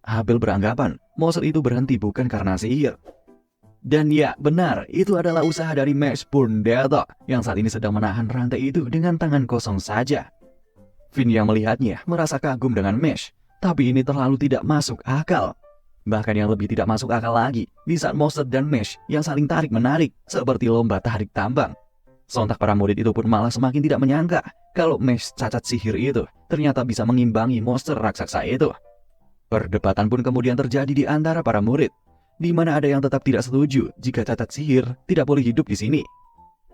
Abel beranggapan monster itu berhenti bukan karena sihir. Dan ya, benar, itu adalah usaha dari Mesh Burndeto yang saat ini sedang menahan rantai itu dengan tangan kosong saja. Finn yang melihatnya merasa kagum dengan Mesh, tapi ini terlalu tidak masuk akal. Bahkan yang lebih tidak masuk akal lagi, di saat monster dan Mesh yang saling tarik-menarik seperti lomba tarik tambang. Sontak para murid itu pun malah semakin tidak menyangka kalau Mesh cacat sihir itu ternyata bisa mengimbangi monster raksasa itu. Perdebatan pun kemudian terjadi di antara para murid, di mana ada yang tetap tidak setuju jika cacat sihir tidak boleh hidup di sini.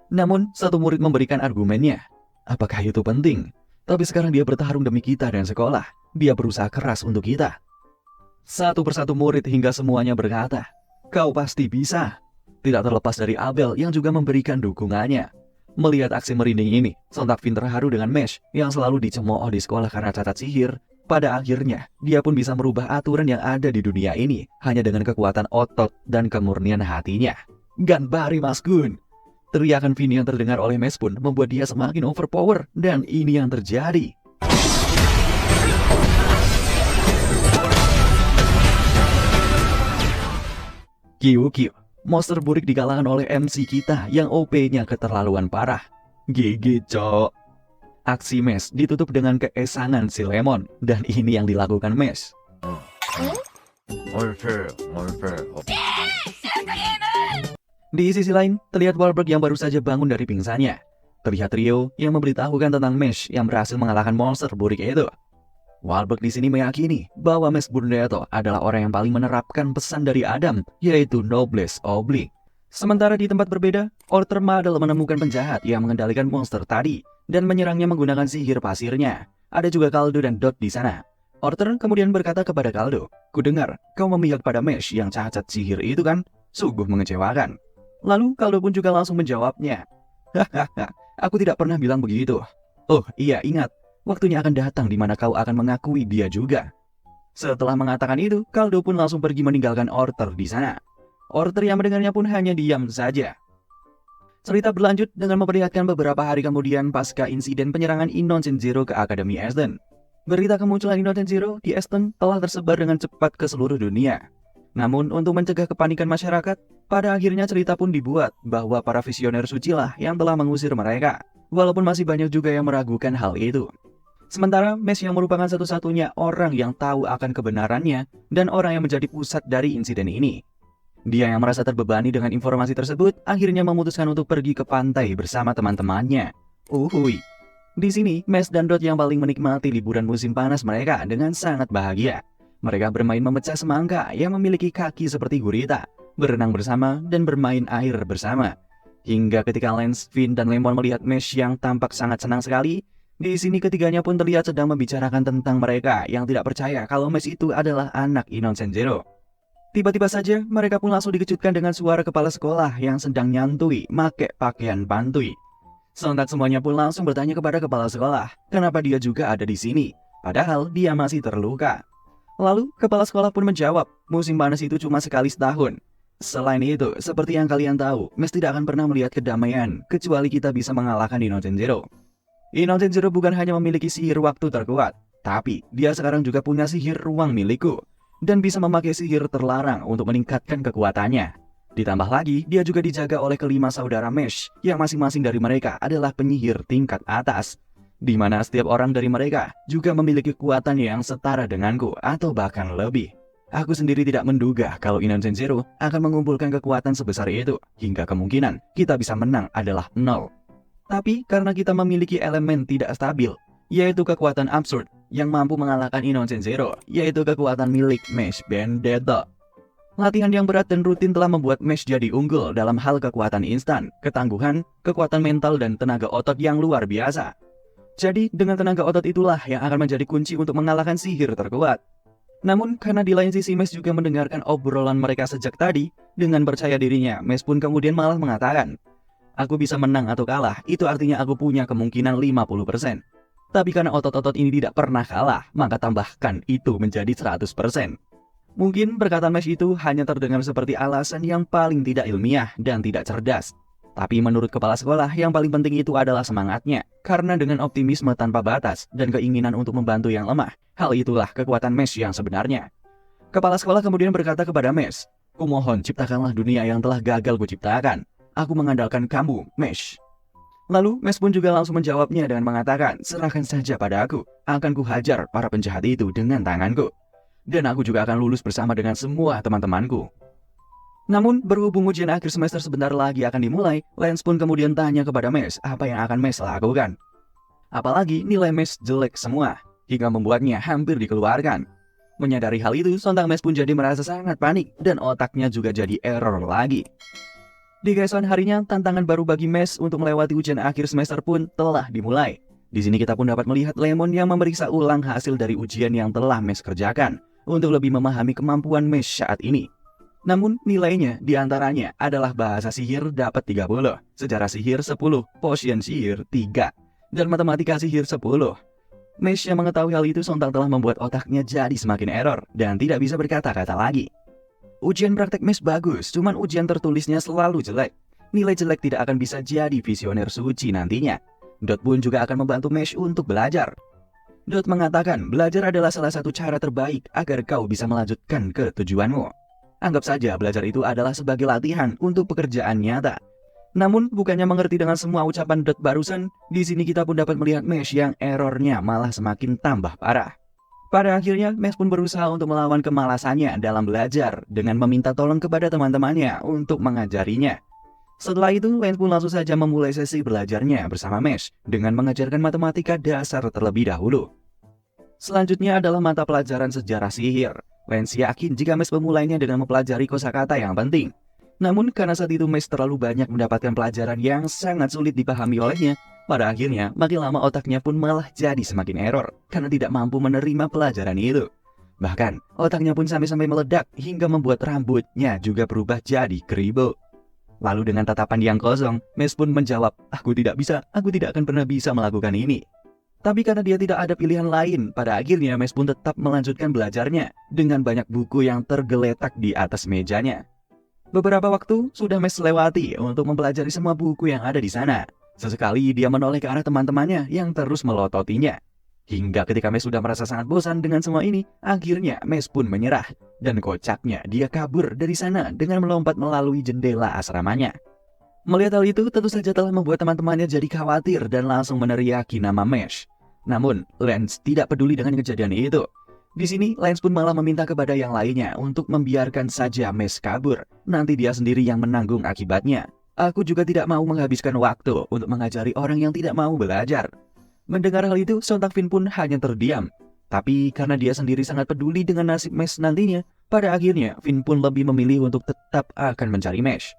Namun, satu murid memberikan argumennya. Apakah itu penting? Tapi sekarang dia bertarung demi kita dan sekolah. Dia berusaha keras untuk kita. Satu persatu murid hingga semuanya berkata, "Kau pasti bisa." Tidak terlepas dari Abel yang juga memberikan dukungannya. Melihat aksi merinding ini, sontak Finn terharu dengan Mesh yang selalu dicemooh di sekolah karena cacat sihir. Pada akhirnya, dia pun bisa merubah aturan yang ada di dunia ini hanya dengan kekuatan otot dan kemurnian hatinya. Ganbare Mas Gun! Teriakan Finn yang terdengar oleh Mesh pun membuat dia semakin overpower, dan ini yang terjadi. Kyukyu, monster burik dikalahkan oleh MC kita yang OP-nya keterlaluan parah. GG cok. Aksi Mesh ditutup dengan keesangan si Lemon, dan ini yang dilakukan Mesh. Di sisi lain, terlihat Wahlberg yang baru saja bangun dari pingsannya. Terlihat Rio yang memberitahukan tentang Mesh yang berhasil mengalahkan monster burik itu. Wahlberg di sini meyakini bahwa Mesh Burndeto adalah orang yang paling menerapkan pesan dari Adam, yaitu Noblesse Oblige. Sementara di tempat berbeda, Orter Madel menemukan penjahat yang mengendalikan monster tadi dan menyerangnya menggunakan sihir pasirnya. Ada juga Kaldo dan Dot di sana. Orter kemudian berkata kepada Kaldo, "Kudengar, kau memihak pada Mesh yang cacat sihir itu kan? Sungguh mengecewakan." Lalu Kaldo pun juga langsung menjawabnya, "Hahaha, aku tidak pernah bilang begitu. Oh iya, ingat, waktunya akan datang di mana kau akan mengakui dia juga." Setelah mengatakan itu, Kaldo pun langsung pergi meninggalkan Orter di sana. Orter yang mendengarnya pun hanya diam saja. Cerita berlanjut dengan memperlihatkan beberapa hari kemudian pasca insiden penyerangan Innocent Zero ke Akademi Aston. Berita kemunculan Innocent Zero di Aston telah tersebar dengan cepat ke seluruh dunia. Namun untuk mencegah kepanikan masyarakat, pada akhirnya cerita pun dibuat bahwa para visioner suci lah yang telah mengusir mereka. Walaupun masih banyak juga yang meragukan hal itu. Sementara Mesh yang merupakan satu-satunya orang yang tahu akan kebenarannya dan orang yang menjadi pusat dari insiden ini. Dia yang merasa terbebani dengan informasi tersebut akhirnya memutuskan untuk pergi ke pantai bersama teman-temannya. Uhuy. Di sini, Mesh dan Dot yang paling menikmati liburan musim panas mereka dengan sangat bahagia. Mereka bermain memecah semangka yang memiliki kaki seperti gurita, berenang bersama, dan bermain air bersama. Hingga ketika Lance, Finn, dan Lemon melihat Mesh yang tampak sangat senang sekali, di sini ketiganya pun terlihat sedang membicarakan tentang mereka yang tidak percaya kalau Mesh itu adalah anak Innocent Zero. Tiba-tiba saja, mereka pun langsung dikejutkan dengan suara kepala sekolah yang sedang nyantui make pakaian pantui. Sontak semuanya pun langsung bertanya kepada kepala sekolah, kenapa dia juga ada di sini, padahal dia masih terluka. Lalu, kepala sekolah pun menjawab, musim panas itu cuma sekali setahun. Selain itu, seperti yang kalian tahu, Mesh tidak akan pernah melihat kedamaian, kecuali kita bisa mengalahkan Innocent Zero. Innocent Zero bukan hanya memiliki sihir waktu terkuat, tapi dia sekarang juga punya sihir ruang milikku. Dan bisa memakai sihir terlarang untuk meningkatkan kekuatannya. Ditambah lagi, dia juga dijaga oleh kelima saudara Mesh, yang masing-masing dari mereka adalah penyihir tingkat atas. Di mana setiap orang dari mereka juga memiliki kekuatan yang setara denganku atau bahkan lebih. Aku sendiri tidak menduga kalau Innocent Zero akan mengumpulkan kekuatan sebesar itu, hingga kemungkinan kita bisa menang adalah 0. Tapi karena kita memiliki elemen tidak stabil, yaitu kekuatan absurd, yang mampu mengalahkan Innocent Zero, yaitu kekuatan milik Mesh Vendetta. Latihan yang berat dan rutin telah membuat Mesh jadi unggul dalam hal kekuatan instan, ketangguhan, kekuatan mental, dan tenaga otot yang luar biasa. Jadi, dengan tenaga otot itulah yang akan menjadi kunci untuk mengalahkan sihir terkuat. Namun, karena di lain sisi Mesh juga mendengarkan obrolan mereka sejak tadi, dengan percaya dirinya, Mesh pun kemudian malah mengatakan, "Aku bisa menang atau kalah, itu artinya aku punya kemungkinan 50%. Tapi karena otot-otot ini tidak pernah kalah, maka tambahkan itu menjadi 100%. Mungkin perkataan Mesh itu hanya terdengar seperti alasan yang paling tidak ilmiah dan tidak cerdas. Tapi menurut kepala sekolah, yang paling penting itu adalah semangatnya. Karena dengan optimisme tanpa batas dan keinginan untuk membantu yang lemah, hal itulah kekuatan Mesh yang sebenarnya. Kepala sekolah kemudian berkata kepada Mesh, "Kumohon ciptakanlah dunia yang telah gagal kuciptakan. Aku mengandalkan kamu, Mesh." Lalu Mesh pun juga langsung menjawabnya dengan mengatakan, "Serahkan saja pada aku, akan kuhajar para penjahat itu dengan tanganku. Dan aku juga akan lulus bersama dengan semua teman-temanku." Namun berhubung ujian akhir semester sebentar lagi akan dimulai, Lance pun kemudian tanya kepada Mesh apa yang akan Mesh lakukan. Apalagi nilai Mesh jelek semua, hingga membuatnya hampir dikeluarkan. Menyadari hal itu, sontak Mesh pun jadi merasa sangat panik dan otaknya juga jadi error lagi. Di keesokan harinya, tantangan baru bagi Mesh untuk melewati ujian akhir semester pun telah dimulai. Di sini kita pun dapat melihat Lemon yang memeriksa ulang hasil dari ujian yang telah Mesh kerjakan untuk lebih memahami kemampuan Mesh saat ini. Namun nilainya diantaranya adalah bahasa sihir dapat 30, sejarah sihir 10, potion sihir 3, dan matematika sihir 10. Mesh yang mengetahui hal itu sontak telah membuat otaknya jadi semakin error dan tidak bisa berkata-kata lagi. Ujian praktek Mesh bagus, cuman ujian tertulisnya selalu jelek. Nilai jelek tidak akan bisa jadi visioner suci nantinya. Dot pun juga akan membantu Mesh untuk belajar. Dot mengatakan belajar adalah salah satu cara terbaik agar kau bisa melanjutkan ke tujuanmu. Anggap saja belajar itu adalah sebagai latihan untuk pekerjaan nyata. Namun bukannya mengerti dengan semua ucapan Dot barusan, di sini kita pun dapat melihat Mesh yang errornya malah semakin tambah parah. Pada akhirnya, Mesh pun berusaha untuk melawan kemalasannya dalam belajar dengan meminta tolong kepada teman-temannya untuk mengajarinya. Setelah itu, Lance pun langsung saja memulai sesi belajarnya bersama Mesh dengan mengajarkan matematika dasar terlebih dahulu. Selanjutnya adalah mata pelajaran sejarah sihir. Lance yakin jika Mesh memulainya dengan mempelajari kosakata yang penting. Namun karena saat itu Mesh terlalu banyak mendapatkan pelajaran yang sangat sulit dipahami olehnya, pada akhirnya makin lama otaknya pun malah jadi semakin error karena tidak mampu menerima pelajaran itu. Bahkan otaknya pun sampai-sampai meledak hingga membuat rambutnya juga berubah jadi keribu. Lalu dengan tatapan yang kosong, Mesh pun menjawab, aku tidak akan pernah bisa melakukan ini. Tapi karena dia tidak ada pilihan lain, pada akhirnya Mesh pun tetap melanjutkan belajarnya dengan banyak buku yang tergeletak di atas mejanya. Beberapa waktu sudah Mesh lewati untuk mempelajari semua buku yang ada di sana. Sesekali dia menoleh ke arah teman-temannya yang terus melototinya. Hingga ketika Mesh sudah merasa sangat bosan dengan semua ini, akhirnya Mesh pun menyerah. Dan kocaknya dia kabur dari sana dengan melompat melalui jendela asramanya. Melihat hal itu tentu saja telah membuat teman-temannya jadi khawatir dan langsung meneriaki nama Mesh. Namun, Lance tidak peduli dengan kejadian itu. Di sini, Lance pun malah meminta kepada yang lainnya untuk membiarkan saja Mesh kabur. Nanti dia sendiri yang menanggung akibatnya. Aku juga tidak mau menghabiskan waktu untuk mengajari orang yang tidak mau belajar. Mendengar hal itu, sontak Finn pun hanya terdiam. Tapi karena dia sendiri sangat peduli dengan nasib Mesh nantinya, pada akhirnya Finn pun lebih memilih untuk tetap akan mencari Mesh.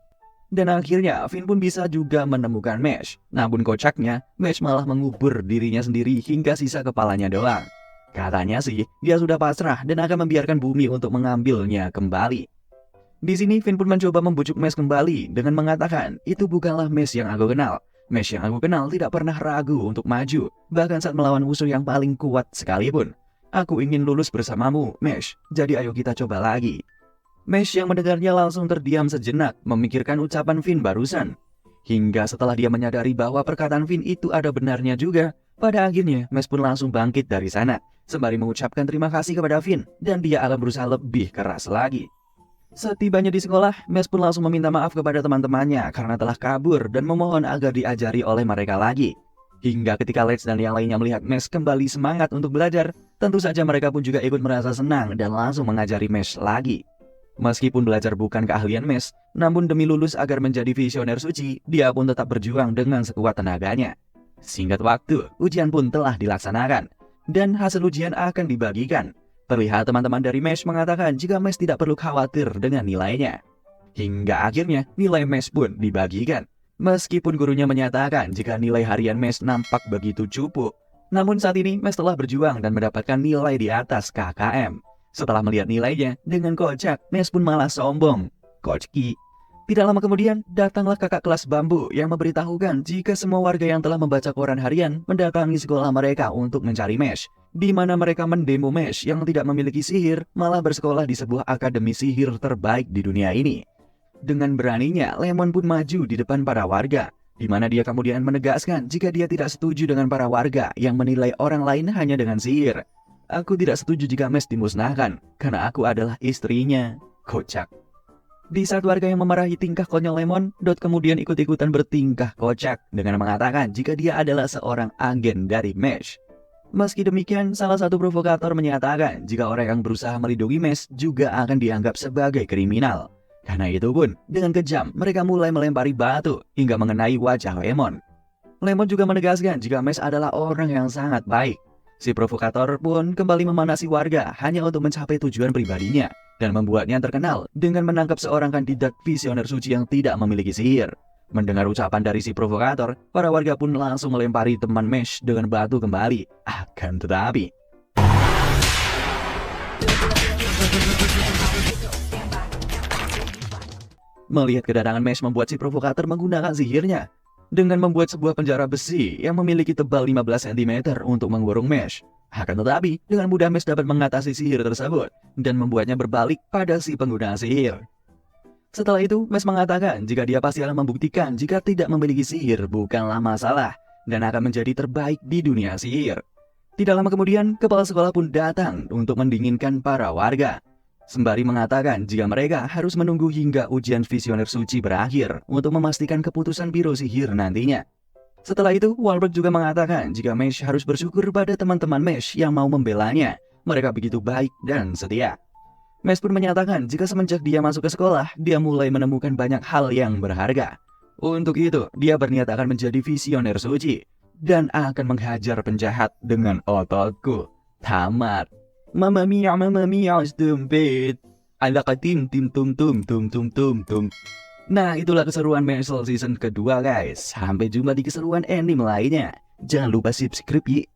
Dan akhirnya Finn pun bisa juga menemukan Mesh. Namun kocaknya, Mesh malah mengubur dirinya sendiri hingga sisa kepalanya doang. Katanya sih, dia sudah pasrah dan akan membiarkan bumi untuk mengambilnya kembali. Di sini Finn pun mencoba membujuk Mesh kembali dengan mengatakan, itu bukanlah Mesh yang aku kenal. Mesh yang aku kenal tidak pernah ragu untuk maju, bahkan saat melawan musuh yang paling kuat sekalipun. Aku ingin lulus bersamamu, Mesh, jadi ayo kita coba lagi. Mesh yang mendengarnya langsung terdiam sejenak memikirkan ucapan Finn barusan. Hingga setelah dia menyadari bahwa perkataan Finn itu ada benarnya juga, pada akhirnya Mesh pun langsung bangkit dari sana, sembari mengucapkan terima kasih kepada Finn dan dia akan berusaha lebih keras lagi. Setibanya di sekolah, Mesh pun langsung meminta maaf kepada teman-temannya karena telah kabur dan memohon agar diajari oleh mereka lagi. Hingga ketika Lance dan yang lainnya melihat Mesh kembali semangat untuk belajar, tentu saja mereka pun juga ikut merasa senang dan langsung mengajari Mesh lagi. Meskipun belajar bukan keahlian Mesh, namun demi lulus agar menjadi visioner suci, dia pun tetap berjuang dengan sekuat tenaganya. Singkat waktu, ujian pun telah dilaksanakan, dan hasil ujian akan dibagikan. Terlihat teman-teman dari Mesh mengatakan jika Mesh tidak perlu khawatir dengan nilainya. Hingga akhirnya nilai Mesh pun dibagikan. Meskipun gurunya menyatakan jika nilai harian Mesh nampak begitu cupu, namun saat ini Mesh telah berjuang dan mendapatkan nilai di atas KKM. Setelah melihat nilainya, dengan kocak, Mesh pun malah sombong. Kocki. Tidak lama kemudian, datanglah kakak kelas Bambu yang memberitahukan jika semua warga yang telah membaca koran harian mendatangi sekolah mereka untuk mencari Mesh, di mana mereka mendemo Mesh yang tidak memiliki sihir, malah bersekolah di sebuah akademi sihir terbaik di dunia ini. Dengan beraninya, Lemon pun maju di depan para warga, di mana dia kemudian menegaskan jika dia tidak setuju dengan para warga yang menilai orang lain hanya dengan sihir. Aku tidak setuju jika Mesh dimusnahkan, karena aku adalah istrinya. Kocak. Di saat warga yang memarahi tingkah konyol Lemon, Dot kemudian ikut-ikutan bertingkah kocak dengan mengatakan jika dia adalah seorang agen dari Mesh. Meski demikian, salah satu provokator menyatakan jika orang yang berusaha melindungi Mesh juga akan dianggap sebagai kriminal. Karena itu pun, dengan kejam mereka mulai melempari batu hingga mengenai wajah Lemon. Lemon juga menegaskan jika Mesh adalah orang yang sangat baik. Si provokator pun kembali memanasi warga hanya untuk mencapai tujuan pribadinya dan membuatnya terkenal dengan menangkap seorang kandidat visioner suci yang tidak memiliki sihir. Mendengar ucapan dari si provokator, para warga pun langsung melempari teman Mesh dengan batu kembali. Akan tetapi, melihat kedatangan Mesh membuat si provokator menggunakan sihirnya dengan membuat sebuah penjara besi yang memiliki tebal 15 cm untuk mengurung Mesh. Akan tetapi, dengan mudah Mesh dapat mengatasi sihir tersebut dan membuatnya berbalik pada si pengguna sihir. Setelah itu, Mesh mengatakan jika dia pasti akan membuktikan jika tidak memiliki sihir bukanlah masalah dan akan menjadi terbaik di dunia sihir. Tidak lama kemudian, kepala sekolah pun datang untuk mendinginkan para warga, sembari mengatakan jika mereka harus menunggu hingga ujian visioner suci berakhir untuk memastikan keputusan biro sihir nantinya. Setelah itu, Wahlberg juga mengatakan jika Mesh harus bersyukur pada teman-teman Mesh yang mau membelanya. Mereka begitu baik dan setia. Mesh pun menyatakan jika semenjak dia masuk ke sekolah, dia mulai menemukan banyak hal yang berharga. Untuk itu, dia berniat akan menjadi visioner suci dan akan menghajar penjahat dengan ototku. Tamat. Mamma mia, stupid. Alakatim tim tum tum tum tum tum tum. Nah, itulah keseruan Mashle season kedua guys. Sampai jumpa di keseruan anime lainnya. Jangan lupa subscribe ya.